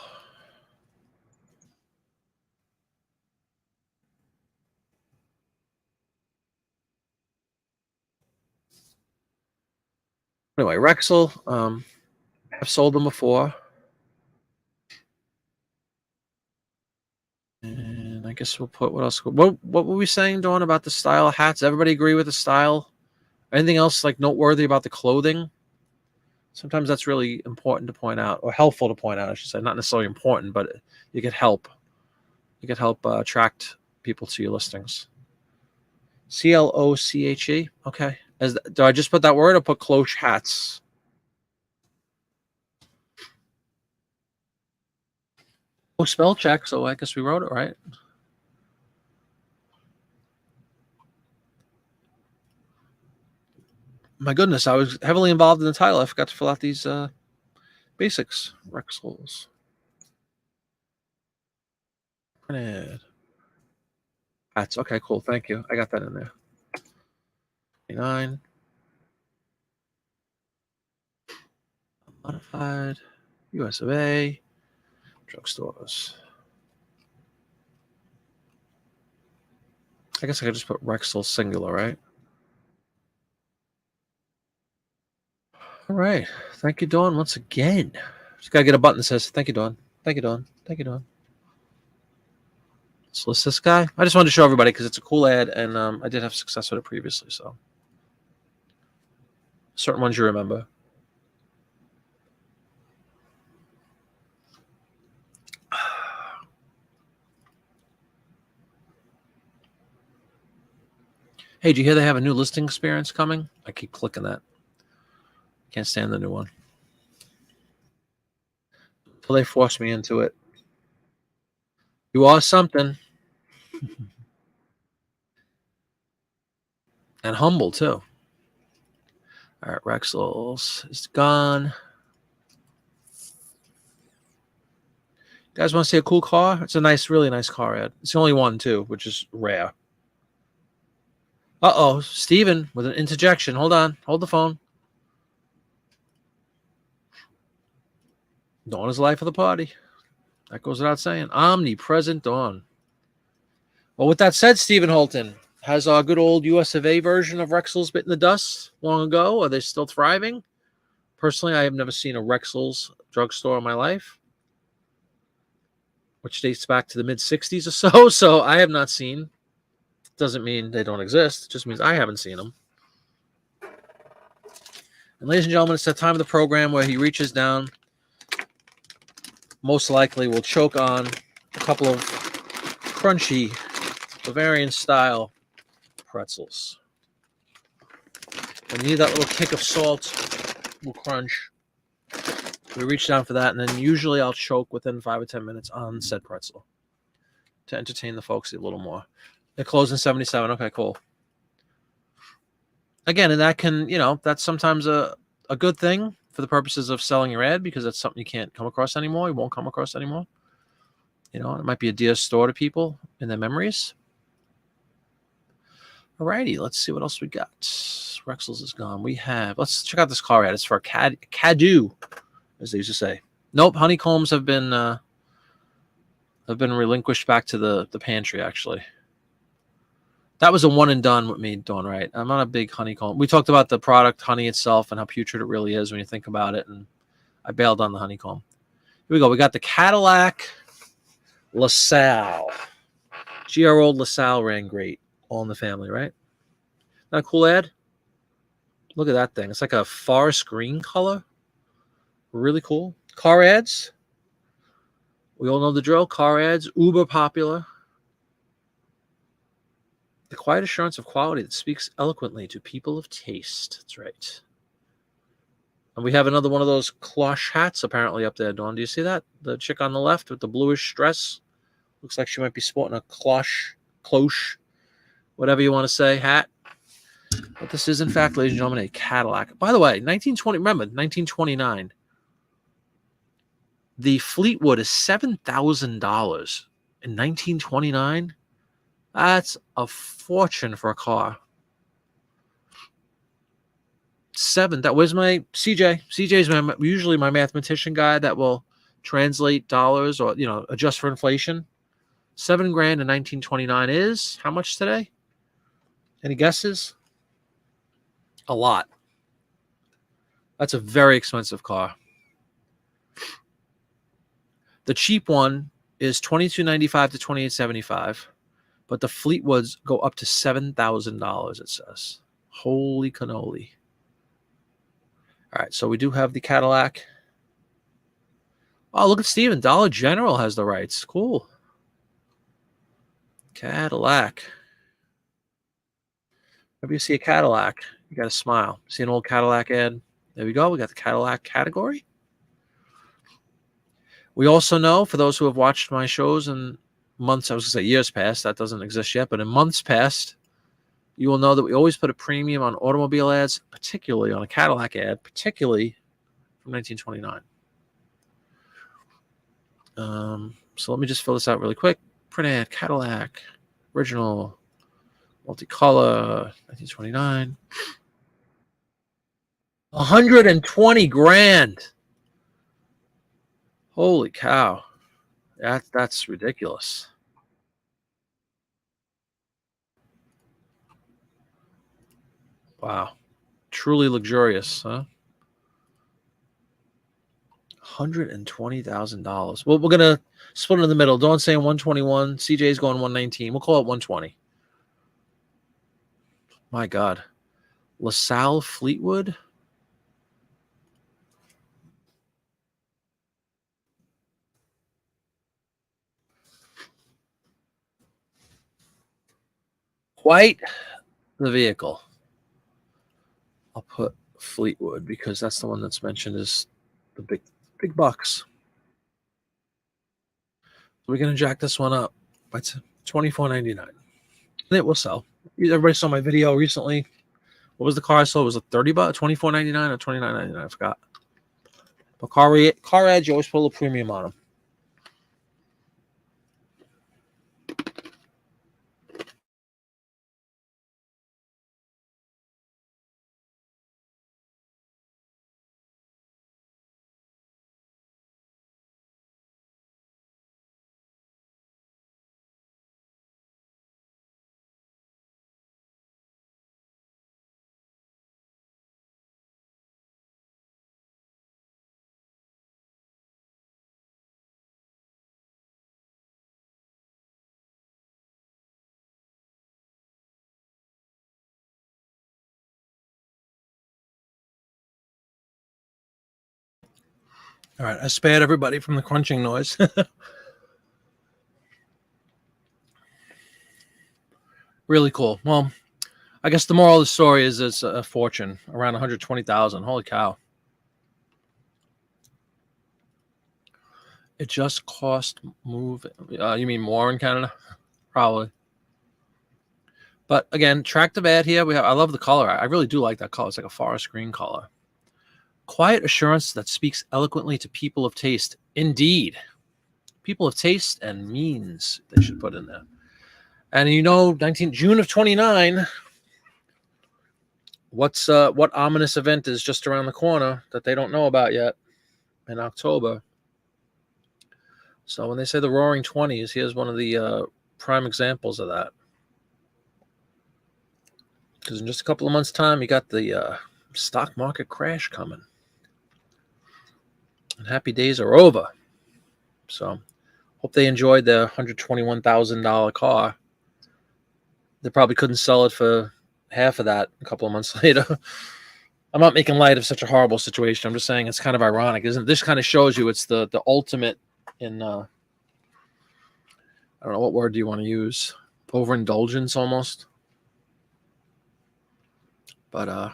A: Anyway, Rexall, I've sold them before. And I guess we'll put what else? What were we saying, Dawn, about the style of hats? Everybody agree with the style? Anything else like noteworthy about the clothing? Sometimes that's really important to point out, or helpful to point out, I should say. Not necessarily important, but you could help. You could help attract people to your listings. Cloche. Okay. Do I just put that word or put cloche hats? Oh, spell check. So I guess we wrote it right. My goodness, I was heavily involved in the title. I forgot to fill out these basics. Rexalls. Printed. Hats. Okay, cool. Thank you. I got that in there. 29. Modified. US of A. Drugstores. I guess I could just put Rexall singular, right? All right. Thank you, Dawn, once again. Just got to get a button that says, thank you, Dawn. Thank you, Dawn. Thank you, Dawn. Let's list this guy. I just wanted to show everybody because it's a cool ad, and I did have success with it previously. So certain ones you remember. Hey, do you hear they have a new listing experience coming? I keep clicking that. Can't stand the new one. Until they force me into it. You are something. And humble, too. All right, Rexels is gone. You guys want to see a cool car? It's a nice, really nice car ad. It's the only one, too, which is rare. Uh-oh, Steven with an interjection. Hold on. Hold the phone. Dawn is the life of the party. That goes without saying. Omnipresent Dawn. Well, with that said, Stephen Holton, has our good old US of A version of Rexels bitten the dust long ago? Are they still thriving? Personally, I have never seen a Rexels drugstore in my life, which dates back to the mid-'60s or so. So I have not seen. Doesn't mean they don't exist. It just means I haven't seen them. And ladies and gentlemen, it's that time of the program where he reaches down, most likely will choke on a couple of crunchy Bavarian-style pretzels. When you need that little kick of salt, will crunch. We reach down for that, and then usually I'll choke within 5 or 10 minutes on said pretzel to entertain the folks a little more. They're closing 77. Okay, cool. Again, and that can, that's sometimes a good thing for the purposes of selling your ad, because that's something you can't come across anymore. You won't come across anymore. It might be a dear store to people in their memories. Alrighty, let's see what else we got. Rexels is gone. Let's check out this car ad. It's for Cadu, as they used to say. Nope, honeycombs have been relinquished back to the pantry, actually. That was a one and done with me, Dawn, right? I'm not a big honeycomb. We talked about the product, honey itself, and how putrid it really is when you think about it, and I bailed on the honeycomb. Here we go. We got the Cadillac LaSalle. GR old LaSalle ran great. All in the family, right? Not a cool ad? Look at that thing. It's like a forest green color. Really cool. Car ads. We all know the drill. Car ads, uber popular. The quiet assurance of quality that speaks eloquently to people of taste. That's right. And we have another one of those cloche hats apparently up there, Dawn. Do you see that? The chick on the left with the bluish dress. Looks like she might be sporting a cloche, whatever you want to say, hat. But this is, in fact, ladies and gentlemen, a Cadillac. By the way, 1929. The Fleetwood is $7,000 in 1929. That's a fortune for a car. Where's my CJ? CJ's usually my mathematician guy that will translate dollars or adjust for inflation. $7,000 in 1929 is how much today? Any guesses? A lot. That's a very expensive car. The cheap one is $2,295 to $2,875, but the Fleetwoods go up to $7,000. It says, "Holy cannoli!" All right, so we do have the Cadillac. Oh, look at Steven. Dollar General has the rights. Cool. Cadillac. Whenever you see a Cadillac, you got to smile. See an old Cadillac ad? There we go. We got the Cadillac category. We also know, for those who have watched my shows in months, I was going to say years past, that doesn't exist yet, but in months past, you will know that we always put a premium on automobile ads, particularly on a Cadillac ad, particularly from 1929. So let me just fill this out really quick. Print ad, Cadillac, original, multicolor, 1929. $120,000. Holy cow. That's ridiculous. Wow. Truly luxurious, huh? $120,000. Well, we're gonna split it in the middle. Dawn's saying 121. CJ's going 119. We'll call it 120. My God. LaSalle Fleetwood. Quite the vehicle. I'll put Fleetwood because that's the one that's mentioned as the big bucks. We're gonna jack this one up by $24.99, and it will sell. Everybody saw my video recently. What was the car I sold? Was it $30, $24.99 or $29.99? I forgot. But car ads, you always put a little premium on them. All right, I spared everybody from the crunching noise. Really cool. Well, I guess the moral of the story is it's a fortune, around 120,000. Holy cow! It just cost move. You mean more in Canada? Probably. But again, tractive ad here. I love the color. I really do like that color. It's like a forest green color. Quiet assurance that speaks eloquently to people of taste. Indeed. People of taste and means, they should put in there. And June of 29, what ominous event is just around the corner that they don't know about yet in October? So when they say the Roaring 20s, here's one of the prime examples of that. Because in just a couple of months' time, you got the stock market crash coming. And happy days are over. So hope they enjoyed the $121,000 car. They probably couldn't sell it for half of that a couple of months later. I'm not making light of such a horrible situation. I'm just saying it's kind of ironic, isn't it? This kind of shows you it's the ultimate in, I don't know, what word do you want to use? Overindulgence almost. But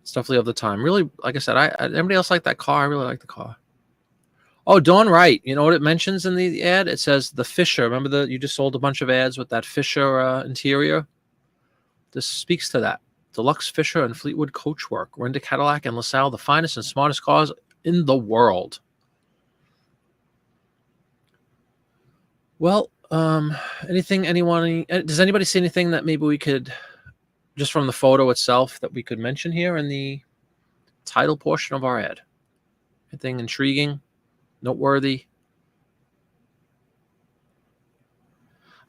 A: it's definitely of the time. Really, like I said, everybody else like that car. I really like the car. Oh, Dawn Wright. You know what it mentions in the ad? It says the Fisher. Remember you just sold a bunch of ads with that Fisher interior? This speaks to that. Deluxe Fisher and Fleetwood coachwork. Rent a Cadillac and LaSalle, the finest and smartest cars in the world. Well, does anybody see anything that maybe we could, just from the photo itself, that we could mention here in the title portion of our ad? Anything intriguing, noteworthy?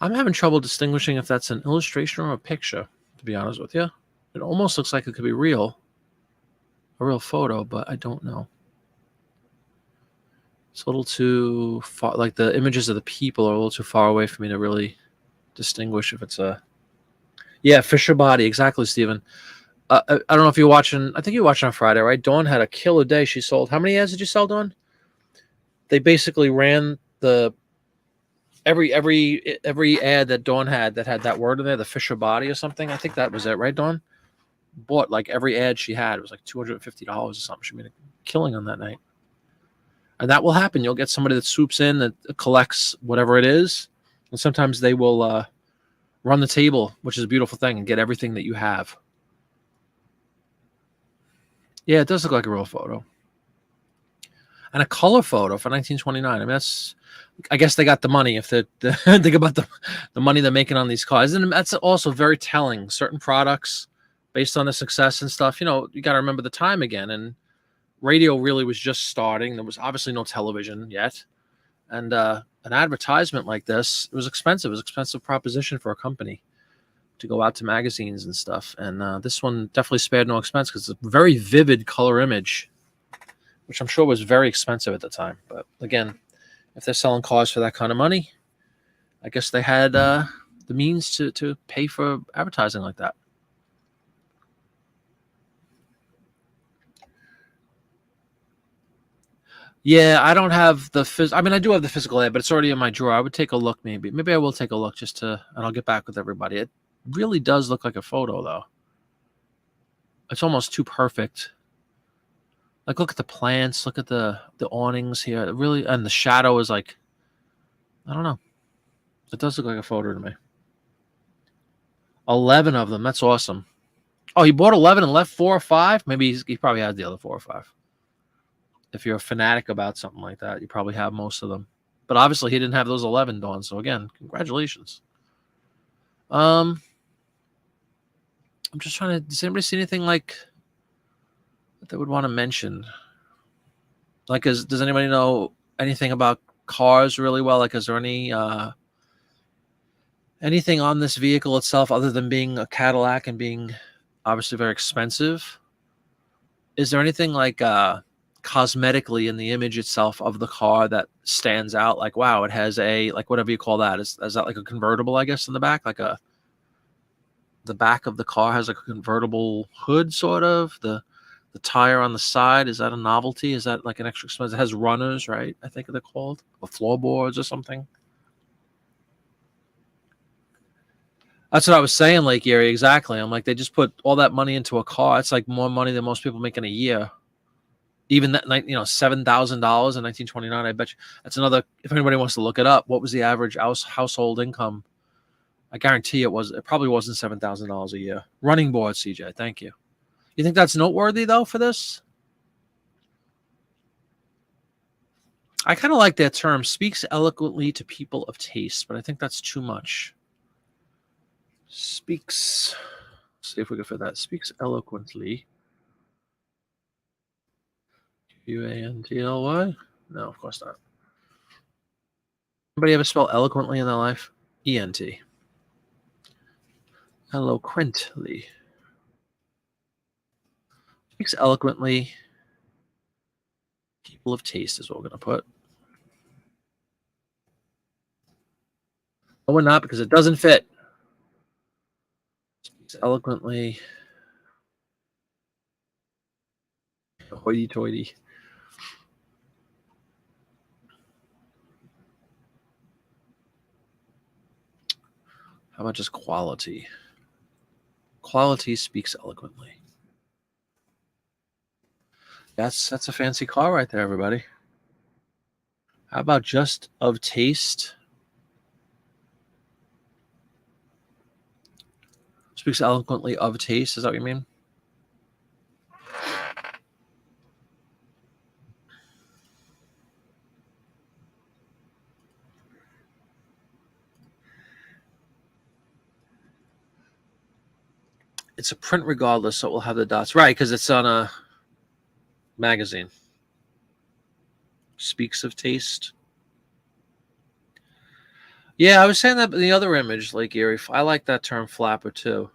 A: I'm having trouble distinguishing if that's an illustration or a picture, to be honest with you. It almost looks like it could be a real photo, but I don't know. It's a little too far, like the images of the people are a little too far away for me to really distinguish if it's a... Yeah, Fisher body, exactly, Stephen. I don't know if you're watching. I think you're watching on Friday, right? Dawn had a killer day. She sold. How many ads did you sell, Dawn? They basically ran every ad that Dawn had that had that word in there, the Fisher body or something. I think that was it, right, Dawn? Bought like every ad she had. It was like $250 or something. She made a killing on that night. And that will happen. You'll get somebody that swoops in, that collects whatever it is. And sometimes they will run the table, which is a beautiful thing, and get everything that you have. Yeah, it does look like a real photo. And a color photo for 1929. I mean, I guess they got the money. If they think about the money they're making on these cars. And that's also very telling. Certain products, based on the success and stuff, you got to remember the time again. And radio really was just starting. There was obviously no television yet. And an advertisement like this, it was expensive. It was an expensive proposition for a company to go out to magazines and stuff. And this one definitely spared no expense because it's a very vivid color image. which I'm sure was very expensive at the time. But again, if they're selling cars for that kind of money, I guess they had the means to pay for advertising like that. Yeah, I don't have the I mean, I do have the physical ad, but it's already in my drawer. I would take a look, maybe. Maybe I will take a look and I'll get back with everybody. It really does look like a photo, though. It's almost too perfect. Like, look at the plants, look at the awnings here. It really, and the shadow is like, I don't know. It does look like a photo to me. 11 of them. That's awesome. Oh, he bought 11 and left 4 or 5? Maybe he probably has the other 4 or 5. If you're a fanatic about something like that, you probably have most of them. But obviously, he didn't have those 11, Dawn. So again, congratulations. I'm just trying to. Does anybody see anything like that they would want to mention? Like, does anybody know anything about cars really well? Like, is there anything on this vehicle itself other than being a Cadillac and being obviously very expensive? Is there anything like cosmetically in the image itself of the car that stands out? Like, wow, it has a, like, whatever you call that. Is that like a convertible, I guess, in the back? Like the back of the car has like a convertible hood, sort of. The tire on the side, is that a novelty? Is that like an extra expense? It has runners, right? I think they're called, or floorboards or something. That's what I was saying, Lake Erie. Exactly. I'm like, they just put all that money into a car. It's like more money than most people make in a year. Even that, $7,000 in 1929. I bet you that's another. If anybody wants to look it up, what was the average household income? I guarantee it probably wasn't $7,000 a year. Running board, CJ. Thank you. You think that's noteworthy though for this? I kind of like that term. Speaks eloquently to people of taste, but I think that's too much. Speaks. Let's see if we can fit that. Speaks eloquently. Uantly? No, of course not. Anybody ever spell eloquently in their life? ENT. Eloquently. Speaks eloquently. People of taste is what we're going to put. No, we're not, because it doesn't fit. Speaks eloquently. Hoity-toity. How about just quality? Quality speaks eloquently. That's a fancy car right there, everybody. How about just of taste? Speaks eloquently of taste. Is that what you mean? It's a print regardless, so it will have the dots. Right, because it's on a magazine. Speaks of taste. Yeah, I was saying that in the other image, Lake Erie. I like that term flapper too.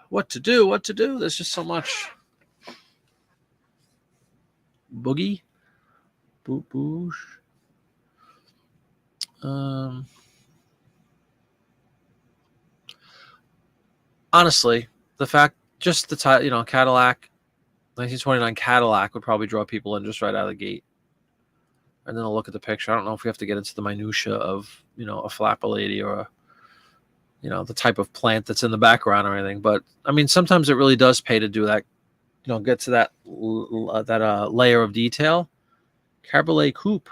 A: What to do? What to do? There's just so much. Boogie? Boosh. Honestly, the fact, just the title, Cadillac, 1929 Cadillac would probably draw people in just right out of the gate. And then I'll look at the picture. I don't know if we have to get into the minutia of, a flapper lady or the type of plant that's in the background or anything. But I mean, sometimes it really does pay to do that, get to that layer of detail. Cabriolet coupe.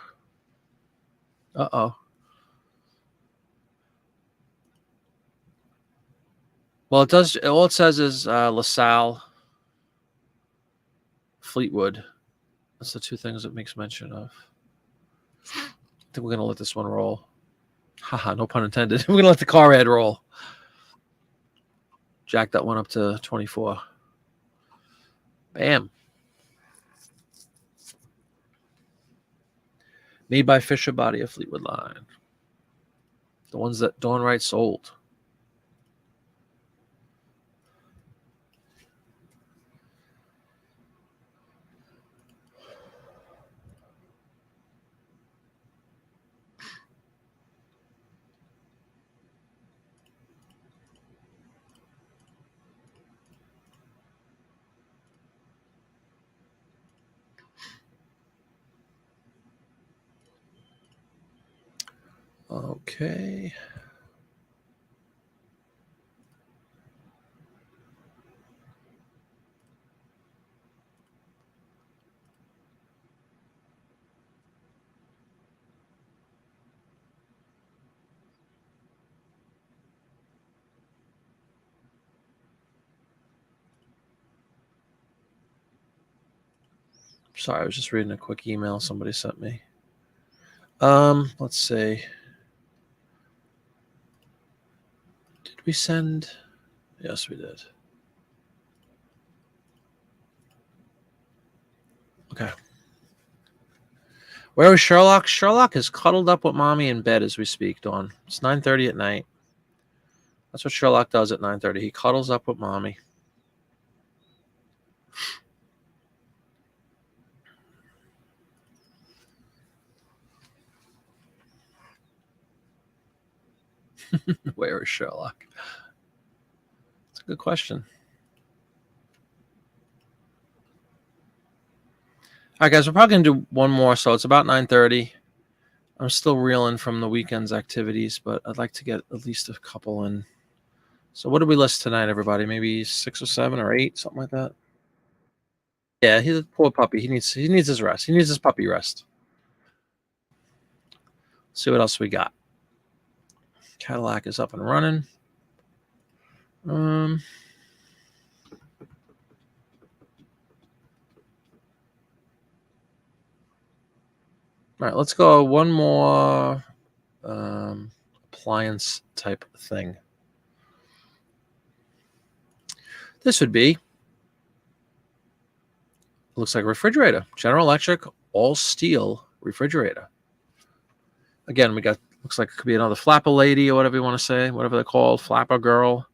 A: Uh-oh. Well, it does. All it says is LaSalle, Fleetwood. That's the two things it makes mention of. I think we're going to let this one roll. Haha, no pun intended. We're going to let the car ad roll. Jack that one up to 24. Bam. Made by Fisher Body of Fleetwood line. The ones that Dawn Wright sold. Okay. Sorry, I was just reading a quick email somebody sent me. Let's see. Did we send? Yes, we did. Okay. Where is Sherlock? Sherlock is cuddled up with mommy in bed as we speak, Dawn. It's 9:30 at night. That's what Sherlock does at 9:30. He cuddles up with mommy. Where is Sherlock? It's a good question. All right, guys, we're probably going to do one more. So it's about 9:30. I'm still reeling from the weekend's activities, but I'd like to get at least a couple in. So what did we list tonight, everybody? Maybe 6 or 7 or 8, something like that. Yeah, he's a poor puppy. He needs his rest. He needs his puppy rest. Let's see what else we got. Cadillac is up and running. All right, let's go one more appliance type thing. This would be, looks like a refrigerator. General Electric, all steel refrigerator. Again, we got, looks like it could be another flapper lady or whatever you want to say, whatever they're called, flapper girl.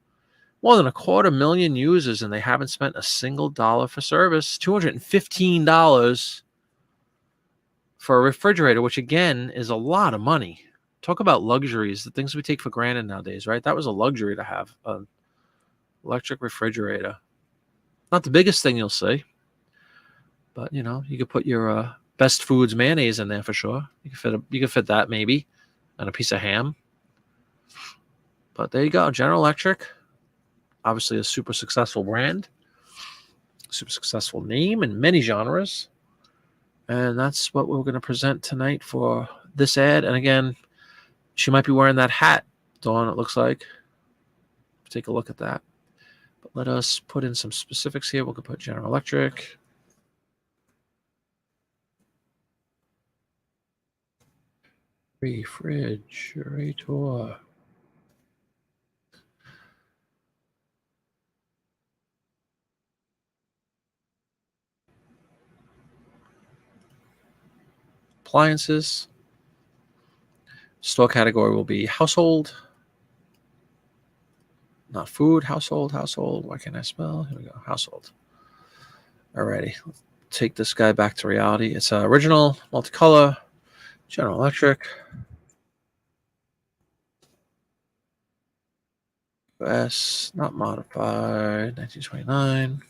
A: More than 250,000 users, and they haven't spent a single dollar for service. $215 for a refrigerator, which again is a lot of money. Talk about luxuries, the things we take for granted nowadays, right? That was a luxury to have an electric refrigerator. Not the biggest thing you'll see, but you know, you could put your Best Foods mayonnaise in there for sure. You could fit that maybe, and a piece of ham. But there you go, General Electric. Obviously a super successful brand, super successful name in many genres. And that's what we're going to present tonight for this ad. And again, she might be wearing that hat, Dawn, it looks like. Take a look at that. But let us put in some specifics here. We'll put General Electric. Refrigerator. Appliances. Store category will be household. Not food, household. Why can't I spell? Here we go, household. Alrighty, let's take this guy back to reality. It's original, multicolor, General Electric. US, not modified, 1929.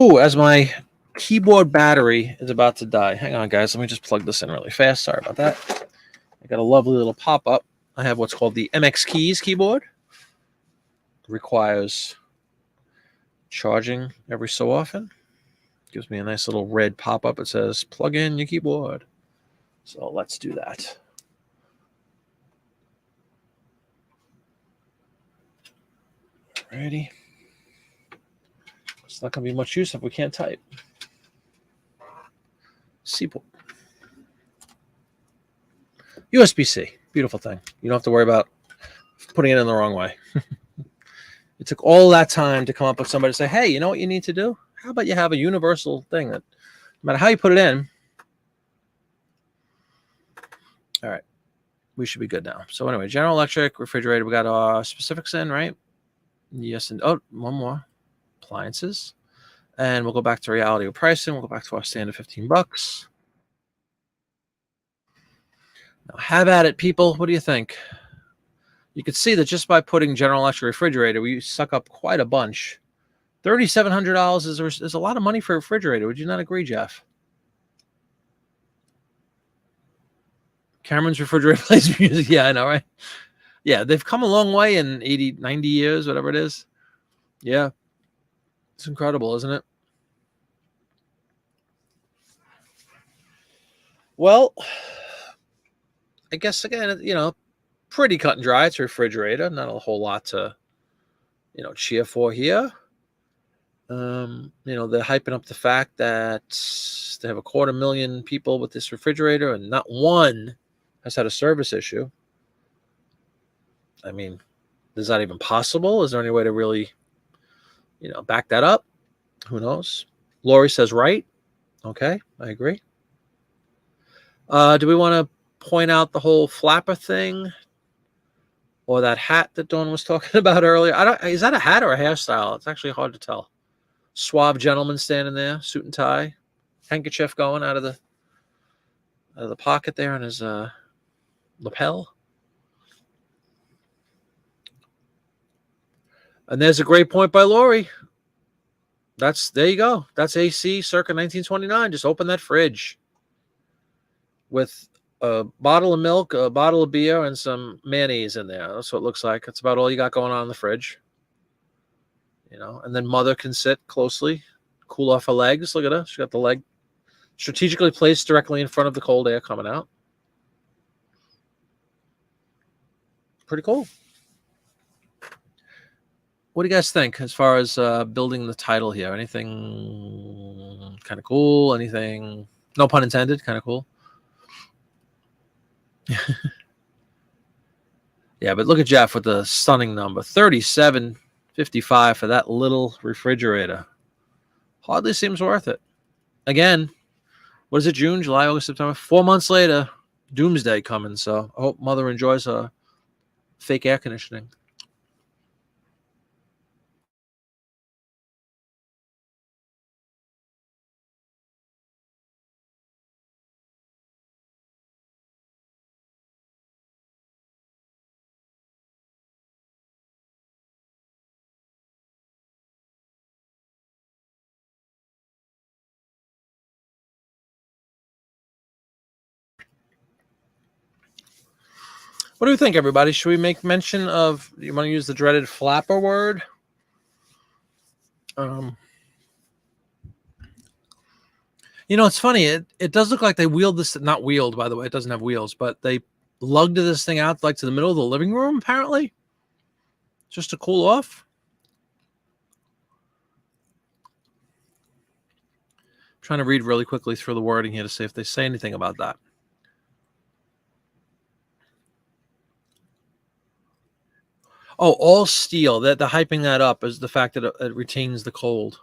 A: Ooh, as my keyboard battery is about to die. Hang on, guys. Let me just plug this in really fast. Sorry about that. I got a lovely little pop-up. I have what's called the MX Keys keyboard. It requires charging every so often. Gives me a nice little red pop-up. It says, plug in your keyboard. So let's do that. Alrighty. It's not going to be much use if we can't type. C port. USB-C. Beautiful thing. You don't have to worry about putting it in the wrong way. It took all that time to come up with somebody to say, hey, you know what you need to do? How about you have a universal thing that no matter how you put it in. All right. We should be good now. So anyway, General Electric, refrigerator. We got our specifics in, right? Yes. And one more. Appliances. And we'll go back to reality with pricing. We'll go back to our standard $15. Now, have at it, people. What do you think? You can see that just by putting General Electric refrigerator, we suck up quite a bunch. $3,700 is a lot of money for a refrigerator. Would you not agree, Jeff? Cameron's refrigerator plays music. Yeah, I know, right? Yeah, they've come a long way in 80, 90 years, whatever it is. Yeah. It's incredible, isn't it? Well, I guess, again, pretty cut and dry. It's a refrigerator. Not a whole lot to, cheer for here. They're hyping up the fact that they have 250,000 people with this refrigerator and not one has had a service issue. I mean, is that even possible? Is there any way to really, back that up? Who knows? Lori says right. Okay, I agree. Do we want to point out the whole flapper thing or that hat that Dawn was talking about earlier? Is that a hat or a hairstyle? It's actually hard to tell. Suave gentleman standing there, suit and tie, handkerchief going out of the pocket there on his lapel. And there's a great point by Lori. There you go. That's AC circa 1929. Just open that fridge with a bottle of milk, a bottle of beer, and some mayonnaise in there. That's what it looks like. That's about all you got going on in the fridge. And then mother can sit closely, cool off her legs. Look at her. She got the leg strategically placed directly in front of the cold air coming out. Pretty cool. What do you guys think as far as building the title here? Anything kind of cool? Anything, no pun intended, kind of cool? Yeah, but look at Jeff with the stunning number, 37.55 for that little refrigerator. Hardly seems worth it. Again, what is it, June, July, August, September? 4 months later, doomsday coming. So I hope mother enjoys her fake air conditioning. What do you think, everybody? Should we make mention of, you want to use the dreaded flapper word? It's funny. It does look like they wheeled this, not wheeled, by the way. It doesn't have wheels, but they lugged this thing out like to the middle of the living room, apparently, just to cool off. I'm trying to read really quickly through the wording here to see if they say anything about that. Oh, all steel. That the hyping that up is the fact that it retains the cold.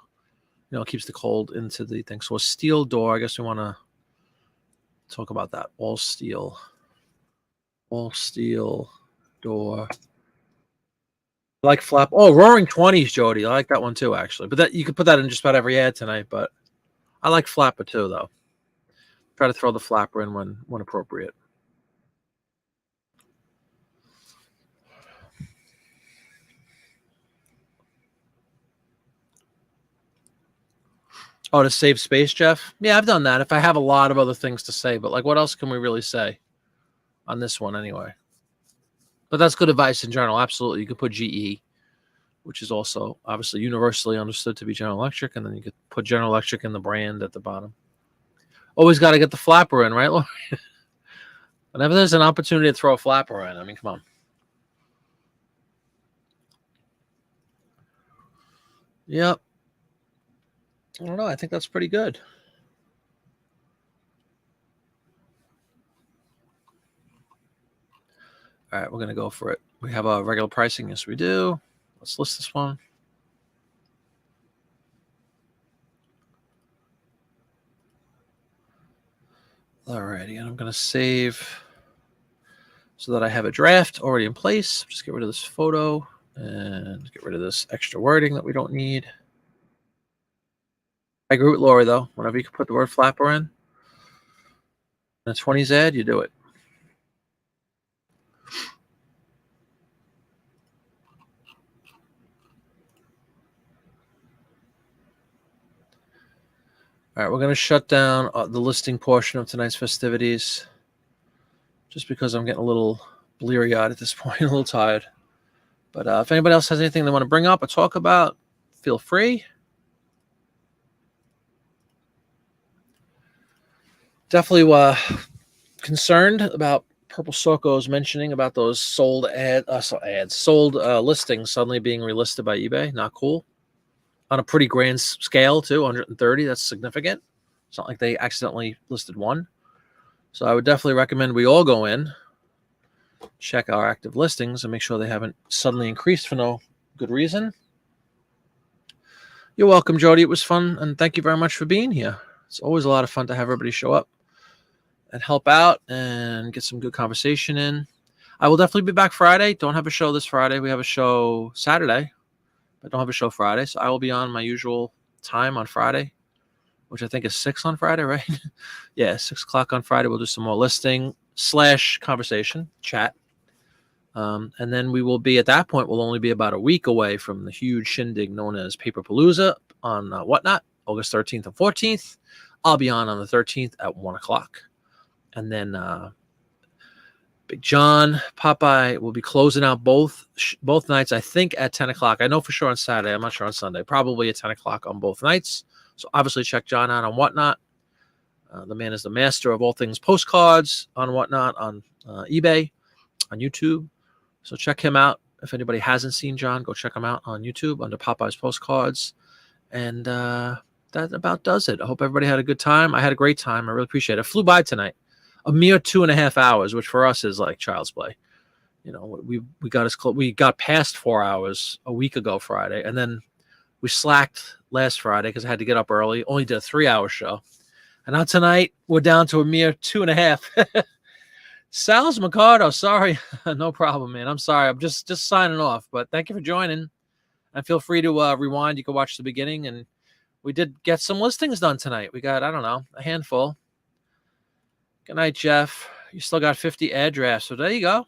A: It keeps the cold into the thing. So a steel door. I guess we want to talk about that. All steel door. I like flap. Oh, Roaring 20s, Jody. I like that one too, actually. But that you could put that in just about every ad tonight. But I like flapper too, though. Try to throw the flapper in when appropriate. Oh, to save space, Jeff? Yeah, I've done that if I have a lot of other things to say. But what else can we really say on this one anyway? But that's good advice in general. Absolutely. You could put GE, which is also obviously universally understood to be General Electric. And then you could put General Electric in the brand at the bottom. Always got to get the flapper in, right, Lord? Whenever there's an opportunity to throw a flapper in, I mean, come on. Yep. I don't know. I think that's pretty good. All right, we're going to go for it. We have a regular pricing. Yes, we do. Let's list this one. All righty, and I'm going to save so that I have a draft already in place. Just get rid of this photo and get rid of this extra wording that we don't need. I agree with Lori, though. Whenever you can put the word flapper in a 20s ad, you do it. All right, we're going to shut down the listing portion of tonight's festivities. just because I'm getting a little bleary-eyed at this point, a little tired. But if anybody else has anything they want to bring up or talk about, feel free. Definitely concerned about Purple Socko's mentioning about those sold listings suddenly being relisted by eBay. Not cool. On a pretty grand scale, too, 130. That's significant. It's not like they accidentally listed one. So I would definitely recommend we all go in, check our active listings, and make sure they haven't suddenly increased for no good reason. You're welcome, Jody. It was fun, and thank you very much for being here. It's always a lot of fun to have everybody show up and help out and get some good conversation in. I will definitely be back Friday. Don't have a show this Friday. We have a show Saturday, but don't have a show Friday. So I will be on my usual time on Friday, which I think is 6 on Friday, right? Yeah, 6 o'clock on Friday. We'll do some more listing / conversation, chat. And then we will be, at that point, we'll only be about a week away from the huge shindig known as Paper Palooza on Whatnot, August 13th and 14th. I'll be on the 13th at 1 o'clock. And then Big John, Popeye will be closing out both nights, I think, at 10 o'clock. I know for sure on Saturday. I'm not sure on Sunday. Probably at 10 o'clock on both nights. So obviously check John out on Whatnot. The man is the master of all things postcards on Whatnot, on eBay, on YouTube. So check him out. If anybody hasn't seen John, go check him out on YouTube under Popeye's Postcards. And that about does it. I hope everybody had a good time. I had a great time. I really appreciate it. It flew by tonight. A mere 2.5 hours, which for us is like child's play. You know, we got as close. We got past 4 hours a week ago Friday, and then we slacked last Friday because I had to get up early. Only did a 3-hour show, and now tonight we're down to a mere 2.5. Sal's Mercado, sorry, no problem, man. I'm sorry. I'm just signing off, but thank you for joining. And feel free to rewind. You can watch the beginning, and we did get some listings done tonight. We got, I don't know, a handful. Good night, Jeff. You still got 50 ad drafts, so there you go.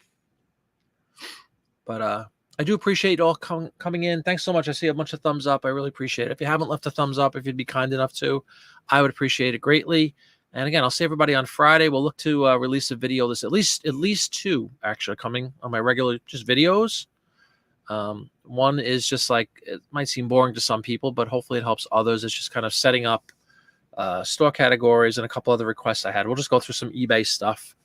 A: But I do appreciate you all coming in. Thanks so much. I see a bunch of thumbs up. I really appreciate it. If you haven't left a thumbs up, if you'd be kind enough to, I would appreciate it greatly. And again, I'll see everybody on Friday. We'll look to release a video. This at least 2 actually coming on my regular just videos. One is just like, it might seem boring to some people, but hopefully it helps others. It's just kind of setting up store categories and a couple other requests I had. We'll just go through some eBay stuff,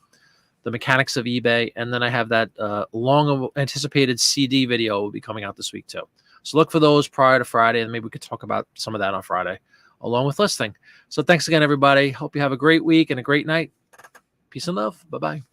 A: the mechanics of eBay, and then I have that long anticipated CD video will be coming out this week too. So look for those prior to Friday, and maybe we could talk about some of that on Friday along with listing. So thanks again, everybody. Hope you have a great week and a great night. Peace and love. Bye-bye.